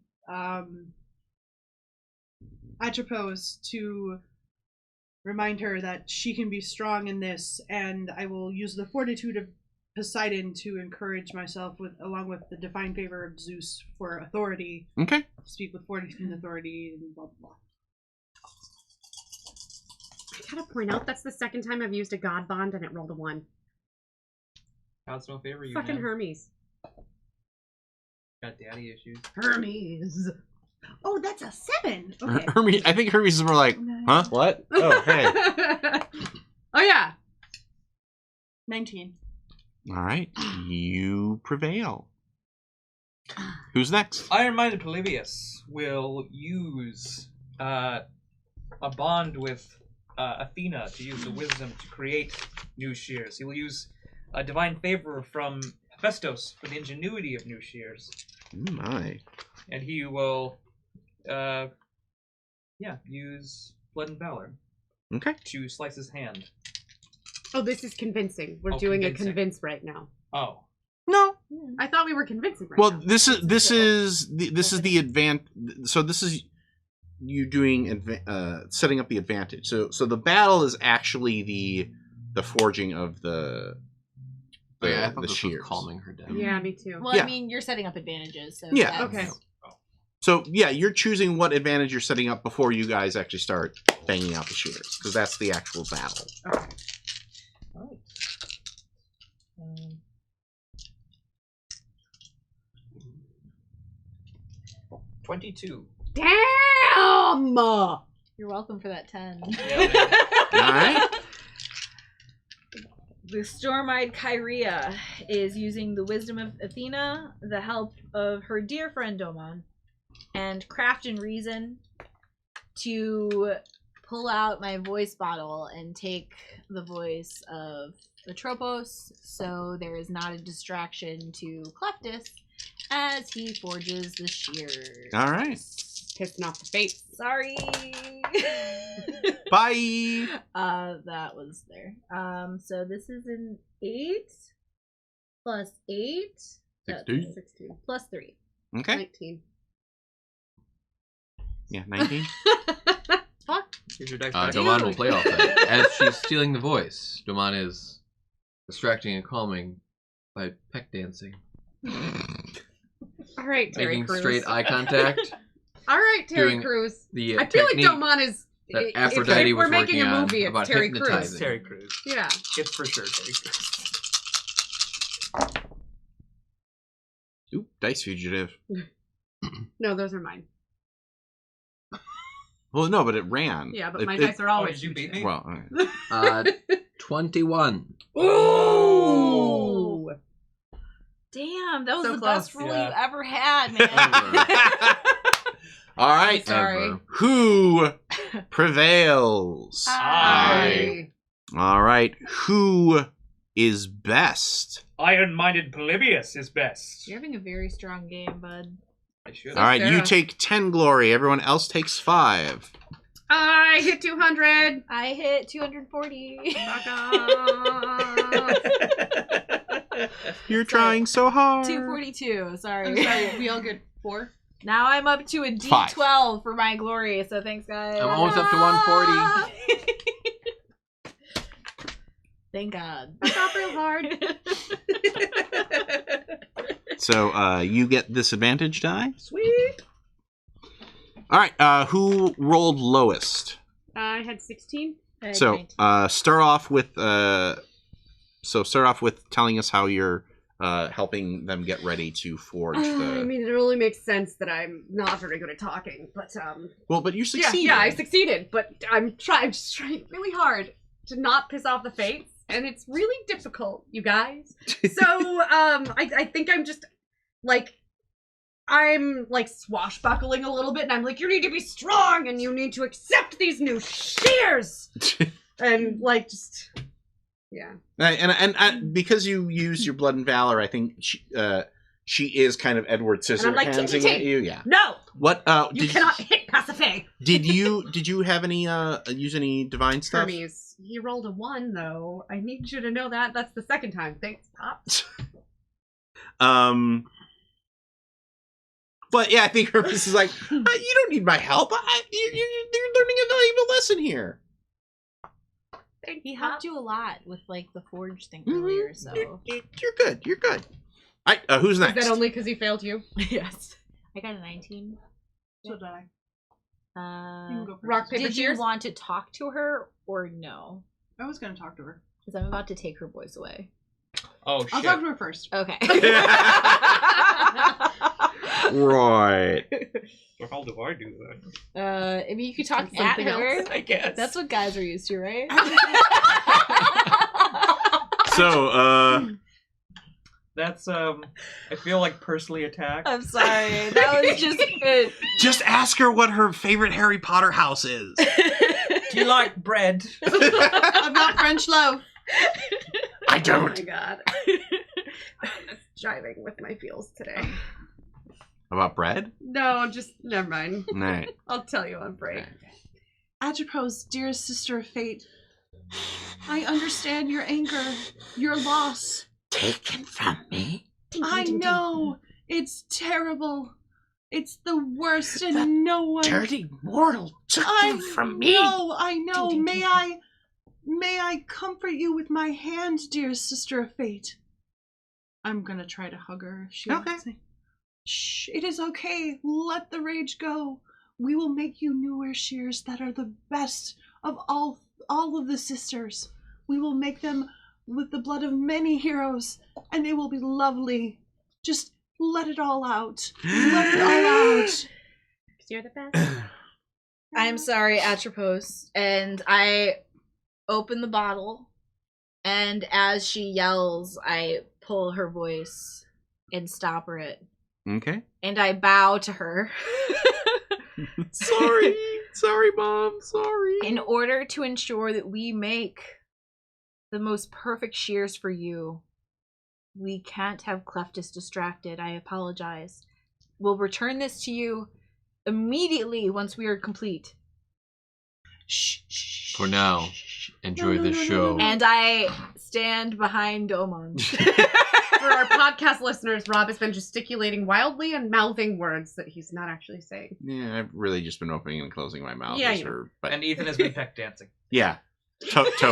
Speaker 3: Atropos to remind her that she can be strong in this, and I will use the fortitude of Poseidon to encourage myself along with the divine favor of Zeus for authority.
Speaker 8: Okay.
Speaker 3: Speak with fortitude and authority and blah blah blah.
Speaker 5: I gotta point out, that's the second time I've used a god bond and it rolled a 1.
Speaker 4: God's no favor you,
Speaker 5: Fucking
Speaker 4: man.
Speaker 5: Hermes.
Speaker 4: Got daddy issues.
Speaker 3: Hermes. Oh, that's a 7. Okay.
Speaker 8: Hermes. I think Hermes is more like, huh? What? Oh, hey.
Speaker 5: Oh yeah.
Speaker 3: 19.
Speaker 8: All right, you prevail. Who's next?
Speaker 4: Iron-minded Polybius will use a bond with Athena to use the wisdom to create new shears. He will use a divine favor from Hephaestus for the ingenuity of new shears.
Speaker 8: My.
Speaker 4: And he will, use blood and valor
Speaker 8: Okay.
Speaker 4: to slice his hand.
Speaker 5: Oh, this is convincing. We're doing a convince right now.
Speaker 4: Oh.
Speaker 8: No.
Speaker 5: I thought we were convincing right
Speaker 8: Well,
Speaker 5: now.
Speaker 8: this is the So this is you doing setting up the advantage. So the battle is actually the forging of the
Speaker 6: I thought this was
Speaker 8: shears.
Speaker 6: calming her down.
Speaker 5: Yeah, me too.
Speaker 2: Well,
Speaker 8: Yeah.
Speaker 2: I mean, you're setting up advantages, so
Speaker 8: Yeah.
Speaker 5: Okay.
Speaker 8: So yeah, you're choosing what advantage you're setting up before you guys actually start banging out the shears, because that's the actual battle.
Speaker 5: Okay.
Speaker 4: Alright. 22.
Speaker 5: Damn!
Speaker 2: You're welcome for that 10.
Speaker 8: All right.
Speaker 2: The storm-eyed Kyria is using the wisdom of Athena, the help of her dear friend Domon, and craft and reason to pull out my voice bottle and take the voice of Atropos, so there is not a distraction to Cleptus as he forges the shears.
Speaker 8: All right.
Speaker 5: Pissing off the face.
Speaker 2: Sorry.
Speaker 8: Bye.
Speaker 2: That was there. So this is an 8 plus 8.
Speaker 6: 16.
Speaker 5: 16.
Speaker 2: Plus 3.
Speaker 8: Okay.
Speaker 5: 19.
Speaker 8: Yeah, 19.
Speaker 2: Fuck.
Speaker 4: Here's your dice.
Speaker 6: Doman will play off that. As she's stealing the voice, Doman is distracting and calming by peck dancing,
Speaker 5: All right, Terry
Speaker 6: making
Speaker 5: Crews.
Speaker 6: straight eye contact.
Speaker 5: All right, Terry
Speaker 6: doing
Speaker 5: Crews.
Speaker 6: The
Speaker 5: I feel like
Speaker 6: technique
Speaker 5: Doman is.
Speaker 6: that
Speaker 5: if
Speaker 6: Aphrodite
Speaker 5: we're
Speaker 6: was
Speaker 5: making
Speaker 6: working
Speaker 5: a
Speaker 6: on
Speaker 5: movie, it's
Speaker 6: about
Speaker 5: Terry
Speaker 6: hypnotizing.
Speaker 5: Crews.
Speaker 4: Terry Crews.
Speaker 5: Yeah.
Speaker 4: It's for sure Terry Crews.
Speaker 8: Oop, dice fugitive.
Speaker 5: No, those are mine.
Speaker 8: Well, no, but it ran.
Speaker 5: Yeah, but
Speaker 8: It-
Speaker 5: my
Speaker 8: it-
Speaker 5: dice are
Speaker 4: Oh,
Speaker 5: always.
Speaker 4: did you beat me?
Speaker 8: Well, all right.
Speaker 6: 21.
Speaker 5: Ooh!
Speaker 2: Damn, that was
Speaker 5: So
Speaker 2: the
Speaker 5: close.
Speaker 2: best roll
Speaker 4: Yeah.
Speaker 2: you ever had, man.
Speaker 8: All right.
Speaker 5: Sorry.
Speaker 6: Ever.
Speaker 8: Who prevails?
Speaker 5: I.
Speaker 8: All right. Who is best?
Speaker 4: Iron-minded Polybius is best.
Speaker 2: You're having a very strong game, bud.
Speaker 4: I should.
Speaker 8: All right. You
Speaker 5: Sarah.
Speaker 8: take 10 glory. Everyone else takes 5.
Speaker 5: I hit 200.
Speaker 2: I hit 240.
Speaker 5: Fuck off.
Speaker 8: You're trying so hard.
Speaker 2: 242,
Speaker 3: I'm
Speaker 2: sorry.
Speaker 3: sorry, we all get 4?
Speaker 2: Now I'm up to a D12 for my glory, so thanks, guys.
Speaker 6: I'm almost up to 140.
Speaker 2: Thank God.
Speaker 5: That's not real hard.
Speaker 8: So you get this advantage die.
Speaker 5: Sweet.
Speaker 8: All right. Who rolled lowest?
Speaker 5: I had 16.
Speaker 8: So start off with telling us how you're helping them get ready to forge
Speaker 5: I
Speaker 8: the.
Speaker 5: mean, it really makes sense that I'm not very good at talking, but
Speaker 8: Well, but you succeeded.
Speaker 5: yeah, I succeeded, but I'm just trying really hard to not piss off the fates, and it's really difficult, you guys. So, I think I'm just like. I'm like swashbuckling a little bit, and I'm like, you need to be strong, and you need to accept these new shears, and like just, yeah.
Speaker 8: And because you use your blood and valor, I think she is kind of Edward
Speaker 5: I'm like,
Speaker 8: Scissorhandsing
Speaker 5: "Ting,
Speaker 8: at you. Yeah.
Speaker 5: No,
Speaker 8: What?
Speaker 5: you cannot hit Pasiphae.
Speaker 8: Did you have any use any divine stuff?
Speaker 5: Hermes, he rolled a 1 though. I need you to know that. That's the second time. Thanks, Pop.
Speaker 8: But yeah, I think Hermes is like, you don't need my help. You're learning a valuable lesson here.
Speaker 2: He helped you a lot with like the forge thing
Speaker 8: Mhm.
Speaker 2: earlier, so
Speaker 8: You're good. You're good. All right. Who's
Speaker 5: Is
Speaker 8: next?
Speaker 5: that only because he failed you?
Speaker 2: yes. I got a 19.
Speaker 3: So did I. You can go first.
Speaker 5: Rock, paper,
Speaker 2: Did you
Speaker 5: shears?
Speaker 2: want to talk to her or no?
Speaker 3: I was going to talk to her.
Speaker 2: Because I'm about to take her voice away.
Speaker 4: Oh, shit.
Speaker 3: I'll talk to her first.
Speaker 2: Okay.
Speaker 8: Right.
Speaker 4: So how do I do that?
Speaker 2: I mean, you could talk
Speaker 5: Something
Speaker 2: at her.
Speaker 5: else,
Speaker 4: I guess.
Speaker 2: That's what guys are used to, right?
Speaker 8: So,
Speaker 4: That's I feel like personally attacked.
Speaker 2: I'm sorry. That was just it.
Speaker 8: just ask her what her favorite Harry Potter house is.
Speaker 4: Do you like bread?
Speaker 3: About French loaf.
Speaker 8: I
Speaker 5: Oh
Speaker 8: don't.
Speaker 5: my god. That's jiving with my feels today.
Speaker 8: About bread?
Speaker 5: No, just never mind.
Speaker 8: Right.
Speaker 5: I'll tell you on break.
Speaker 3: Atropos, dearest sister of fate, I understand your anger, your loss.
Speaker 8: Taken from me.
Speaker 3: I know. It's terrible. It's the worst, and no one.
Speaker 8: Dirty mortal took them from me.
Speaker 3: I know. May I comfort you with my hand, dearest sister of fate? I'm gonna try to hug her.
Speaker 8: Okay.
Speaker 3: Shh, it is okay. Let the rage go. We will make you newer shears that are the best of all of the sisters. We will make them with the blood of many heroes, and they will be lovely. Just let it all out. Let it all out.
Speaker 5: 'Cause you're the best.
Speaker 2: I'm sorry, Atropos. And I open the bottle, and as she yells, I pull her voice and stop her it.
Speaker 8: Okay.
Speaker 2: And I bow to her.
Speaker 8: Sorry. Sorry, Mom. Sorry.
Speaker 2: In order to ensure that we make the most perfect shears for you, we can't have Cleftus distracted. I apologize. We'll return this to you immediately once we are complete.
Speaker 3: Shh.
Speaker 6: For now, enjoy
Speaker 3: No,
Speaker 6: the
Speaker 3: no, no,
Speaker 6: show.
Speaker 3: no, no.
Speaker 2: And I stand behind Domon.
Speaker 5: For our podcast listeners, Rob has been gesticulating wildly and mouthing words that he's not actually saying.
Speaker 8: Yeah, I've really just been opening and closing my mouth.
Speaker 5: Yeah,
Speaker 8: as
Speaker 5: you
Speaker 8: her, but
Speaker 4: And Ethan has been peck dancing.
Speaker 8: yeah. Totes.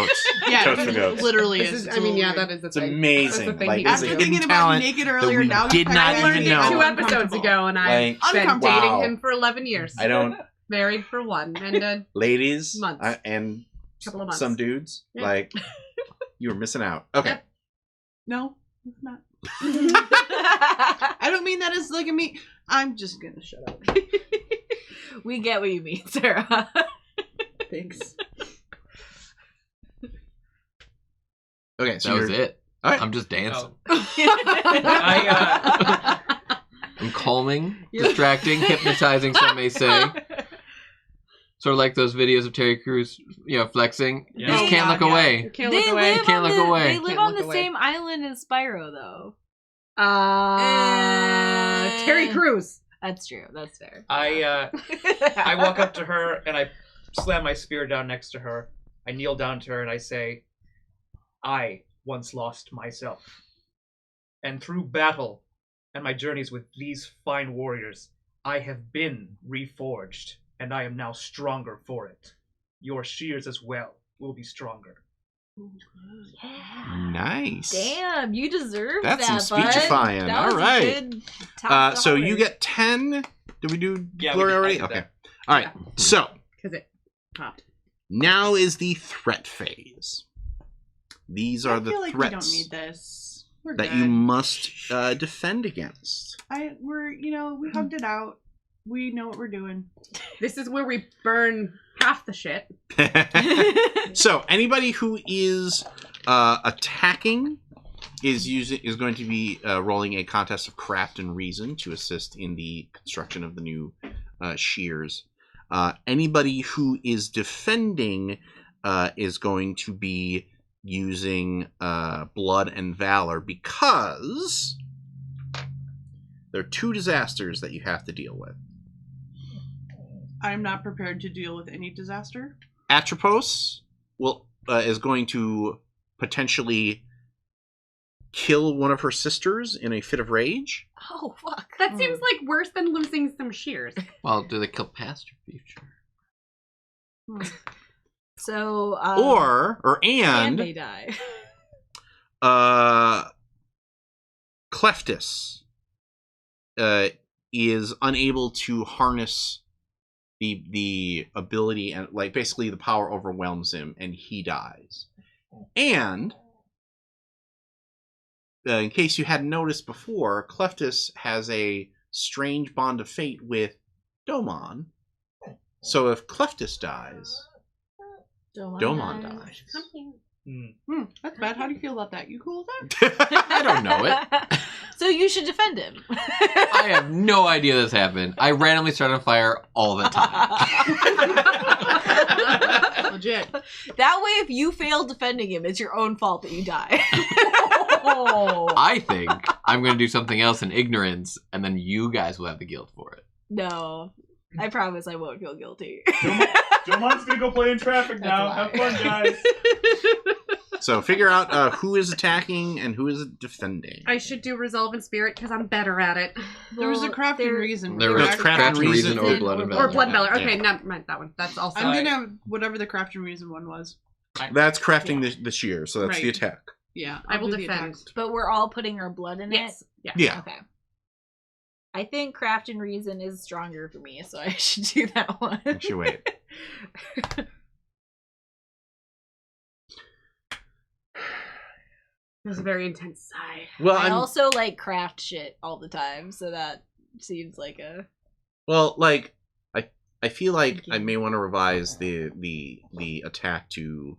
Speaker 3: Yeah,
Speaker 8: Totes for
Speaker 3: it
Speaker 8: goats.
Speaker 3: literally
Speaker 5: This
Speaker 3: is.
Speaker 5: I mean, yeah, that
Speaker 3: Totally.
Speaker 5: is a
Speaker 8: It's
Speaker 5: thing.
Speaker 8: amazing.
Speaker 5: That's the thing
Speaker 8: Like,
Speaker 5: he
Speaker 8: it's
Speaker 5: does
Speaker 8: a
Speaker 5: do.
Speaker 3: After
Speaker 8: hidden
Speaker 3: thinking about
Speaker 8: talent
Speaker 3: naked
Speaker 8: that
Speaker 3: earlier,
Speaker 8: we
Speaker 3: now
Speaker 8: did
Speaker 3: I
Speaker 8: not
Speaker 3: learned
Speaker 8: even
Speaker 3: it.
Speaker 8: know.
Speaker 5: 2 episodes ago, and I've
Speaker 8: Like,
Speaker 5: been
Speaker 3: uncomfortable.
Speaker 5: dating
Speaker 8: Wow.
Speaker 5: him for 11 years.
Speaker 8: I don't,
Speaker 5: Married for 1 and a
Speaker 8: ladies,
Speaker 5: Months.
Speaker 8: and
Speaker 5: couple of months.
Speaker 8: some dudes,
Speaker 5: Yeah.
Speaker 8: like, you were missing out. Okay.
Speaker 5: Yep.
Speaker 3: No, it's not. I don't mean that as like a me. I'm just gonna shut up.
Speaker 2: We get what you mean, Sarah.
Speaker 3: Thanks.
Speaker 8: Okay, so
Speaker 6: That was it.
Speaker 8: All right.
Speaker 6: I'm just dancing.
Speaker 4: I
Speaker 6: I'm calming, distracting, hypnotizing, some may say. Sort of like those videos of Terry Crews, flexing.
Speaker 4: Yeah.
Speaker 6: You just can't look
Speaker 3: Yeah.
Speaker 6: away.
Speaker 5: You can't look away.
Speaker 2: live
Speaker 6: Can't
Speaker 2: on
Speaker 6: look away.
Speaker 2: They live
Speaker 5: Can't
Speaker 2: on
Speaker 5: look
Speaker 2: the
Speaker 5: away.
Speaker 2: same island as Spyro, though.
Speaker 5: Terry Crews.
Speaker 2: That's true. That's fair.
Speaker 4: I walk up to her and I slam my spear down next to her. I kneel down to her and I say, I once lost myself. And through battle and my journeys with these fine warriors, I have been reforged, and I am now stronger for it. Your shears as well will be stronger.
Speaker 2: Yeah.
Speaker 8: nice.
Speaker 2: Damn, you deserve
Speaker 8: That's
Speaker 2: that,
Speaker 8: some
Speaker 2: bud.
Speaker 8: speechifying.
Speaker 2: That
Speaker 8: All
Speaker 2: was a
Speaker 8: right.
Speaker 2: good top
Speaker 8: So you
Speaker 2: dollar.
Speaker 8: get 10. Did we do
Speaker 4: Yeah,
Speaker 8: glory
Speaker 4: I
Speaker 8: already?
Speaker 4: did
Speaker 8: Okay.
Speaker 4: that.
Speaker 8: All right. So
Speaker 5: Because it popped.
Speaker 8: now is the threat phase. These are
Speaker 3: I
Speaker 8: the
Speaker 3: feel like
Speaker 8: threats
Speaker 3: we don't need this. We're
Speaker 8: that
Speaker 3: good.
Speaker 8: you must defend against.
Speaker 3: We hugged it out. We know what we're doing.
Speaker 5: This is where we burn half the shit.
Speaker 8: So anybody who is attacking is going to be rolling a contest of craft and reason to assist in the construction of the new shears. Anybody who is defending is going to be using blood and valor, because there are 2 disasters that you have to deal with.
Speaker 3: I'm not prepared to deal with any disaster.
Speaker 8: Atropos is going to potentially kill one of her sisters in a fit of rage.
Speaker 2: Oh, fuck.
Speaker 5: That seems like worse than losing some shears.
Speaker 6: Well, do they kill past your future?
Speaker 2: So, and they
Speaker 8: And
Speaker 2: die.
Speaker 8: Cleftus is unable to harness the ability, and like basically the power overwhelms him and he dies. And in case you hadn't noticed before, Cleftus has a strange bond of fate with Domon. So if Cleftus dies, Domon dies.
Speaker 3: That's bad. How do you feel about that? You cool with that?
Speaker 6: I don't know it.
Speaker 2: So you should defend him.
Speaker 6: I have no idea this happened. I randomly start on fire all the time.
Speaker 3: Legit.
Speaker 2: That way, if you fail defending him, it's your own fault that you die.
Speaker 6: I think I'm going to do something else in ignorance, and then you guys will have the guilt for it.
Speaker 2: No. I promise I won't feel guilty.
Speaker 7: Domon's gonna go play in traffic now. Have fun, guys.
Speaker 8: So figure out who is attacking and who is defending.
Speaker 5: I should do resolve in spirit because I'm better at it.
Speaker 3: There was a crafting reason.
Speaker 6: There was
Speaker 8: Craft and
Speaker 6: reason or
Speaker 8: Reason
Speaker 6: blood and
Speaker 5: Or
Speaker 6: valor.
Speaker 5: blood and valor. Okay,
Speaker 8: Yeah.
Speaker 5: never mind that one. That's also.
Speaker 3: I'm gonna have whatever the crafting reason one was.
Speaker 8: That's crafting the shear, so that's the
Speaker 3: Right.
Speaker 8: attack.
Speaker 3: Yeah,
Speaker 5: I will
Speaker 3: do the
Speaker 5: defend.
Speaker 3: attack.
Speaker 2: But we're all putting our blood in
Speaker 5: Yes.
Speaker 2: it?
Speaker 5: Yeah.
Speaker 8: Yeah.
Speaker 2: Okay. I think craft and reason is stronger for me, so I should do that one.
Speaker 8: Actually, wait.
Speaker 5: It was a very intense sigh.
Speaker 8: Well,
Speaker 2: I also like craft shit all the time, so that seems like a
Speaker 8: I feel like
Speaker 2: Thank you.
Speaker 8: I may want to revise the attack to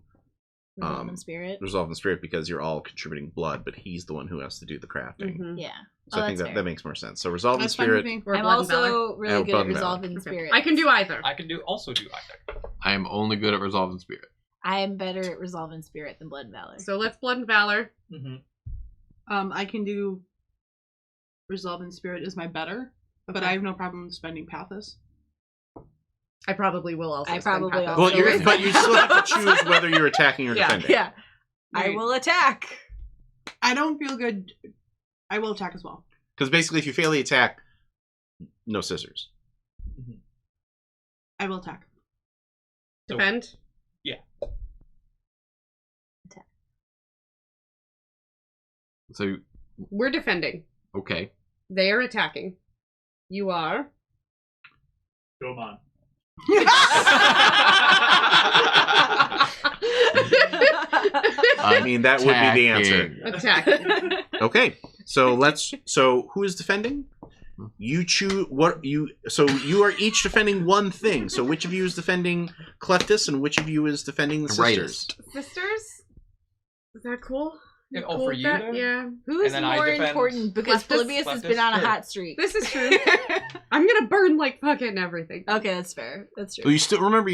Speaker 2: resolve in spirit.
Speaker 8: resolve in spirit because you're all contributing blood, but he's the one who has to do the crafting.
Speaker 5: Mhm.
Speaker 2: Yeah.
Speaker 8: So I think that makes more sense. So resolve in
Speaker 3: That's fine with
Speaker 8: spirit.
Speaker 3: me.
Speaker 5: Or
Speaker 2: I'm
Speaker 5: blood and valor.
Speaker 2: also really
Speaker 8: Oh,
Speaker 2: good
Speaker 8: blood
Speaker 2: at
Speaker 8: and valor.
Speaker 2: resolving spirit.
Speaker 5: I can do either.
Speaker 4: I can also do either.
Speaker 6: I am only good at resolve in spirit.
Speaker 2: I am better at resolving spirit than blood and valor.
Speaker 5: So let's blood and valor.
Speaker 4: Mm-hmm.
Speaker 3: I can do resolve in spirit is my better, but I have no problem spending pathos.
Speaker 5: I probably will also.
Speaker 2: I
Speaker 5: spend
Speaker 2: probably
Speaker 5: pathos.
Speaker 2: also
Speaker 8: Well, but you still have to choose whether you're attacking or
Speaker 5: Yeah.
Speaker 8: defending.
Speaker 2: Yeah. I
Speaker 3: Right.
Speaker 2: will attack.
Speaker 3: I don't feel good. I will attack as well.
Speaker 8: Because basically, if you fail the attack, no scissors.
Speaker 3: I will attack.
Speaker 5: Defend.
Speaker 6: So,
Speaker 5: We're defending.
Speaker 6: okay.
Speaker 5: They are attacking. You are.
Speaker 7: Domon.
Speaker 8: I mean, that would be the answer.
Speaker 6: Attacking.
Speaker 5: Attack.
Speaker 8: Okay, so who is defending? You choose what you. So you are each defending one thing. So which of you is defending Cleftus, and which of you is defending the sisters?
Speaker 6: Rightist.
Speaker 5: Sisters? Is that cool?
Speaker 4: Yeah,
Speaker 5: Cool
Speaker 4: for
Speaker 5: with
Speaker 4: you
Speaker 5: that?
Speaker 4: then?
Speaker 5: Yeah.
Speaker 2: Who's
Speaker 4: And then I
Speaker 2: more
Speaker 4: defend
Speaker 2: important? Because
Speaker 5: Leftus?
Speaker 2: Polybius has been on a
Speaker 4: Sure.
Speaker 2: hot streak.
Speaker 5: This is true. I'm gonna burn like fucking everything.
Speaker 2: Okay, that's fair. That's true.
Speaker 8: Well, you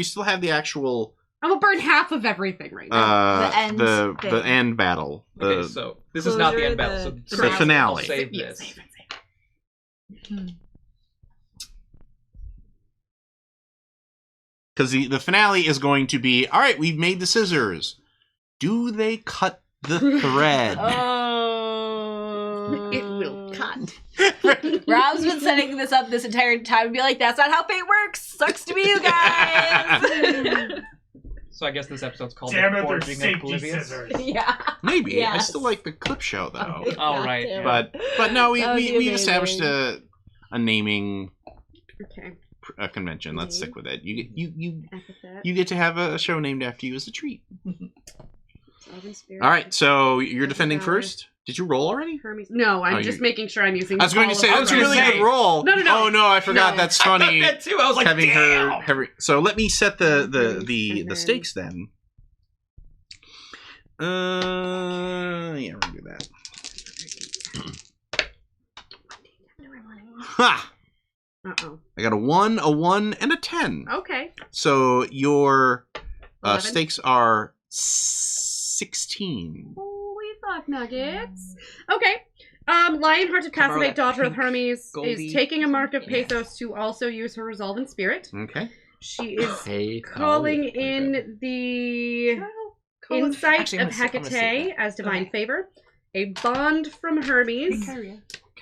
Speaker 8: still have the actual
Speaker 5: I'm gonna burn half of everything right now.
Speaker 2: The end
Speaker 8: the
Speaker 2: thing.
Speaker 8: end battle.
Speaker 4: Okay, so this is not the end battle. So
Speaker 8: the
Speaker 4: I'll
Speaker 8: finale.
Speaker 4: Save
Speaker 5: Yeah,
Speaker 4: this.
Speaker 5: save it.
Speaker 8: Because the finale is going to be, all right, we've made the scissors. Do they cut the thread?
Speaker 2: Oh.
Speaker 5: It will cut.
Speaker 2: Rob's been setting this up this entire time and be like, that's not how fate works. Sucks to be you guys.
Speaker 4: So I guess this episode's called
Speaker 7: Damn it, they're
Speaker 4: Reforging of
Speaker 7: safety
Speaker 4: Polybius.
Speaker 7: scissors.
Speaker 2: Yeah.
Speaker 8: Maybe. I
Speaker 2: Yes.
Speaker 8: still like the clip show, though.
Speaker 4: Oh, right.
Speaker 2: Damn.
Speaker 8: But no,
Speaker 2: That would be
Speaker 8: we've established
Speaker 2: amazing.
Speaker 8: a naming
Speaker 5: Okay.
Speaker 8: convention. Let's stick with it. You
Speaker 5: Epithet.
Speaker 8: get to have a show named after you as a treat.
Speaker 5: Elven spirit.
Speaker 8: All right, so you're
Speaker 5: Elven
Speaker 8: defending
Speaker 5: valor.
Speaker 8: first. Did you roll already?
Speaker 5: Hermes. No, I'm
Speaker 8: Oh,
Speaker 5: just
Speaker 8: you-
Speaker 5: making sure I'm using.
Speaker 8: I was going to
Speaker 5: all
Speaker 8: say
Speaker 5: of
Speaker 8: that's a
Speaker 5: them.
Speaker 8: really
Speaker 4: say.
Speaker 8: good roll.
Speaker 5: No, no, no.
Speaker 8: Oh no, I forgot.
Speaker 5: No.
Speaker 8: That's
Speaker 4: I thought
Speaker 8: funny.
Speaker 4: that too. I was like,
Speaker 8: Having
Speaker 4: damn.
Speaker 8: her. So let me set the
Speaker 5: And then-
Speaker 8: stakes then. Yeah, we're gonna do that. Ha!
Speaker 5: Uh-oh.
Speaker 8: I got a 1, a 1, and a 10.
Speaker 5: Okay.
Speaker 8: So your
Speaker 5: 11.
Speaker 8: stakes are 16.
Speaker 5: Holy fuck nuggets. Okay. Lionhearted
Speaker 4: Can I borrow
Speaker 5: Passivate,
Speaker 4: that
Speaker 5: Daughter of
Speaker 4: pink
Speaker 5: Hermes,
Speaker 4: Goldie?
Speaker 5: is taking a mark of
Speaker 4: Yeah.
Speaker 5: pathos to also use her resolve in spirit.
Speaker 8: Okay.
Speaker 5: She is
Speaker 6: Hey,
Speaker 5: calling
Speaker 6: oh,
Speaker 5: in the
Speaker 3: Call it-
Speaker 5: insight
Speaker 4: Actually, I'm
Speaker 5: of
Speaker 4: gonna say
Speaker 5: Hecate as divine favor, a bond from Hermes,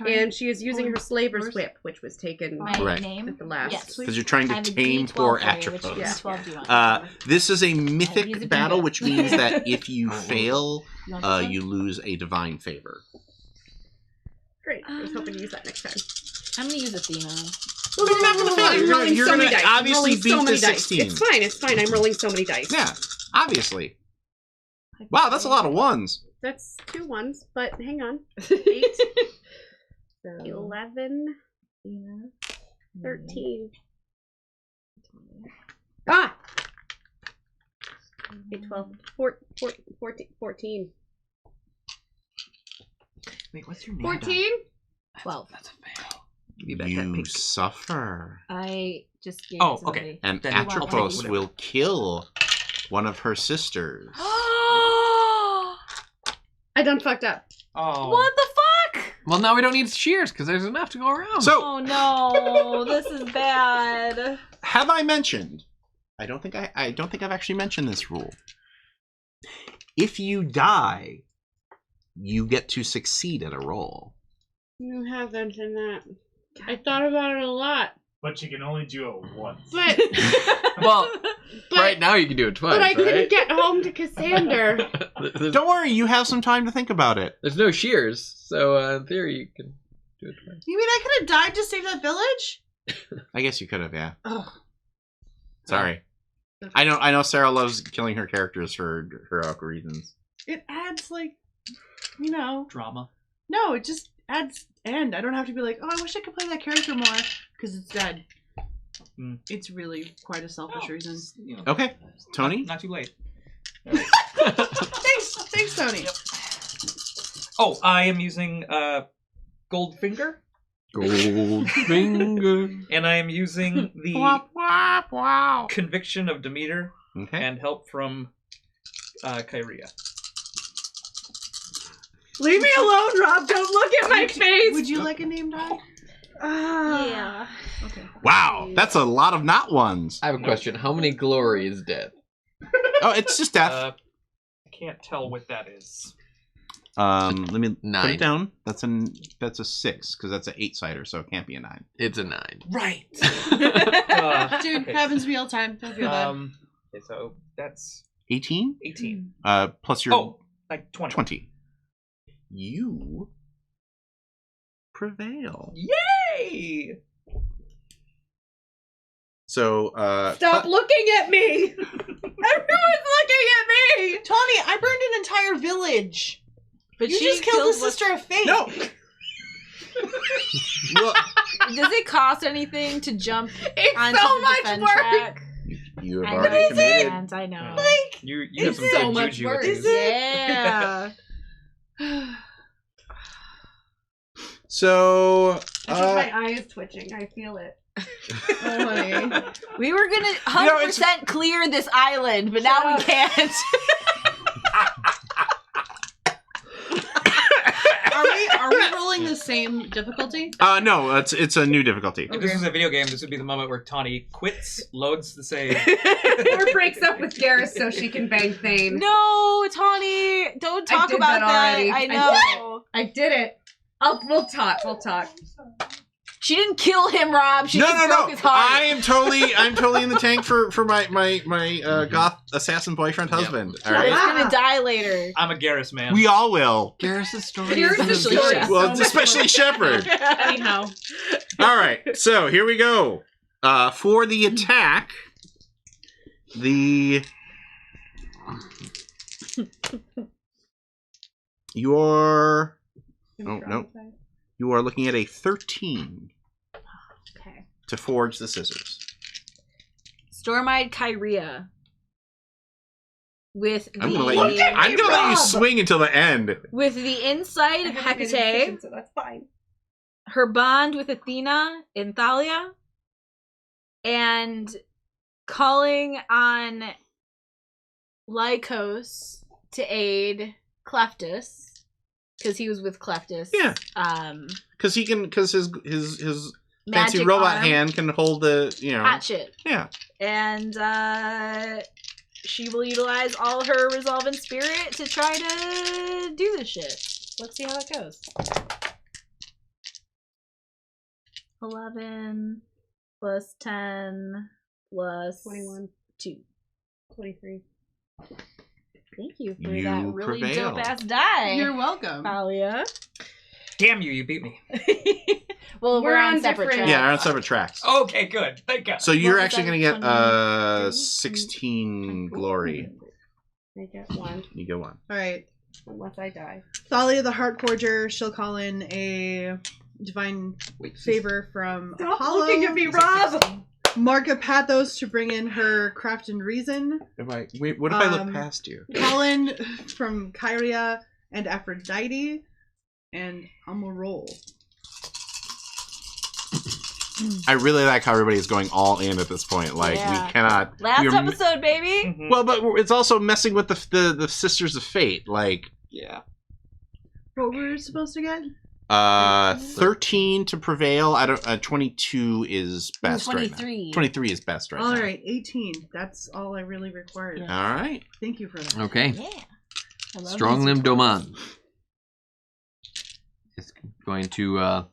Speaker 5: and she is using her slaver's whip, which was taken
Speaker 2: My
Speaker 8: Correct.
Speaker 2: name?
Speaker 5: at the last.
Speaker 2: Yes.
Speaker 8: Because you're trying
Speaker 2: I
Speaker 8: to
Speaker 2: have a
Speaker 8: tame
Speaker 2: D12
Speaker 8: poor
Speaker 2: for you. Which
Speaker 8: Atropos.
Speaker 2: D12 do you want?
Speaker 8: This is a
Speaker 2: He's a
Speaker 8: mythic battle,
Speaker 2: bingo.
Speaker 8: which means that if you fail,
Speaker 2: You want this one?
Speaker 8: you lose a divine favor.
Speaker 5: Great. I was hoping to use that next time.
Speaker 2: I'm gonna use Athena.
Speaker 5: Well,
Speaker 8: you're not gonna fail.
Speaker 5: I'm rolling
Speaker 8: You're
Speaker 5: so
Speaker 8: gonna
Speaker 5: many dice. I'm
Speaker 8: obviously
Speaker 5: rolling so
Speaker 8: beat the
Speaker 5: many dice.
Speaker 8: 16.
Speaker 5: It's fine. It's fine. I'm rolling so many dice.
Speaker 8: Yeah, obviously. Wow, that's a lot of ones.
Speaker 5: That's 2 ones, but hang on. 8, 11, 13. Ah! 8, 12, 14.
Speaker 4: Wait, what's your name?
Speaker 5: 14?
Speaker 2: 12.
Speaker 4: That's a fail. Give me back that
Speaker 8: You
Speaker 4: pink.
Speaker 8: suffer.
Speaker 2: I just gave
Speaker 4: Oh,
Speaker 2: it to
Speaker 4: okay.
Speaker 2: somebody.
Speaker 8: And
Speaker 4: Then
Speaker 8: Atropos
Speaker 4: whatever.
Speaker 8: will kill one of her sisters.
Speaker 5: I done fucked up.
Speaker 4: Oh.
Speaker 2: What the fuck?
Speaker 6: Well, now we don't need shears because there's enough to go around.
Speaker 8: So,
Speaker 2: Oh no, this is bad.
Speaker 8: have I mentioned? I don't think I've actually mentioned this rule. If you die, you get to succeed at a roll.
Speaker 5: You haven't in that. I thought about it a lot.
Speaker 7: But you can only do it once.
Speaker 5: But,
Speaker 6: well,
Speaker 5: but,
Speaker 6: right now you can do it twice,
Speaker 5: but I couldn't
Speaker 6: right?
Speaker 5: get home to Cassander.
Speaker 8: Don't worry, you have some time to think about it.
Speaker 6: There's no shears, so in theory you can do it twice.
Speaker 3: You mean I could have died to save that village?
Speaker 8: I guess you could have, yeah.
Speaker 3: Ugh.
Speaker 8: Sorry. I know Sarah loves killing her characters for heroic reasons.
Speaker 3: It adds, like, you know.
Speaker 4: Drama.
Speaker 3: No, it just adds end. I don't have to be like, oh, I wish I could play that character more because it's dead.
Speaker 4: Mm.
Speaker 3: It's really quite a selfish reason.
Speaker 4: You know,
Speaker 8: Okay, Tony?
Speaker 4: Not too late.
Speaker 3: Thanks, Tony.
Speaker 4: Oh, I am using Goldfinger,
Speaker 8: Goldfinger.
Speaker 4: and I am using the
Speaker 8: Wow.
Speaker 4: Conviction of Demeter
Speaker 8: Okay.
Speaker 4: and help from Kyria.
Speaker 5: Leave me alone, Rob. Don't look at my face.
Speaker 3: Would you like a name tag?
Speaker 2: Yeah.
Speaker 3: Okay.
Speaker 8: Wow, that's a lot of not ones.
Speaker 6: I have a question. How many glory is death?
Speaker 8: Oh, it's just death.
Speaker 4: I can't tell what that is.
Speaker 8: Let me put
Speaker 6: 9.
Speaker 8: it down. That's a 6 because that's an 8-sider, so it can't be a 9.
Speaker 6: It's a 9.
Speaker 4: Right.
Speaker 3: Dude,
Speaker 4: okay.
Speaker 3: happens to me all the time. Don't feel bad.
Speaker 4: Okay, so that's
Speaker 8: 18.
Speaker 4: 18.
Speaker 8: Plus your
Speaker 4: Oh, like 20.
Speaker 8: 20. You prevail.
Speaker 4: Yay!
Speaker 8: So
Speaker 5: Stop looking at me. Everyone's looking at me.
Speaker 3: Tawny, I burned an entire village.
Speaker 2: But
Speaker 3: You
Speaker 2: she
Speaker 3: just killed the
Speaker 2: with-
Speaker 3: Sister of Fate.
Speaker 8: No. Well,
Speaker 2: Does it cost anything to jump
Speaker 5: It's
Speaker 2: onto
Speaker 5: so
Speaker 2: the
Speaker 5: much
Speaker 2: defend
Speaker 5: work.
Speaker 2: track?
Speaker 8: you have
Speaker 2: I
Speaker 8: already
Speaker 2: know,
Speaker 8: committed.
Speaker 2: and I know.
Speaker 3: Like,
Speaker 4: You have
Speaker 5: It's
Speaker 4: some
Speaker 5: so
Speaker 4: good
Speaker 5: much
Speaker 4: juju
Speaker 5: work.
Speaker 4: with
Speaker 5: Is
Speaker 4: these.
Speaker 2: Yeah.
Speaker 8: So
Speaker 5: My eye is twitching. I feel it.
Speaker 3: oh, honey.
Speaker 2: We were gonna
Speaker 8: You know,
Speaker 2: 100% clear this island, but now we can't.
Speaker 3: Are we rolling the same difficulty?
Speaker 8: no, it's a new difficulty.
Speaker 4: If this was a video game, this would be the moment where Tawny quits, loads the save.
Speaker 5: Or breaks up with Garrus so she can bang Thane.
Speaker 2: No, Tawny, don't talk
Speaker 5: did
Speaker 2: about
Speaker 5: that
Speaker 2: that.
Speaker 5: already.
Speaker 2: I
Speaker 5: I
Speaker 2: know.
Speaker 5: I did it. We'll talk.
Speaker 2: She didn't kill him, Rob. She just broke his heart.
Speaker 8: I'm totally in the tank for my goth assassin boyfriend husband. All
Speaker 2: He's
Speaker 8: right.
Speaker 2: gonna die later.
Speaker 4: I'm a Garrus man.
Speaker 8: We all will.
Speaker 6: Garrus' story
Speaker 5: Garrus'
Speaker 6: is
Speaker 5: story.
Speaker 6: ambitious.
Speaker 8: Well,
Speaker 5: much
Speaker 8: especially Shepard.
Speaker 5: Anyhow.
Speaker 8: All right. So here we go. For the attack, you're you are looking at a 13
Speaker 2: Okay.
Speaker 8: to forge the scissors.
Speaker 2: Storm-eyed Kyria. With
Speaker 8: I'm gonna let you.
Speaker 2: the
Speaker 8: I'm gonna let you swing until the end.
Speaker 2: with the insight of Hecate,
Speaker 5: So that's fine.
Speaker 2: her bond with Athena in Thalia, and calling on Lycos to aid Cleftus because he was with Cleftus.
Speaker 8: Yeah. Because his fancy
Speaker 2: Magic
Speaker 8: robot
Speaker 2: arm,
Speaker 8: hand can hold the
Speaker 2: hatchet,
Speaker 8: Yeah.
Speaker 2: and she will utilize all her resolve and spirit to try to do this shit. Let's see how it goes. 11 plus 10 plus
Speaker 5: 21.
Speaker 2: 2.
Speaker 5: 23.
Speaker 2: Thank you for
Speaker 8: You
Speaker 2: that really
Speaker 8: prevail.
Speaker 2: dope ass die.
Speaker 3: You're welcome.
Speaker 2: Thalia.
Speaker 4: Damn you beat me.
Speaker 2: Well, we're on separate
Speaker 5: different-
Speaker 2: tracks.
Speaker 8: Yeah, on separate tracks.
Speaker 4: Okay, good. Thank God.
Speaker 8: So you're
Speaker 2: was
Speaker 8: actually
Speaker 2: that,
Speaker 8: going to get
Speaker 2: 23?
Speaker 8: 16 glory.
Speaker 5: I get 1.
Speaker 8: You get 1.
Speaker 3: All right.
Speaker 5: Unless I die.
Speaker 3: Thalia the Heart Forger, she'll call in a divine favor from
Speaker 5: Stop
Speaker 3: Apollo.
Speaker 5: looking at me, Rob!
Speaker 3: Marka Pathos to bring in her craft and reason.
Speaker 8: Wait, what if I look past you?
Speaker 3: Colin from Kyria and Aphrodite. And I'm gonna roll.
Speaker 8: I really like how everybody's going all in at this point. Like, we cannot...
Speaker 2: Last episode, baby!
Speaker 4: Mhm.
Speaker 8: Well, but it's also messing with the Sisters of Fate. Like...
Speaker 6: Yeah.
Speaker 3: What were we supposed to get?
Speaker 8: 13 to prevail. I don't. 22 is best
Speaker 2: 23.
Speaker 8: right now. 23 is best right now.
Speaker 3: All right, 18. That's all I really required.
Speaker 2: Yeah.
Speaker 8: All right.
Speaker 3: Thank you for that.
Speaker 6: Okay.
Speaker 2: Yeah. I love
Speaker 6: Strong
Speaker 2: these
Speaker 6: Limb
Speaker 2: reports.
Speaker 6: Doman is going to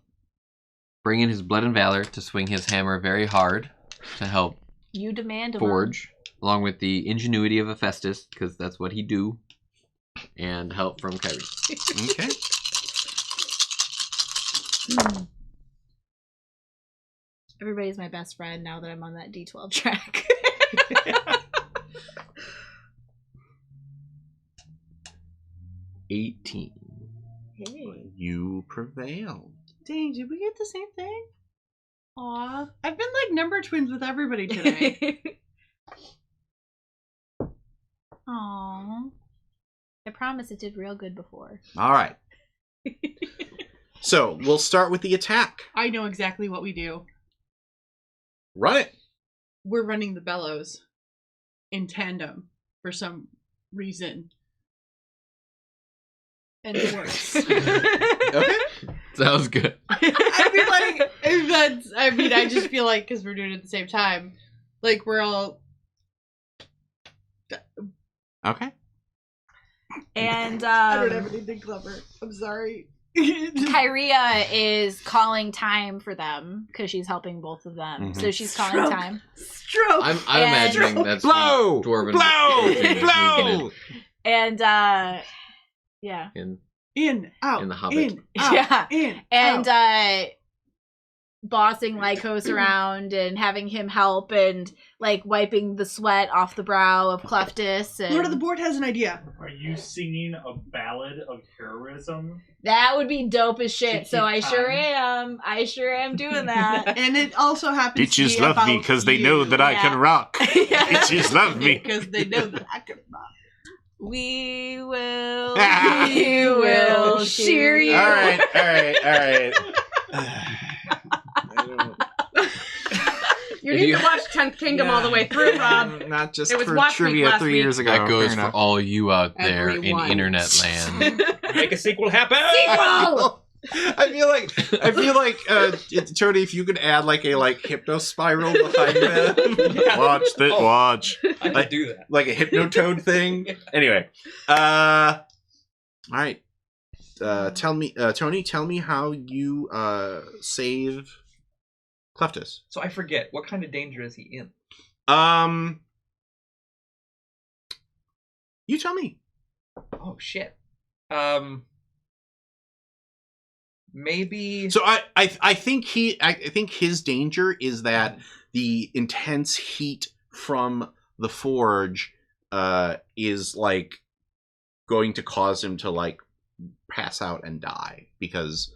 Speaker 6: bring in his blood and valor to swing his hammer very hard to help
Speaker 2: You demand a
Speaker 6: Forge, along with the ingenuity of Hephaestus, because that's what he do, and help from Kyrie.
Speaker 8: Okay.
Speaker 2: Everybody's my best friend now that I'm on that D12 track.
Speaker 6: 18.
Speaker 2: Hey.
Speaker 8: You prevail.
Speaker 3: Dang, did we get the same thing? Aw, I've been like number twins with everybody today.
Speaker 2: Aww. I promise it did real good before.
Speaker 8: All right. So we'll start with the attack.
Speaker 3: I know exactly what we do.
Speaker 8: Run it.
Speaker 3: We're running the bellows in tandem for some reason. And it works.
Speaker 8: Okay.
Speaker 6: Sounds good.
Speaker 3: I feel like if that's. I mean, I just feel like because we're doing it at the same time, like we're all.
Speaker 8: Okay.
Speaker 2: And
Speaker 3: I don't have anything clever. I'm sorry.
Speaker 2: Kyria is calling time for them because she's helping both of them.
Speaker 8: Mhm.
Speaker 2: So she's calling
Speaker 3: Stroke.
Speaker 2: time.
Speaker 3: Stroke.
Speaker 6: I'm
Speaker 2: And-
Speaker 6: imagining that's
Speaker 8: Blow!
Speaker 6: Dwarven
Speaker 8: Blow! Blow!
Speaker 2: And yeah.
Speaker 3: In, out,
Speaker 6: In the Hobbit.
Speaker 3: in, out,
Speaker 2: Yeah.
Speaker 3: in,
Speaker 2: And
Speaker 3: out.
Speaker 2: bossing Lycos around and having him help and like wiping the sweat off the brow of Cleftus. And
Speaker 3: Lord of the Board has an idea.
Speaker 7: Are you singing a ballad of heroism?
Speaker 2: that would be dope as shit.
Speaker 7: To
Speaker 2: So
Speaker 7: keep
Speaker 2: I sure
Speaker 7: time.
Speaker 2: am. I sure am doing that.
Speaker 3: And it also happens to
Speaker 8: Bitches
Speaker 3: be
Speaker 8: love me
Speaker 3: about
Speaker 8: because they
Speaker 3: you.
Speaker 8: know that I
Speaker 2: Yeah.
Speaker 8: can rock.
Speaker 2: Yeah.
Speaker 8: Bitches love me.
Speaker 3: Because they know that I can rock.
Speaker 2: We will.
Speaker 8: Ah.
Speaker 2: We will shear you.
Speaker 8: All right.
Speaker 5: You
Speaker 6: If
Speaker 5: need
Speaker 6: you-
Speaker 5: to watch 10th Kingdom all the way through, Rob.
Speaker 8: Not just
Speaker 5: It was
Speaker 8: for
Speaker 5: Watch Week
Speaker 8: trivia
Speaker 5: last
Speaker 8: 3
Speaker 5: week.
Speaker 8: years ago.
Speaker 6: That goes
Speaker 8: Fair
Speaker 6: for
Speaker 8: enough.
Speaker 6: all you out there
Speaker 5: Everyone.
Speaker 6: in internet land.
Speaker 4: Make a sequel happen!
Speaker 5: Sequel!
Speaker 8: I feel like Tony, if you could add like a hypno spiral behind that. Watch that.
Speaker 4: Oh.
Speaker 8: Watch
Speaker 4: I could do that.
Speaker 8: like a hypnotoad thing. Anyway, all right. Tell me, Tony. Tell me how you save Cleftus.
Speaker 4: So I forget, what kind of danger is he in?
Speaker 8: You tell me.
Speaker 4: Oh shit. Maybe.
Speaker 8: So I think his danger is that the intense heat from the forge is like going to cause him to like pass out and die because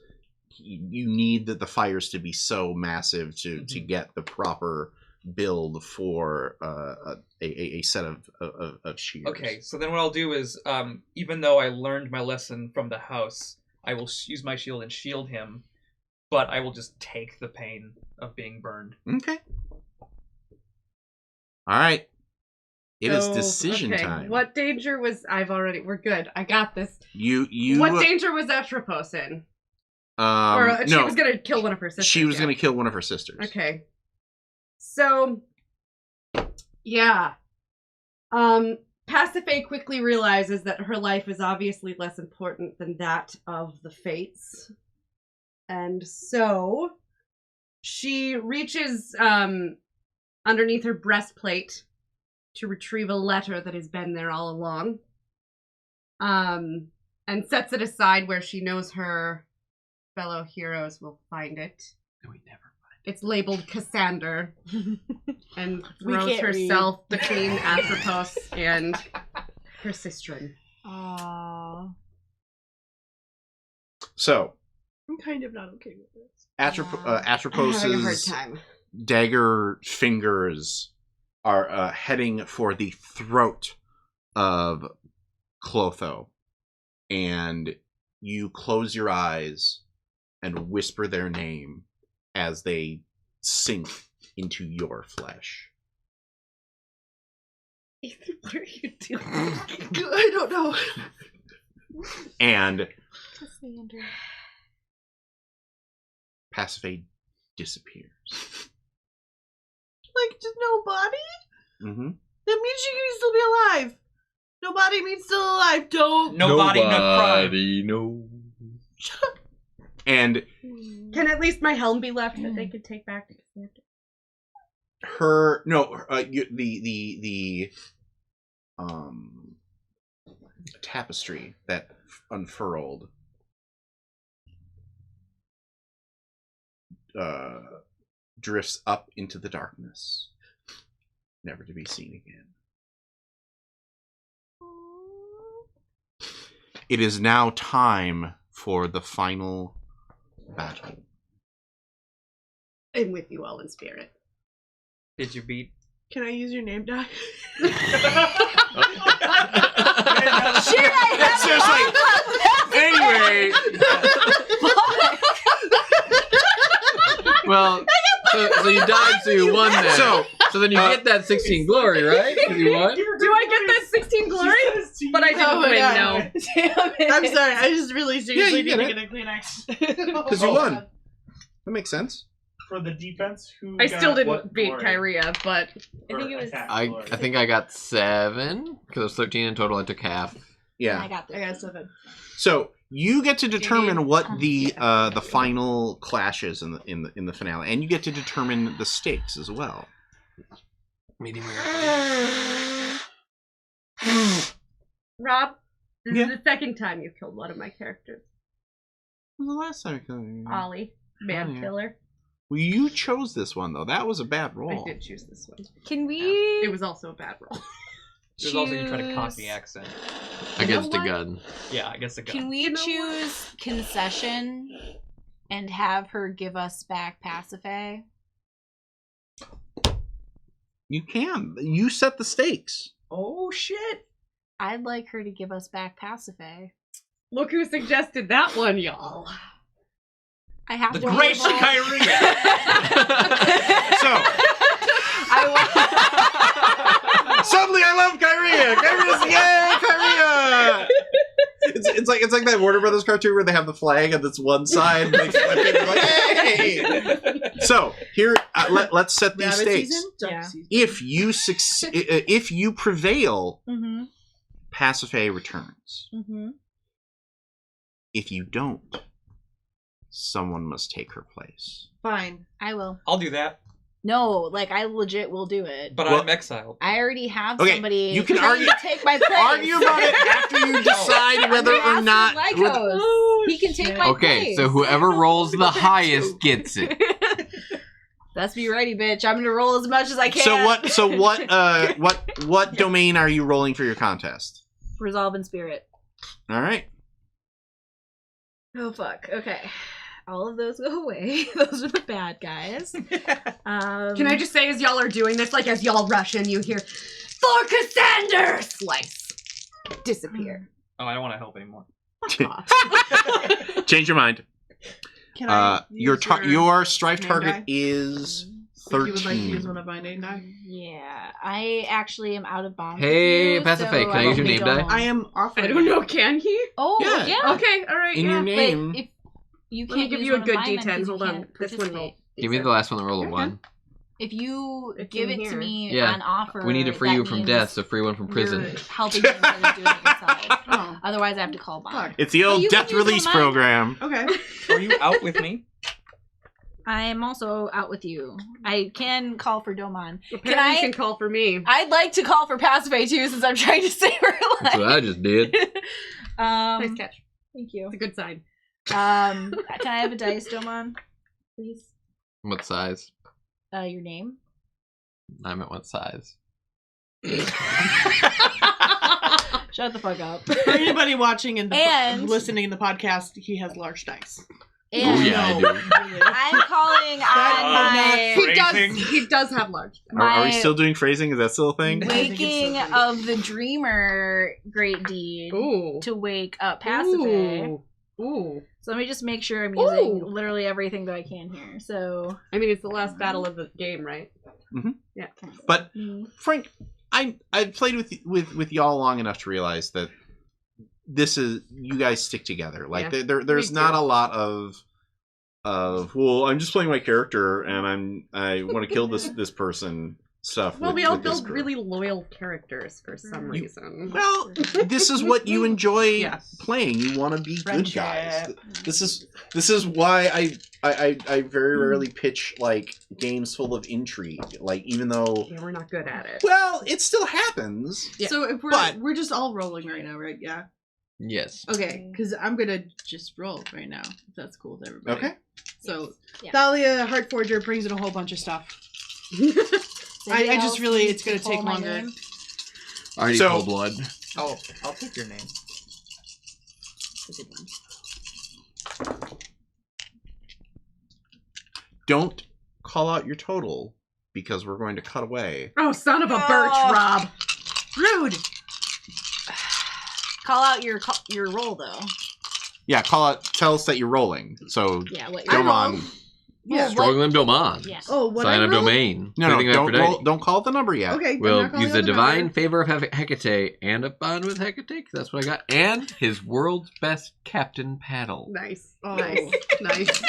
Speaker 8: you need the fires to be so massive to get the proper build for a set of shears.
Speaker 4: Okay, so then what I'll do is, even though I learned my lesson from the house, I will use my shield and shield him, but I will just take the pain of being burned.
Speaker 8: Okay. All right. It is
Speaker 5: So,
Speaker 8: decision
Speaker 5: okay,
Speaker 8: time.
Speaker 5: What danger was... we're good. I got this.
Speaker 8: You
Speaker 5: What danger was Atropos in? She
Speaker 8: no,
Speaker 5: was going to kill one of her sisters.
Speaker 8: she was
Speaker 5: yeah.
Speaker 8: going to kill one of her sisters.
Speaker 5: Okay. So, yeah. Pasiphae quickly realizes that her life is obviously less important than that of the Fates. And so, she reaches underneath her breastplate to retrieve a letter that has been there all along. And sets it aside where she knows her fellow heroes will find it.
Speaker 6: No, we never.
Speaker 5: It's labeled Cassander and
Speaker 2: We
Speaker 5: throws
Speaker 2: can't
Speaker 5: herself between Atropos and her sistren.
Speaker 2: Aww.
Speaker 8: So,
Speaker 3: I'm kind of not okay with this.
Speaker 8: Atropos
Speaker 5: I'm having a hard
Speaker 8: is
Speaker 5: time.
Speaker 8: dagger fingers are heading for the throat of Clotho, and you close your eyes and whisper their name as they sink into your flesh.
Speaker 5: Ethan, what are you doing?
Speaker 3: I don't know.
Speaker 8: And Pasiphae disappears.
Speaker 3: Like, just no body?
Speaker 8: Mm-hmm.
Speaker 3: That means she can still be alive. No body means still alive. Don't.
Speaker 4: Nobody, no crime.
Speaker 6: Nobody knows.
Speaker 8: And
Speaker 5: Can at least my helm be left that they could take back to Cassandra?
Speaker 8: the tapestry that unfurled drifts up into the darkness, never to be seen again. It is now time for the final battle.
Speaker 5: I'm with you all in spirit.
Speaker 4: Did you beat?
Speaker 3: Can I use your name die?
Speaker 8: Seriously. Anyway,
Speaker 6: Well, so you died, so you won then. So then you get that 16 glory, right? 'Cause you won?
Speaker 5: Do I get that 16 glory? But I didn't win, no.
Speaker 2: Damn it.
Speaker 3: I'm sorry. I just really seriously
Speaker 8: you
Speaker 3: need to
Speaker 8: get
Speaker 3: get a Kleenex.
Speaker 8: because you won. That makes sense.
Speaker 7: For the defense, who
Speaker 5: I
Speaker 7: got
Speaker 5: still didn't
Speaker 7: what
Speaker 5: beat
Speaker 7: glory?
Speaker 5: Kyria, but
Speaker 2: I think it was.
Speaker 7: Attack
Speaker 6: I
Speaker 7: glory.
Speaker 6: think I got 7 because it was 13 in total. I took half.
Speaker 8: Yeah.
Speaker 2: I got this.
Speaker 3: I got 7.
Speaker 8: So you get to determine what the final clash is in the finale, and you get to determine the stakes as well.
Speaker 6: Medium rare.
Speaker 5: Rob, this
Speaker 8: Yeah.
Speaker 5: is the second time you've killed one of my characters.
Speaker 8: When was the last time I killed you?
Speaker 5: Ollie, man
Speaker 8: yeah.
Speaker 5: killer.
Speaker 8: Well, you chose this one though. That was a bad roll.
Speaker 5: I did choose this one.
Speaker 2: Can we?
Speaker 5: It was also a bad roll.
Speaker 4: There's also you trying to copy the accent.
Speaker 6: Against a
Speaker 2: what?
Speaker 6: gun.
Speaker 4: Yeah, I guess the gun.
Speaker 2: Can we choose concession and have her give us back Pasiphae?
Speaker 8: You can. You set the stakes.
Speaker 9: Oh shit!
Speaker 2: I'd like her to give us back Pasiphae.
Speaker 5: Look who suggested that one, y'all.
Speaker 2: I have
Speaker 4: The
Speaker 2: to
Speaker 4: great
Speaker 2: be able-
Speaker 4: Kyria!
Speaker 8: So suddenly, I love Kyria. Kyria's It's like that Warner Brothers cartoon where they have the flag and this one side makes flipping. Like, hey! So here, let's set these stakes.
Speaker 2: Yeah.
Speaker 8: If you if you prevail,
Speaker 2: Mm-hmm.
Speaker 8: Pasiphae returns.
Speaker 2: Mm-hmm.
Speaker 8: If you don't, someone must take her place.
Speaker 3: Fine.
Speaker 2: I will.
Speaker 4: I'll do that,
Speaker 2: No, like I legit will do it.
Speaker 4: but
Speaker 8: Well-
Speaker 4: I'm exiled.
Speaker 2: I already have
Speaker 8: Okay,
Speaker 2: somebody.
Speaker 8: you can
Speaker 2: trying
Speaker 8: argue-
Speaker 2: to take my place.
Speaker 8: Argue about it after you decide whether or not.
Speaker 2: He can take my
Speaker 6: Okay,
Speaker 2: place.
Speaker 6: so whoever rolls the highest gets it.
Speaker 2: Let's be ready, bitch. I'm gonna roll as much as I can.
Speaker 8: So what domain are you rolling for your contest?
Speaker 2: Resolve in spirit.
Speaker 8: All right.
Speaker 2: Oh fuck. Okay. All of those go away. Those are the bad guys.
Speaker 5: Can I just say, as y'all are doing this, like as y'all rush in, you hear, "For Cassander!" Slice. Disappear.
Speaker 4: Oh, I don't want to help anymore.
Speaker 8: Change your mind.
Speaker 3: Can I use
Speaker 8: Your strife
Speaker 3: name
Speaker 8: target
Speaker 3: die?
Speaker 8: is
Speaker 3: If you would like to
Speaker 8: 13.
Speaker 3: use one of my name die?
Speaker 2: Yeah, I actually am out of bounds.
Speaker 6: Hey,
Speaker 2: with you,
Speaker 6: Pasiphae,
Speaker 2: so
Speaker 6: can I use your
Speaker 2: don't
Speaker 6: name die?
Speaker 2: know.
Speaker 3: I am offering.
Speaker 5: I don't know, can he?
Speaker 2: Oh,
Speaker 8: Yeah.
Speaker 2: yeah.
Speaker 5: Okay, alright,
Speaker 8: In
Speaker 5: yeah.
Speaker 8: your name.
Speaker 2: But if you
Speaker 5: Let me
Speaker 2: can't
Speaker 5: give
Speaker 2: use
Speaker 5: you a
Speaker 2: one of
Speaker 5: good
Speaker 2: mine, then,
Speaker 5: D10.
Speaker 2: 'cause
Speaker 5: Hold
Speaker 2: you
Speaker 5: on.
Speaker 2: can't
Speaker 5: This one
Speaker 2: participate.
Speaker 5: roll.
Speaker 6: Give me the last one that rolled a 1.
Speaker 2: If you
Speaker 5: It's
Speaker 2: give
Speaker 5: in
Speaker 2: it to
Speaker 5: here.
Speaker 2: me
Speaker 6: Yeah.
Speaker 2: on offer,
Speaker 6: We need to free
Speaker 2: that
Speaker 6: you from
Speaker 2: means
Speaker 6: death, so free one from prison.
Speaker 2: You're helping me instead of doing it yourself.
Speaker 3: Oh,
Speaker 2: Otherwise, I have to call Bob.
Speaker 3: fuck.
Speaker 8: It's the
Speaker 2: Oh,
Speaker 8: old
Speaker 2: you can
Speaker 8: death
Speaker 2: use one of
Speaker 8: release
Speaker 2: mine.
Speaker 8: program.
Speaker 3: Okay.
Speaker 4: Are you out with me?
Speaker 2: I'm also out with you. I can call for Domon.
Speaker 5: Apparently you can call for me.
Speaker 2: I'd like to call for Pasiphae too, since I'm trying to save her life.
Speaker 6: That's what I just did.
Speaker 5: Nice catch.
Speaker 2: Thank you.
Speaker 5: It's a good sign.
Speaker 2: Can I have a dice, Domon, please?
Speaker 6: What size?
Speaker 2: Your name.
Speaker 6: I meant what size.
Speaker 2: Shut the fuck up.
Speaker 3: For anybody watching and
Speaker 2: And-
Speaker 3: listening to the podcast, he has large dice.
Speaker 2: And
Speaker 6: Oh yeah, I do.
Speaker 2: I'm calling on my
Speaker 4: Phrasing.
Speaker 5: He does have large.
Speaker 8: Are we
Speaker 2: My-
Speaker 8: still doing phrasing? Is that still a thing?
Speaker 2: waking of the dreamer great deed
Speaker 5: Ooh.
Speaker 2: to wake up Pasiphae.
Speaker 5: Ooh.
Speaker 2: So let me just make sure I'm using literally everything that I can here. So
Speaker 5: I mean, it's the last battle of the game, right?
Speaker 8: But Frank, I've played with y'all long enough to realize that this is, you guys stick together. Like there's not a lot of well, I'm just playing my character and I want to kill this person stuff.
Speaker 5: Well,
Speaker 8: with,
Speaker 5: we all
Speaker 8: with this
Speaker 5: build
Speaker 8: group.
Speaker 5: really loyal characters for some reason.
Speaker 8: Well, this is what you enjoy
Speaker 5: Yes.
Speaker 8: playing. You want to be good guys. This is why I very rarely pitch like games full of intrigue. Like, even though
Speaker 5: Yeah, we're not good at it.
Speaker 8: well, it still happens.
Speaker 5: Yeah.
Speaker 3: So if we're just all rolling right now, right? Yeah.
Speaker 6: Yes.
Speaker 3: Okay, because I'm gonna just roll right now. If that's cool with everybody.
Speaker 8: Okay.
Speaker 3: So
Speaker 2: Yeah.
Speaker 3: Thalia Heartforger brings in a whole bunch of stuff. I just really, it's gonna take longer.
Speaker 6: Already
Speaker 8: So-
Speaker 6: full blood.
Speaker 4: Oh, I'll take your name.
Speaker 8: Don't call out your total because we're going to cut away.
Speaker 5: Oh, son of a birch, Rob.
Speaker 3: Rude.
Speaker 2: Call out your roll though.
Speaker 8: Yeah, call out. Tell us that you're rolling. So
Speaker 2: Yeah, what
Speaker 8: come on.
Speaker 3: Yeah.
Speaker 6: Struggling Doman.
Speaker 2: Yeah.
Speaker 3: Oh, what
Speaker 6: Sign
Speaker 3: I
Speaker 6: of
Speaker 3: roll?
Speaker 6: domain.
Speaker 8: No,
Speaker 6: Breathing
Speaker 8: don't
Speaker 6: Aphrodite.
Speaker 8: roll, don't call it the number yet.
Speaker 3: Okay. I'm
Speaker 6: We'll
Speaker 3: not calling
Speaker 6: use
Speaker 3: out
Speaker 6: the divine
Speaker 3: number.
Speaker 6: favor of Hecate and a bond with Hecate. That's what I got. And his world's best captain paddle.
Speaker 5: Nice.
Speaker 3: Oh.
Speaker 5: Nice. Nice.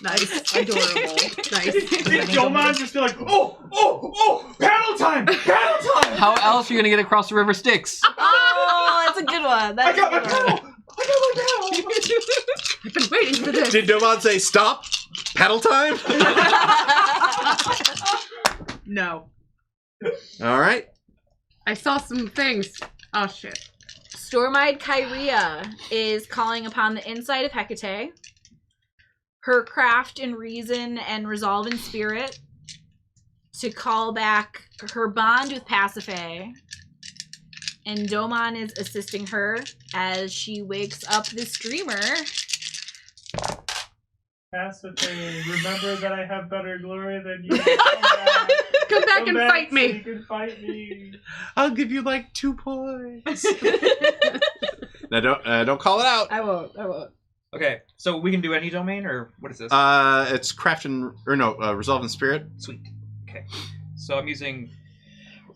Speaker 5: Nice.
Speaker 3: Adorable.
Speaker 5: Nice.
Speaker 7: Did Doman just be like, oh, paddle time, paddle time?
Speaker 6: How else are you going to get across the river Styx?
Speaker 2: Oh, that's a good one.
Speaker 7: I
Speaker 2: That's
Speaker 7: got
Speaker 2: a
Speaker 7: my
Speaker 2: good
Speaker 7: paddle.
Speaker 2: one.
Speaker 7: I got my paddle.
Speaker 5: I've been waiting for this.
Speaker 8: Did Doman say stop? Paddle time?
Speaker 3: No.
Speaker 8: All right.
Speaker 5: I saw some things. Oh, shit.
Speaker 2: Storm-eyed Kyria is calling upon the insight of Hecate, her craft in reason and resolve in spirit, to call back her bond with Pasiphae. And Doman is assisting her as she wakes up this dreamer.
Speaker 7: Pasiphae, remember that I have better glory than you.
Speaker 5: Come back and fight
Speaker 7: so
Speaker 5: me.
Speaker 7: you can fight me.
Speaker 8: I'll give you like 2 points. Now don't call it out.
Speaker 2: I won't.
Speaker 4: Okay, so we can do any domain, or what is this?
Speaker 8: It's craft and resolve in spirit.
Speaker 4: Sweet. Okay, so I'm using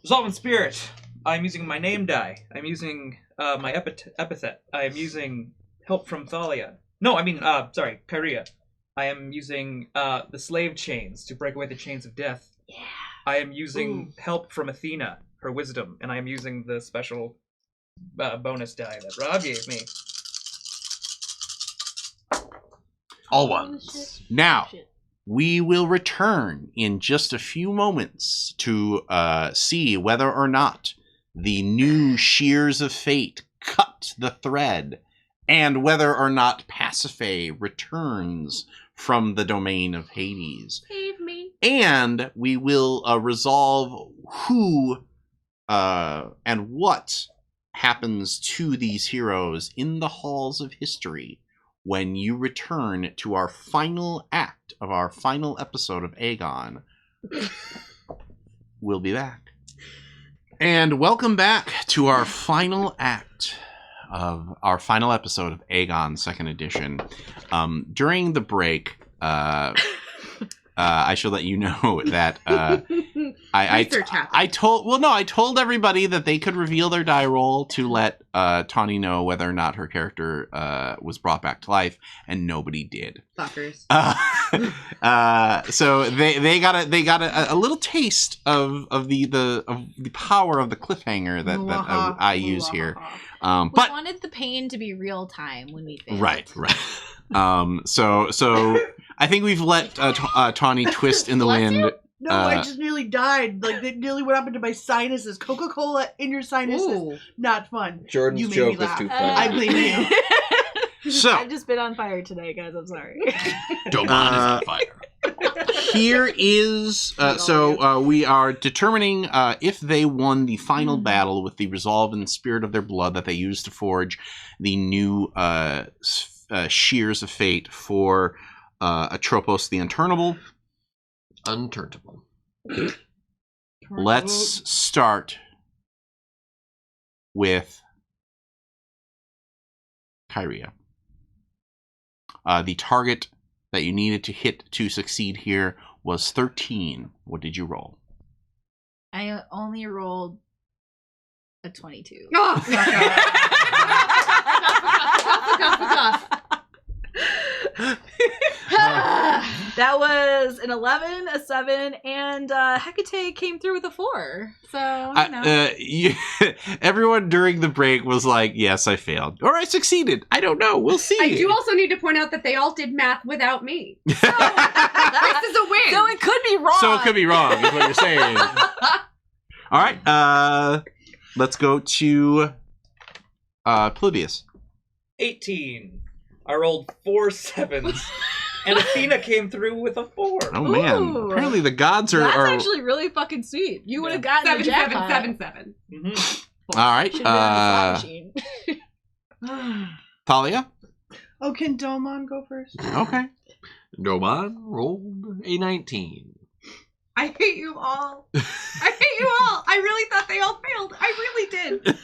Speaker 4: Resolve in Spirit. I'm using my name die. I'm using my epithet. I am using help from Thalia. No, I mean, sorry, Kyria. I am using the slave chains to break away the chains of death.
Speaker 2: Yeah.
Speaker 4: I am using help from Athena, her wisdom, and I am using the special bonus die that Rob gave me.
Speaker 8: All ones. Now, we will return in just a few moments to see whether or not the new shears of fate cut the thread, and whether or not Pasiphae returns from the domain of Hades.
Speaker 5: Save me.
Speaker 8: And we will resolve who and what happens to these heroes in the halls of history when you return to our final act of our final episode of Agon. We'll be back. And welcome back to our final act of our final episode of Agon 2nd Edition. During the break, I should let you know that I told everybody that they could reveal their die roll to let Tawny know whether or not her character was brought back to life, and nobody did.
Speaker 5: Fuckers.
Speaker 8: So they got a little taste of the power of the cliffhanger that I use here.
Speaker 2: We
Speaker 8: But
Speaker 2: wanted the pain to be real time when we failed.
Speaker 8: right. So I think we've let Tawny twist in the
Speaker 2: Bless
Speaker 8: wind.
Speaker 2: you.
Speaker 3: No, I just nearly died. Like, it nearly went up into my sinuses. Coca-Cola in your sinuses.
Speaker 5: Ooh.
Speaker 3: Not fun.
Speaker 6: Jordan's
Speaker 3: You made
Speaker 6: joke
Speaker 3: me
Speaker 6: was
Speaker 3: laugh.
Speaker 6: too
Speaker 3: I
Speaker 6: funny.
Speaker 3: blame you.
Speaker 8: So
Speaker 2: I've just been on fire today, guys. I'm sorry.
Speaker 6: Doman is on fire.
Speaker 8: here is we are determining if they won the final battle with the resolve and spirit of their blood that they used to forge the new shears of fate for Atropos the Unturnable.
Speaker 6: Unturnable.
Speaker 8: Let's start with Kyria. The target that you needed to hit to succeed here was 13. What did you roll?
Speaker 2: I only rolled a 22. That was an 11, a 7, and Hecate came through with a 4. So,
Speaker 8: Everyone during the break was like, yes, I failed. Or I succeeded. I don't know. We'll see.
Speaker 5: I do also need to point out that they all did math without me. So, this is a win.
Speaker 2: So it could be wrong.
Speaker 8: So it could be wrong, is what you're saying. All right. Let's go to Polybius.
Speaker 4: 18. I rolled 4 7s. And Athena came through with a 4.
Speaker 8: Oh, man.
Speaker 2: Ooh.
Speaker 8: Apparently the gods are...
Speaker 2: That's actually really fucking sweet. You would have gotten
Speaker 5: 7,
Speaker 2: a jackpot.
Speaker 5: 7, 7, 7.
Speaker 4: Mm-hmm.
Speaker 8: All right.
Speaker 2: Should've been on the slot machine.
Speaker 8: Thalia?
Speaker 3: Oh, can Domon go first?
Speaker 8: Okay.
Speaker 6: Doman rolled a 19.
Speaker 3: I hate you all. I hate you all. I really thought they all failed. I really did.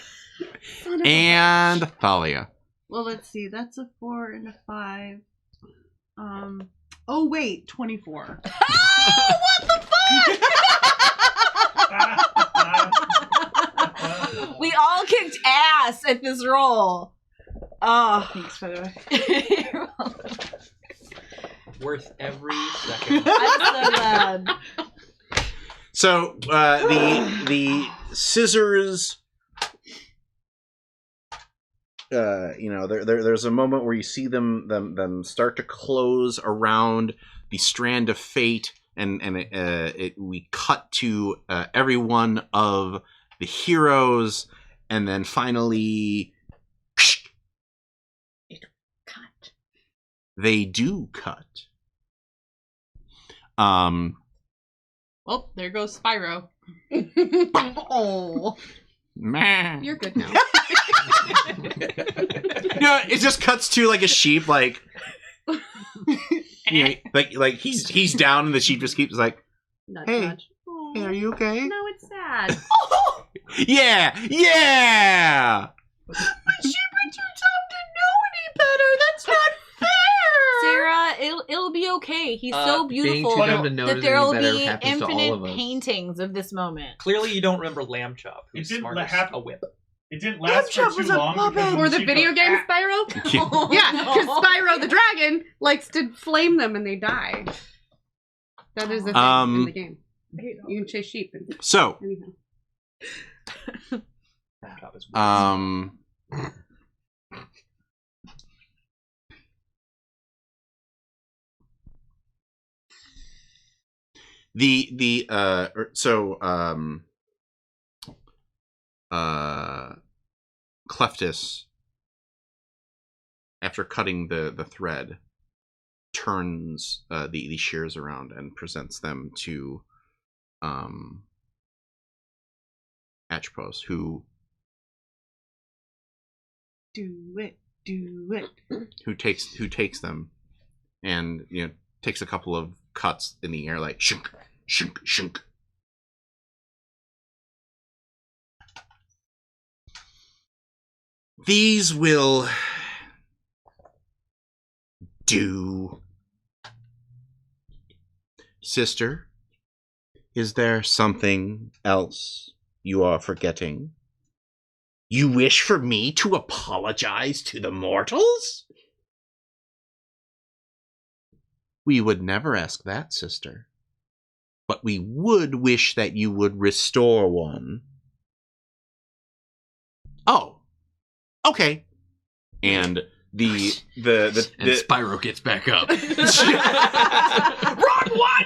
Speaker 8: And Thalia.
Speaker 3: Well, let's see. That's a 4 and a 5. Oh wait, 24.
Speaker 2: Oh, what the fuck? We all kicked ass at this roll. Oh.
Speaker 3: Thanks, by the way.
Speaker 4: Worth every second.
Speaker 2: I'm so glad.
Speaker 8: So the scissors, there's a moment where you see them start to close around the strand of fate, and we cut to every one of the heroes, and then finally,
Speaker 2: Cut.
Speaker 8: they do cut.
Speaker 3: Well, there goes Spyro.
Speaker 2: Oh.
Speaker 8: Meh.
Speaker 5: You're good now.
Speaker 8: It just cuts to like a sheep, like, like he's down, and the sheep just keeps like,
Speaker 5: Nudge,
Speaker 8: Hey.
Speaker 5: nudge. Aw.
Speaker 8: "Hey, are you okay?"
Speaker 5: No, it's sad.
Speaker 8: Yeah.
Speaker 3: But she turns out to know any better. That's not fair.
Speaker 2: Sarah, it'll be okay. He's so
Speaker 6: Being
Speaker 2: beautiful
Speaker 6: too dumb to notice
Speaker 2: that there will
Speaker 6: any better
Speaker 2: be
Speaker 6: happens to all
Speaker 2: infinite
Speaker 6: of us.
Speaker 2: paintings of this moment.
Speaker 4: Clearly, you don't remember Lamb Chop, who's
Speaker 7: It didn't
Speaker 4: smart as
Speaker 7: happen.
Speaker 4: a whip.
Speaker 7: It didn't last
Speaker 3: Chop
Speaker 7: for
Speaker 3: was
Speaker 7: too
Speaker 3: a
Speaker 7: long.
Speaker 3: puppet.
Speaker 7: because
Speaker 5: Or the
Speaker 7: she
Speaker 5: video
Speaker 7: goes,
Speaker 5: game
Speaker 7: "Ah."
Speaker 5: Spyro? Yeah, because Spyro the dragon likes to flame them and they die. That is a thing in the game. You can chase sheep. And...
Speaker 8: So,
Speaker 5: Anyhow.
Speaker 4: Lamb Chop is
Speaker 8: Cleftis, after cutting the thread, turns the shears around and presents them to Atropos, who
Speaker 3: Do it.
Speaker 8: who takes them and takes a couple of cuts in the air, like shunk, shunk, shunk. These will do. Sister, is there something else you are forgetting? You wish for me to apologize to the mortals? We would never ask that, sister. But we would wish that you would restore one. Oh. Okay. And the
Speaker 6: And Spyro gets back up.
Speaker 4: Wrong one!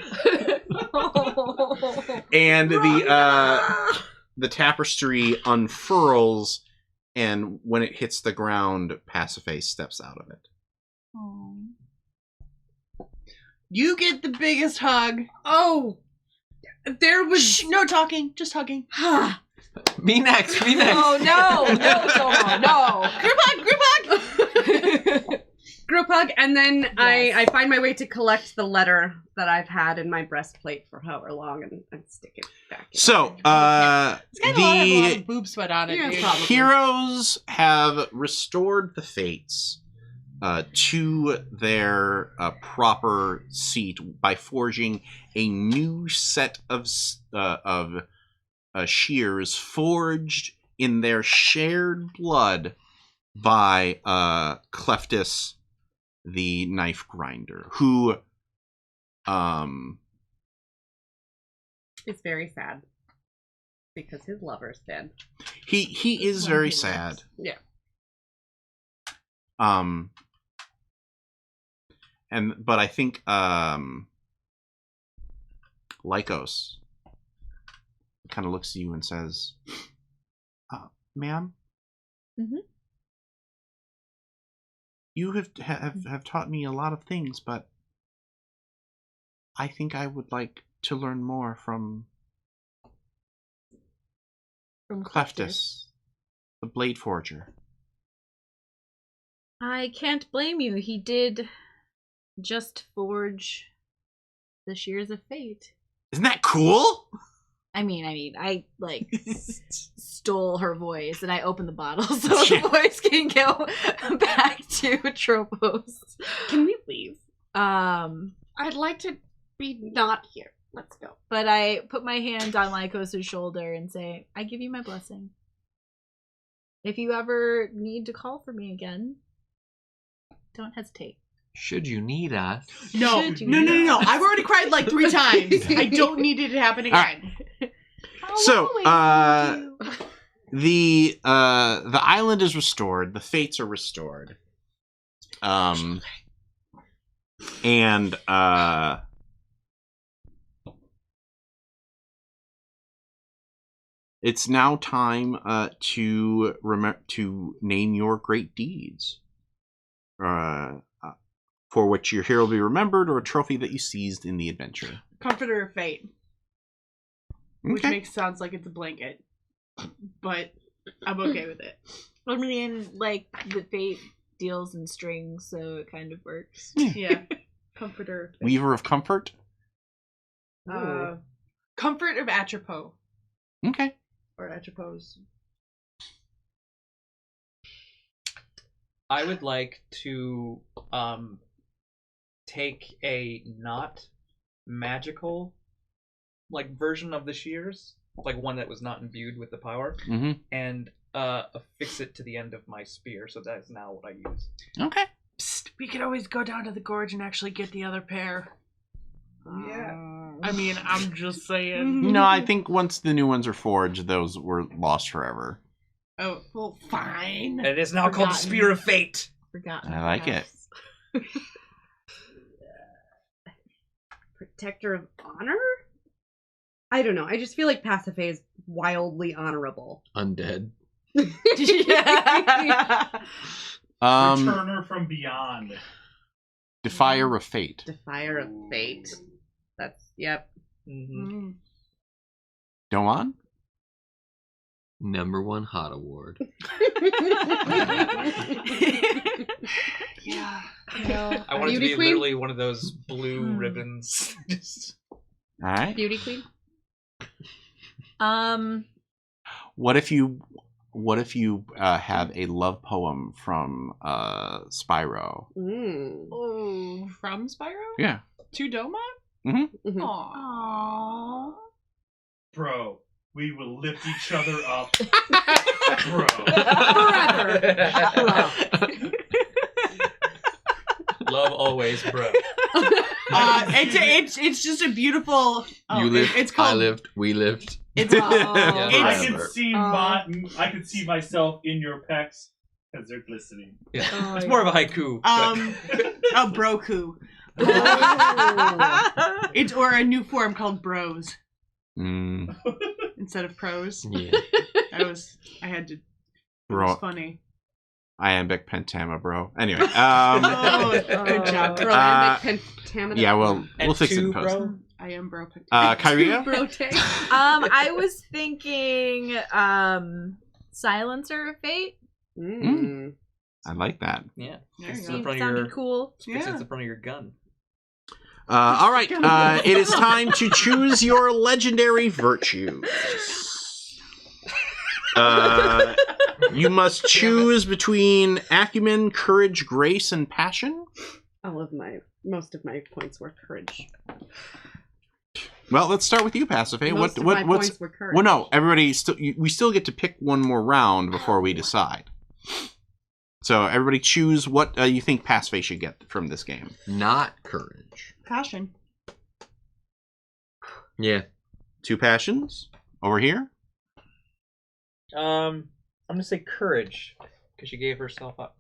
Speaker 8: and the tapestry unfurls, and when it hits the ground, Pasiphae steps out of it.
Speaker 3: You get the biggest hug.
Speaker 5: Oh! There was...
Speaker 3: Shh, no talking, just hugging.
Speaker 6: Me next.
Speaker 2: Oh no, Domo, no.
Speaker 3: Group hug.
Speaker 5: Group hug, and then I find my way to collect the letter that I've had in my breastplate for however long, and stick it back in.
Speaker 8: So,
Speaker 3: It's got a lot of boob sweat on it.
Speaker 5: Yeah,
Speaker 3: dude.
Speaker 5: probably.
Speaker 8: heroes have restored the fates to their proper seat by forging a new set of shears forged in their shared blood by Cleftus, the knife grinder, who
Speaker 5: It's very sad because his lover's dead.
Speaker 8: he is very sad.
Speaker 5: Yeah.
Speaker 8: But I think Lycos kind of looks at you and says, "Ma'am, you have taught me a lot of things, but I think I would like to learn more from Cleftus, the blade forger."
Speaker 2: I can't blame you. He did just forge the shears of fate.
Speaker 8: Isn't that cool?
Speaker 2: I I like stole her voice and I opened the bottle so the voice can go back to Tropos.
Speaker 5: Can we leave?
Speaker 2: I'd
Speaker 5: like to be not here. Let's go.
Speaker 2: But I put my hand on Lycos' shoulder and say, I give you my blessing. If you ever need to call for me again, don't hesitate.
Speaker 6: Should you need us?
Speaker 3: No. I've already cried like 3 times. I don't need it to happen again.
Speaker 8: So, the island is restored. The fates are restored. And it's now time to name your great deeds. For which your hero will be remembered, or a trophy that you seized in the adventure.
Speaker 3: Comforter of Fate. Which
Speaker 8: Okay.
Speaker 3: sounds like it's a blanket. But I'm okay with it.
Speaker 2: I mean, like, the fate deals in strings, so it kind of works.
Speaker 3: Yeah. Comforter of Fate.
Speaker 8: Weaver of Comfort.
Speaker 3: Comfort of Atropos.
Speaker 8: Okay.
Speaker 3: Or Atropos.
Speaker 4: I would like to take a not magical version of the shears, like one that was not imbued with the power, and affix it to the end of my spear, so that's now what I use.
Speaker 8: Okay.
Speaker 3: Psst, we could always go down to the gorge and actually get the other pair.
Speaker 4: Yeah.
Speaker 3: I mean, I'm just saying.
Speaker 8: No, I think once the new ones are forged, those were lost forever.
Speaker 3: Oh, well, fine.
Speaker 4: And it is now called the Spear of Fate.
Speaker 2: Forgotten.
Speaker 8: I like it.
Speaker 5: Protector of honor? I don't know. I just feel like Pasiphae is wildly honorable.
Speaker 6: Undead.
Speaker 2: Yeah.
Speaker 7: Returner from beyond.
Speaker 8: Defier of Fate.
Speaker 5: Defier of Fate. That's, yep.
Speaker 4: Mm-hmm.
Speaker 8: Go on.
Speaker 6: #1 hot award.
Speaker 3: Yeah.
Speaker 4: I want it to
Speaker 5: Beauty
Speaker 4: be
Speaker 5: queen?
Speaker 4: literally one of those blue ribbons. Just...
Speaker 8: All right.
Speaker 5: Beauty queen?
Speaker 8: What if you have a love poem from Spyro?
Speaker 3: Oh, from Spyro?
Speaker 8: Yeah.
Speaker 3: To Domon?
Speaker 8: Mm-hmm.
Speaker 3: Aww.
Speaker 7: Bro, we will lift each other up. Bro.
Speaker 4: Love always, bro.
Speaker 3: It's just a beautiful.
Speaker 6: You lived,
Speaker 3: It's called.
Speaker 6: I lived, we lived.
Speaker 3: It's
Speaker 7: I
Speaker 6: Forever.
Speaker 7: can see myself in your pecs because they're glistening.
Speaker 4: Yeah. It's more of a haiku.
Speaker 3: A broku. It's or a new form called bros instead of pros.
Speaker 6: Yeah.
Speaker 3: I had to. It
Speaker 8: Bro.
Speaker 3: was funny.
Speaker 8: Iambic pentameter, bro. Anyway.
Speaker 3: Good job.
Speaker 8: Yeah, well, we'll fix it in
Speaker 4: two,
Speaker 8: post.
Speaker 4: bro.
Speaker 3: I am bro.
Speaker 8: Kyria?
Speaker 2: I was thinking Silencer of Fate.
Speaker 8: I like that.
Speaker 4: Yeah.
Speaker 3: There you
Speaker 4: Fix it
Speaker 3: go.
Speaker 4: in front of
Speaker 5: Sounded
Speaker 4: your,
Speaker 5: cool.
Speaker 4: fix it
Speaker 3: Yeah.
Speaker 4: in front of your gun.
Speaker 8: All right. It is time to choose your legendary virtues. You must choose between acumen, courage, grace, and passion.
Speaker 5: Most of my points were courage.
Speaker 8: Well, let's start with you, Pasiphae.
Speaker 5: Most of my points were courage.
Speaker 8: Well, no, everybody. We still get to pick one more round before we decide. So everybody choose what you think Pasiphae should get from this game.
Speaker 6: Not courage.
Speaker 3: Passion.
Speaker 6: Yeah.
Speaker 8: 2 passions over here.
Speaker 4: I'm gonna say courage because she gave herself up.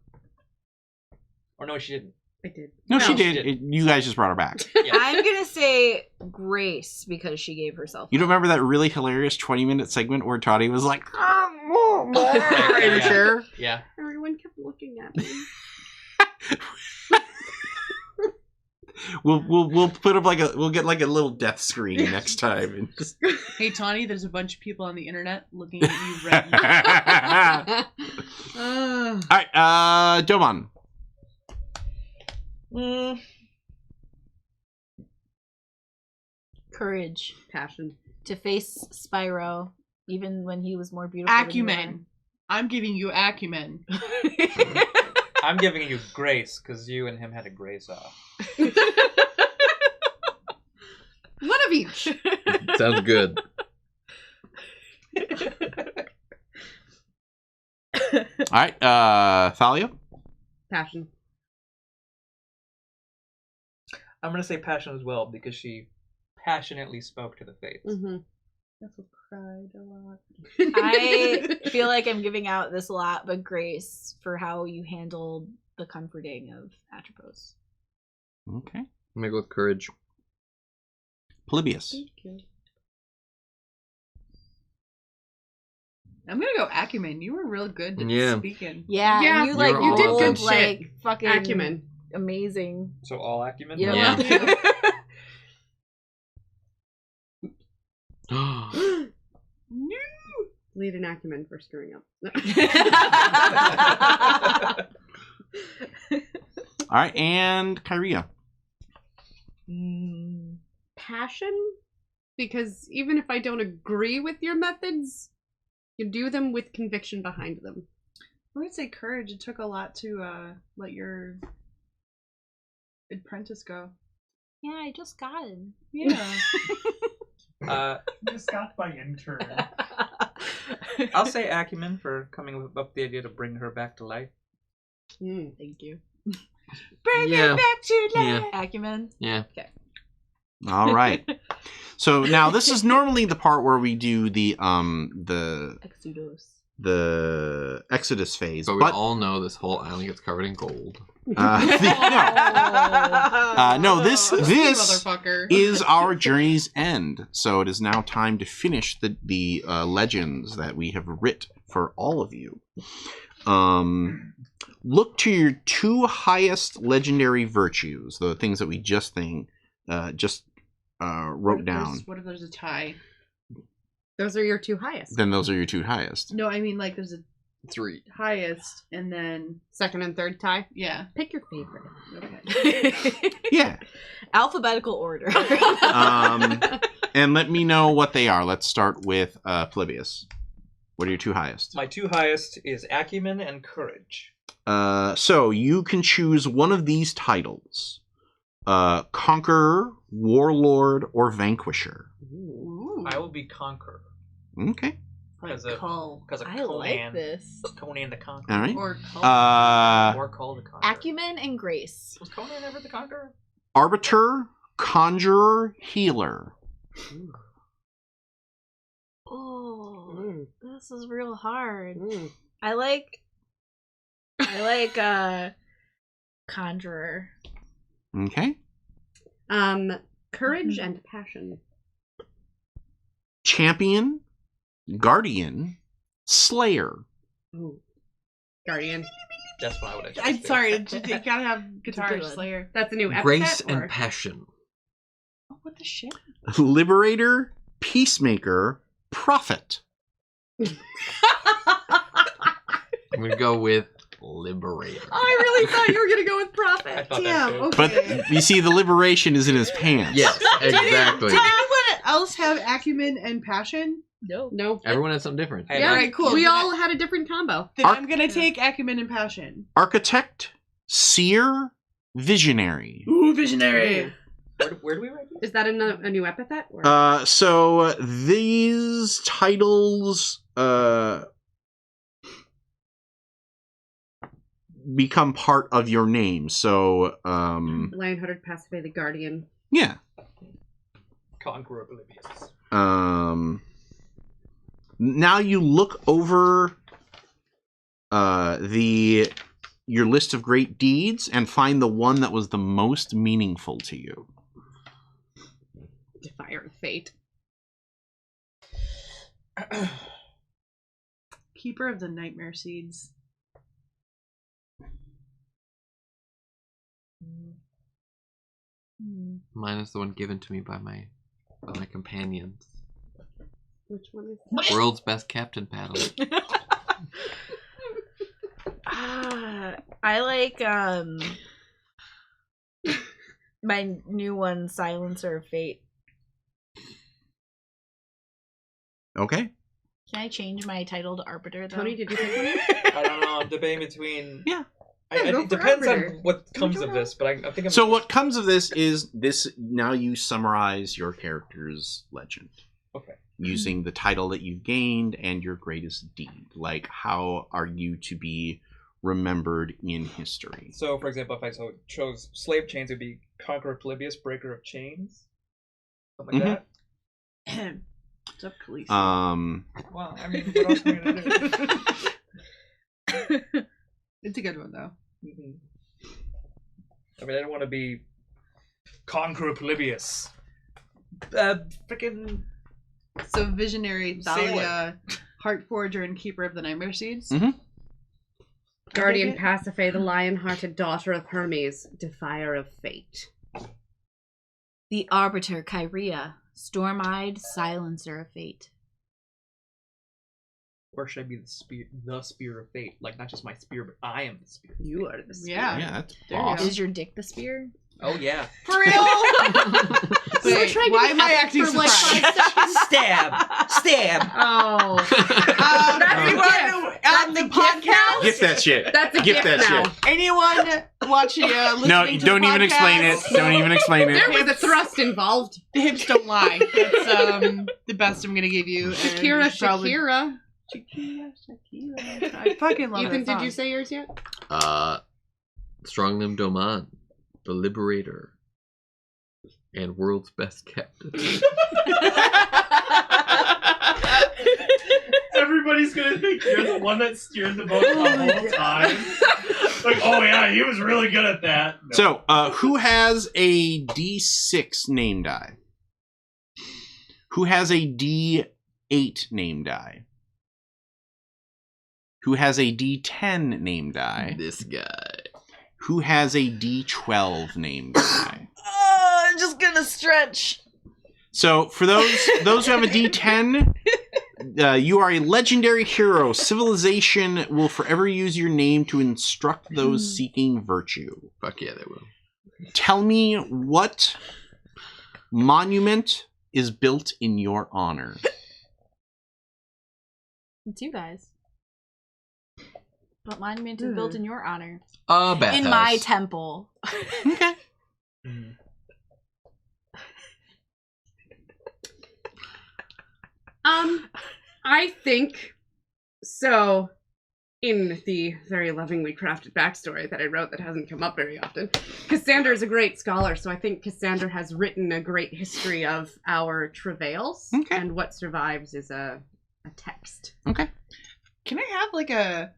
Speaker 4: Or no, she didn't.
Speaker 5: I did.
Speaker 8: No, she
Speaker 4: she
Speaker 8: did.
Speaker 4: did.
Speaker 8: You guys just brought her back.
Speaker 2: I'm gonna say Grace because she gave herself.
Speaker 8: You don't remember that really hilarious 20-minute segment where Toddy was like,
Speaker 4: Yeah.
Speaker 8: share?
Speaker 4: Yeah.
Speaker 5: Everyone kept looking at me.
Speaker 8: We'll put up we'll get like a little death screen next time. And just...
Speaker 3: Hey, Tawny, there's a bunch of people on the internet looking at you right now.
Speaker 8: All right, Domon.
Speaker 2: Courage
Speaker 5: Passion.
Speaker 2: to face Spyro, even when he was more beautiful. than you
Speaker 3: Acumen. I'm giving you acumen.
Speaker 4: I'm giving you grace because you and him had a grace off.
Speaker 5: One of each.
Speaker 6: Sounds good.
Speaker 8: All right, Thalia.
Speaker 5: Passion.
Speaker 4: I'm gonna say passion as well because she passionately spoke to the fates.
Speaker 5: Mm-hmm.
Speaker 3: That's cried a lot.
Speaker 2: I feel like I'm giving out this a lot, but Grace for how you handled the comforting of Atropos.
Speaker 8: Okay.
Speaker 6: I'm gonna go with courage.
Speaker 8: Polybius.
Speaker 5: Thank you.
Speaker 3: I'm gonna go acumen. You were real good at
Speaker 6: Yeah.
Speaker 3: speaking.
Speaker 2: Yeah,
Speaker 5: Yeah,
Speaker 2: and you
Speaker 6: you
Speaker 2: like
Speaker 6: were all
Speaker 2: rolled,
Speaker 6: good
Speaker 5: shit.
Speaker 2: like fucking
Speaker 5: Acumen.
Speaker 2: amazing.
Speaker 4: So all acumen.
Speaker 2: Yeah.
Speaker 5: Lead an acumen for screwing up.
Speaker 8: All right, and Kyria.
Speaker 5: Passion? Because even if I don't agree with your methods, you do them with conviction behind them.
Speaker 3: I would say courage. It took a lot to let your apprentice go.
Speaker 2: Yeah, I just got him.
Speaker 3: Yeah.
Speaker 7: Just got my intern.
Speaker 4: I'll say acumen for coming up with the idea to bring her back to life.
Speaker 2: Thank you.
Speaker 3: Bring
Speaker 6: Yeah.
Speaker 3: it back to life.
Speaker 6: Yeah.
Speaker 2: Acumen.
Speaker 6: Yeah.
Speaker 8: All right. So now this is normally the part where we do the
Speaker 2: Exodus.
Speaker 8: Exodus phase,
Speaker 6: But we all know this whole island gets covered in gold.
Speaker 8: no, this
Speaker 3: Motherfucker.
Speaker 8: is our journey's end. So it is now time to finish the legends that we have writ for all of you. Look to your 2 highest legendary virtues, the things that we just wrote down.
Speaker 3: What if there's a tie?
Speaker 5: Those are your 2 highest.
Speaker 8: Then those are your 2 highest.
Speaker 3: No, I mean like there's a
Speaker 6: 3.
Speaker 3: highest and then
Speaker 5: Second and third tie.
Speaker 3: yeah.
Speaker 5: Pick your favorite.
Speaker 3: Okay.
Speaker 8: Yeah.
Speaker 2: Alphabetical order.
Speaker 8: And let me know what they are. Let's start with Polybius. What are your 2 highest?
Speaker 4: My 2 highest is acumen and courage.
Speaker 8: So you can choose one of these titles. Conqueror, Warlord, or Vanquisher.
Speaker 3: Ooh.
Speaker 4: I will be conqueror
Speaker 8: Okay.
Speaker 4: because
Speaker 3: Like
Speaker 4: of
Speaker 3: Cull.
Speaker 2: I like this.
Speaker 4: Conan the Conqueror.
Speaker 8: All right.
Speaker 3: Or Cull.
Speaker 4: Or Cull the Conqueror.
Speaker 2: Acumen and Grace.
Speaker 4: Was Conan ever the Conqueror?
Speaker 8: Arbiter, Conjurer, Healer.
Speaker 2: Oh, this is real hard.
Speaker 5: Mm.
Speaker 2: I like Conjurer.
Speaker 8: Okay.
Speaker 5: Courage and passion.
Speaker 8: Champion, Guardian, Slayer.
Speaker 5: Ooh. Guardian.
Speaker 4: That's what I would have.
Speaker 3: I'm sorry, you gotta have guitar
Speaker 2: good one.
Speaker 3: slayer.
Speaker 5: That's a new epithet.
Speaker 6: Grace
Speaker 5: or?
Speaker 6: and passion.
Speaker 3: Oh, what the shit?
Speaker 8: Liberator, Peacemaker, Prophet.
Speaker 6: I'm gonna go with Liberator.
Speaker 5: Oh, I really thought you were gonna go with
Speaker 4: I
Speaker 5: prophet.
Speaker 4: thought
Speaker 3: Damn,
Speaker 4: that too.
Speaker 3: okay.
Speaker 8: But you see, the liberation is in his pants.
Speaker 6: Yes, exactly.
Speaker 3: Did anyone else have acumen and passion?
Speaker 5: No.
Speaker 6: Everyone has something different.
Speaker 4: I
Speaker 5: Yeah,
Speaker 3: Alright, cool.
Speaker 5: We
Speaker 3: Then
Speaker 5: all had a different combo.
Speaker 3: Then I'm gonna take acumen and passion.
Speaker 8: Architect, seer, visionary.
Speaker 3: Ooh, visionary.
Speaker 4: Where do we write this?
Speaker 5: Is that a new epithet? Or?
Speaker 8: So these titles become part of your name. So
Speaker 5: Lionhearted, Pacifier, the Guardian.
Speaker 8: yeah.
Speaker 4: Conqueror Polybius.
Speaker 8: Now you look over your list of great deeds and find the one that was the most meaningful to you.
Speaker 5: Defier of Fate.
Speaker 3: Keeper of the Nightmare Seeds.
Speaker 6: Mine is the one given to me by my companions.
Speaker 5: Which one is
Speaker 6: World's best captain paddle.
Speaker 2: I like my new one, Silencer of Fate.
Speaker 8: Okay.
Speaker 2: Can I change my title to Arbiter though?
Speaker 5: Tony, did you pick one?
Speaker 4: I don't know. I'm debating between.
Speaker 8: Yeah.
Speaker 5: go
Speaker 4: It
Speaker 5: for
Speaker 4: depends
Speaker 5: Arbiter.
Speaker 4: on what comes of this, but I think I'm.
Speaker 8: So what comes of this is this. Now you summarize your character's legend.
Speaker 4: Okay.
Speaker 8: Using the title that you've gained and your greatest deed. Like, how are you to be remembered in history?
Speaker 4: So, for example, if I chose slave chains, it would be Conqueror Polybius, Breaker of Chains, something like that.
Speaker 3: What's up, Khaleesi?
Speaker 4: Well, I mean, what else am I gonna do?
Speaker 3: It's a good one, though.
Speaker 4: Mm-hmm. I mean, I don't want to be Conqueror Polybius. Freaking.
Speaker 3: So, Visionary,
Speaker 4: Say
Speaker 3: Thalia, Heartforger, and Keeper of the Nightmare Seeds.
Speaker 8: Mhm.
Speaker 5: Guardian
Speaker 3: Okay.
Speaker 5: Pacifier, the lion-hearted daughter of Hermes, Defier of Fate.
Speaker 2: The Arbiter, Kyria, Storm-Eyed, Silencer of Fate.
Speaker 4: Or should I be the spear of fate? Like, not just my spear, but I am the spear.
Speaker 5: You are the spear.
Speaker 3: Yeah.
Speaker 8: Yeah, that's
Speaker 3: There you
Speaker 8: boss.
Speaker 3: go.
Speaker 2: Is your dick the spear?
Speaker 4: Oh yeah.
Speaker 3: For real? Wait,
Speaker 5: trying to
Speaker 3: why
Speaker 5: be
Speaker 3: am I
Speaker 5: epic
Speaker 3: acting
Speaker 5: for, like,
Speaker 3: surprised?
Speaker 5: 5 seconds.
Speaker 9: Stab.
Speaker 5: Oh.
Speaker 3: That's
Speaker 9: Anyone on the podcast?
Speaker 8: Gift that shit.
Speaker 5: That's a
Speaker 8: Gift
Speaker 5: gift
Speaker 8: that
Speaker 5: now.
Speaker 8: shit.
Speaker 3: Anyone watching, listening
Speaker 8: No,
Speaker 3: to
Speaker 8: don't
Speaker 3: the
Speaker 8: even explain it.
Speaker 3: podcast?
Speaker 8: Don't even explain
Speaker 5: There
Speaker 8: it.
Speaker 5: was a thrust involved.
Speaker 3: The hips don't lie. That's the best I'm gonna give you. and
Speaker 5: Shakira,
Speaker 3: you probably-
Speaker 5: Shakira.
Speaker 3: Shakira. I fucking love
Speaker 5: Ethan,
Speaker 3: that song.
Speaker 5: did you say yours yet?
Speaker 6: Stronglim Doman, the Liberator, and World's Best Captain.
Speaker 7: Everybody's gonna think you're the one that steered the boat the whole time. Like, oh yeah, he was really good at that. No.
Speaker 8: So, who has a D6 name die? Who has a D8 name die? Who has a D10 name die?
Speaker 6: This guy.
Speaker 8: Who has a D12 name die?
Speaker 9: Oh, I'm just gonna stretch.
Speaker 8: So, for those who have a D10, you are a legendary hero. Civilization will forever use your name to instruct those seeking virtue.
Speaker 6: Fuck yeah, they will.
Speaker 8: Tell me what monument is built in your honor.
Speaker 2: It's you guys. What monument is built in your honor?
Speaker 6: Bathhouse.
Speaker 2: In my temple.
Speaker 8: Okay.
Speaker 5: I think so. In the very lovingly crafted backstory that I wrote that hasn't come up very often, Cassandra is a great scholar, so I think Cassandra has written a great history of our travails,
Speaker 8: Okay.
Speaker 5: and what survives is a text.
Speaker 8: Okay.
Speaker 3: Can I have like a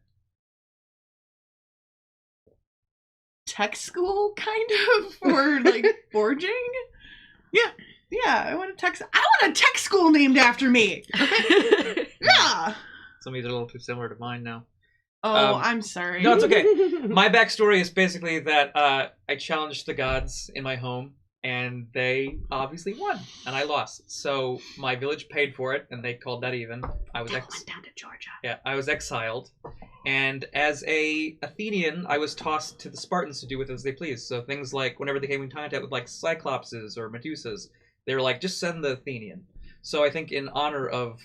Speaker 3: tech school kind of for like forging?
Speaker 8: Yeah.
Speaker 3: Yeah, I want a tech school named after me. Yeah.
Speaker 4: Some of these are a little too similar to mine now.
Speaker 3: Oh,
Speaker 4: Um,
Speaker 3: I'm sorry.
Speaker 4: No, it's okay. My backstory is basically that I challenged the gods in my home and they obviously won, and I lost. So my village paid for it, and they called that even. I was
Speaker 5: Went down to Georgia.
Speaker 4: Yeah, I was exiled, and as a Athenian, I was tossed to the Spartans to do with as they pleased. So things like whenever they came in contact with like Cyclopses or Medusas, they were like, just send the Athenian. So I think in honor of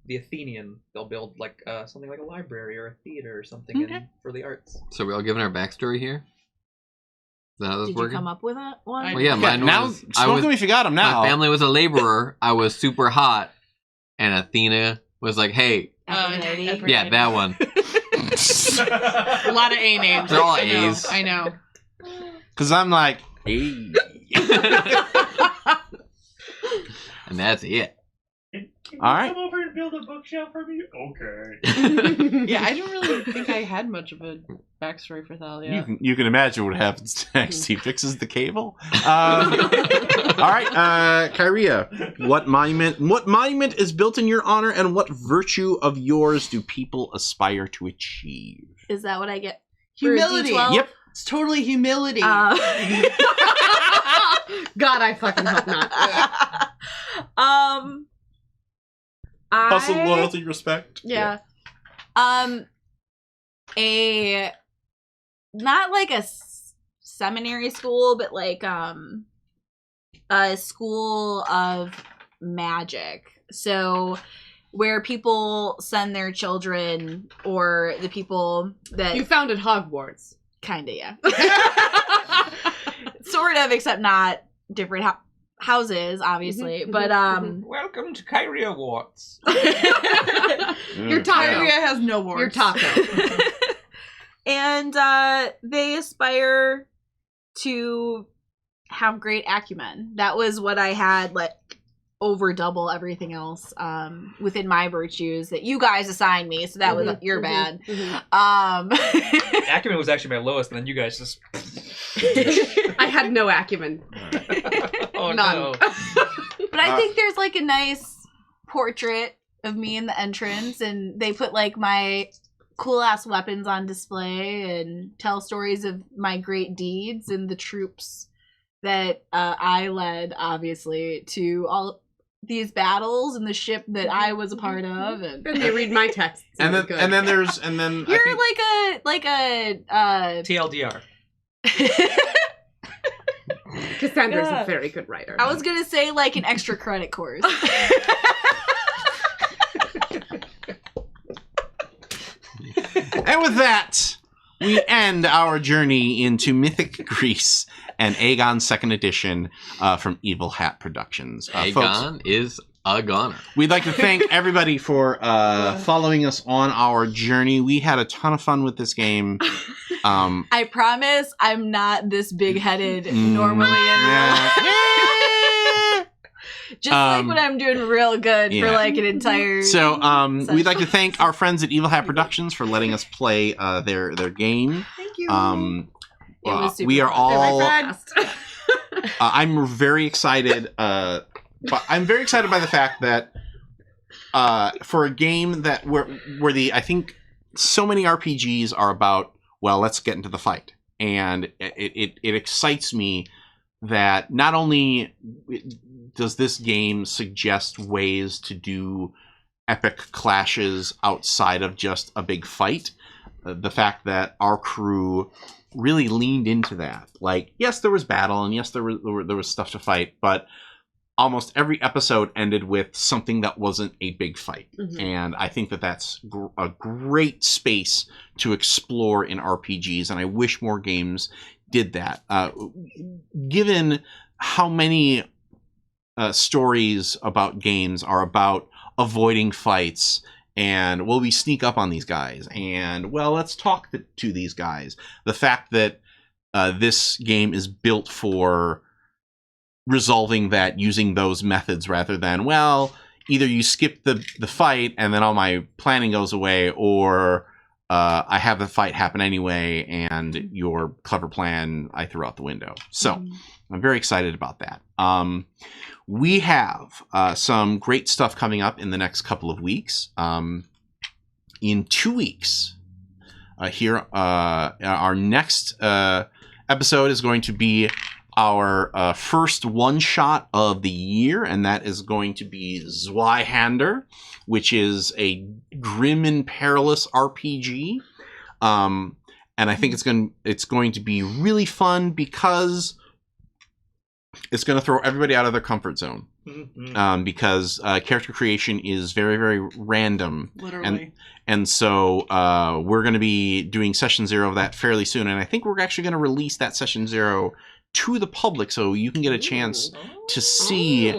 Speaker 4: the Athenian, they'll build like something like a library or a theater or something for the arts.
Speaker 6: So we all giving our backstory here? Is that how this
Speaker 2: Did
Speaker 6: working?
Speaker 2: you come up with one?
Speaker 6: Well, yeah, mine
Speaker 8: now,
Speaker 6: was.
Speaker 8: smoke them if you got them now.
Speaker 6: My family was a laborer. I was super hot, and Athena was like, "Hey,
Speaker 2: Aphrodite?
Speaker 6: yeah, that one."
Speaker 10: A lot of A names.
Speaker 6: They're all
Speaker 10: I know,
Speaker 6: A's.
Speaker 10: I know.
Speaker 8: Because I'm like, hey.
Speaker 6: And that's it.
Speaker 7: Can you
Speaker 8: All right.
Speaker 7: come over and build a bookshelf for me? Okay.
Speaker 10: Yeah, I don't really think I had much of a backstory for Thalia.
Speaker 8: You can imagine what happens next. He fixes the cable. All right, Kyria, what monument is built in your honor, and what virtue of yours do people aspire to achieve?
Speaker 2: Is that what I get? for
Speaker 3: Humility.
Speaker 2: D12?
Speaker 8: Yep.
Speaker 3: It's totally humility.
Speaker 5: God, I fucking hope not.
Speaker 8: Hustle, loyalty, respect.
Speaker 2: Yeah. A not like a seminary school, but like a school of magic. So where people send their children, or the people that
Speaker 5: You founded Hogwarts.
Speaker 2: kinda, yeah. Sort of, except not different houses, obviously. But
Speaker 4: Welcome to Kyria Watts.
Speaker 5: Your taco.
Speaker 3: Kyria has no warts.
Speaker 5: Your taco.
Speaker 2: and they aspire to have great acumen. That was what I had, like, over double everything else within my virtues that you guys assigned me, so that was your bad.
Speaker 4: Acumen was actually my lowest, and then you guys just...
Speaker 5: I had no acumen.
Speaker 4: Oh,
Speaker 5: None.
Speaker 4: no.
Speaker 2: But I think there's like a nice portrait of me in the entrance, and they put like my cool ass weapons on display and tell stories of my great deeds and the troops that I led, obviously, to all these battles and the ship that I was a part of. And
Speaker 5: Then they read my texts.
Speaker 8: And then
Speaker 5: Good.
Speaker 2: you're like a
Speaker 4: TLDR.
Speaker 5: Cassandra's a very good writer.
Speaker 2: I was gonna say like an extra credit course.
Speaker 8: And with that, we end our journey into Mythic Greece and Agon 2nd Edition from Evil Hat Productions. Folks,
Speaker 6: Agon is a goner.
Speaker 8: we'd like to thank everybody for following us on our journey. We had a ton of fun with this game.
Speaker 2: I promise I'm not this big-headed normally in real life. Just like when I'm doing real good for like an entire
Speaker 8: So we'd like to thank our friends at Evil Hat Productions for letting us play their game.
Speaker 3: Thank you.
Speaker 2: It was super
Speaker 8: We are
Speaker 2: fun.
Speaker 8: all I'm very excited but I'm very excited by the fact that for a game that where I think so many RPGs are about, well, let's get into the fight. And it excites me that not only does this game suggest ways to do epic clashes outside of just a big fight, the fact that our crew really leaned into that. Like, yes, there was battle, and yes, there was stuff to fight, but almost every episode ended with something that wasn't a big fight. And I think that that's a great space to explore in RPGs, and I wish more games did that. Given how many stories about games are about avoiding fights and, well, we sneak up on these guys and, well, let's talk to these guys. The fact that this game is built for resolving that using those methods rather than, well, either you skip the fight and then all my planning goes away, or I have the fight happen anyway and your clever plan I threw out the window. So I'm very excited about that. We have some great stuff coming up in the next couple of weeks. In 2 weeks, our next episode is going to be our first one-shot of the year, and that is going to be Zweihander, which is a grim and perilous RPG. And I think it's going to be really fun because it's going to throw everybody out of their comfort zone. Because character creation is very, very random.
Speaker 3: Literally.
Speaker 8: And so we're going to be doing session 0 of that fairly soon. And I think we're actually going to release that session 0 to the public so you can get a chance to see.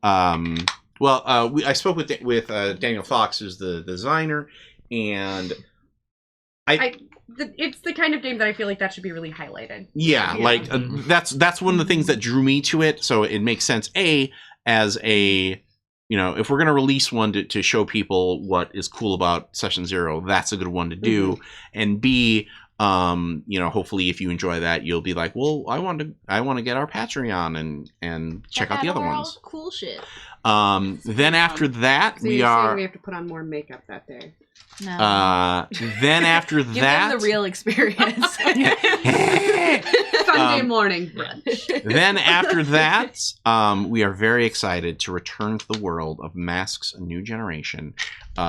Speaker 8: I spoke with Daniel Fox, who's the designer, and
Speaker 5: it's the kind of game that I feel like that should be really highlighted.
Speaker 8: Yeah, like that's one of the things that drew me to it. So it makes sense. As a, if we're going to release one to show people what is cool about Session 0, that's a good one to do. Mm-hmm. And B, hopefully if you enjoy that, you'll be like, well, I want to get our Patreon and check out the other ones.
Speaker 2: Cool shit.
Speaker 8: Then after that,
Speaker 5: so we have to put on more makeup that day.
Speaker 2: No.
Speaker 8: Then after
Speaker 2: Give
Speaker 8: that,
Speaker 2: them the real experience.
Speaker 5: Sunday morning brunch.
Speaker 8: Then after that, we are very excited to return to the world of Masks: A New Generation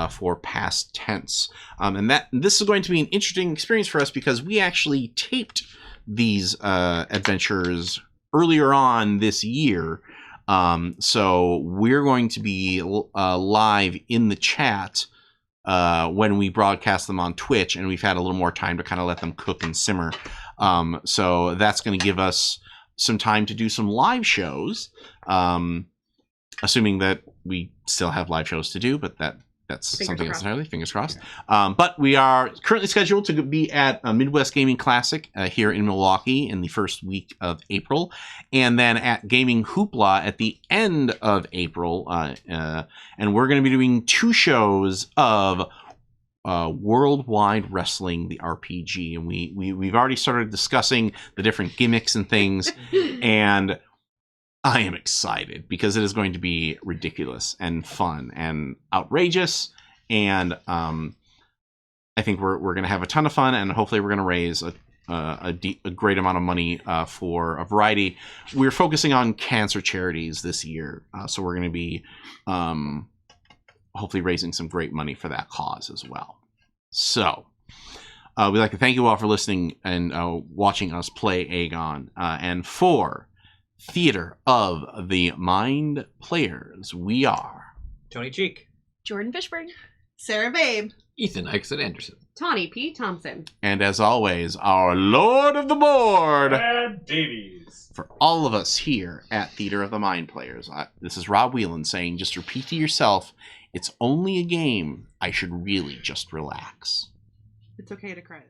Speaker 8: for Past Tense. And this is going to be an interesting experience for us because we actually taped these adventures earlier on this year. So we're going to be live in the chat when we broadcast them on Twitch, and we've had a little more time to kind of let them cook and simmer. So that's going to give us some time to do some live shows, assuming that we still have live shows to do, but that's
Speaker 5: Fingers
Speaker 8: something
Speaker 5: crossed.
Speaker 8: entirely, fingers crossed. But we are currently scheduled to be at Midwest Gaming Classic here in Milwaukee in the first week of April, and then at Gaming Hoopla at the end of April. And we're going to be doing 2 shows of Worldwide Wrestling, the RPG. And we've already started discussing the different gimmicks and things, and I am excited because it is going to be ridiculous and fun and outrageous, and I think we're going to have a ton of fun, and hopefully we're going to raise a great amount of money for a variety. We're focusing on cancer charities this year, so we're going to be hopefully raising some great money for that cause as well. So we'd like to thank you all for listening and watching us play Agon, and for Theater of the Mind Players, we are
Speaker 4: Tony Cheek,
Speaker 2: Jordan Fishburne,
Speaker 3: Sarah Babe,
Speaker 6: Ethan Eichset-Anderson,
Speaker 5: Tawny P. Thompson.
Speaker 8: and as always, our Lord of the Board.
Speaker 7: Brad Davies.
Speaker 8: For all of us here at Theater of the Mind Players, this is Rob Whelan saying, just repeat to yourself, it's only a game. I should really just relax.
Speaker 3: It's okay to cry.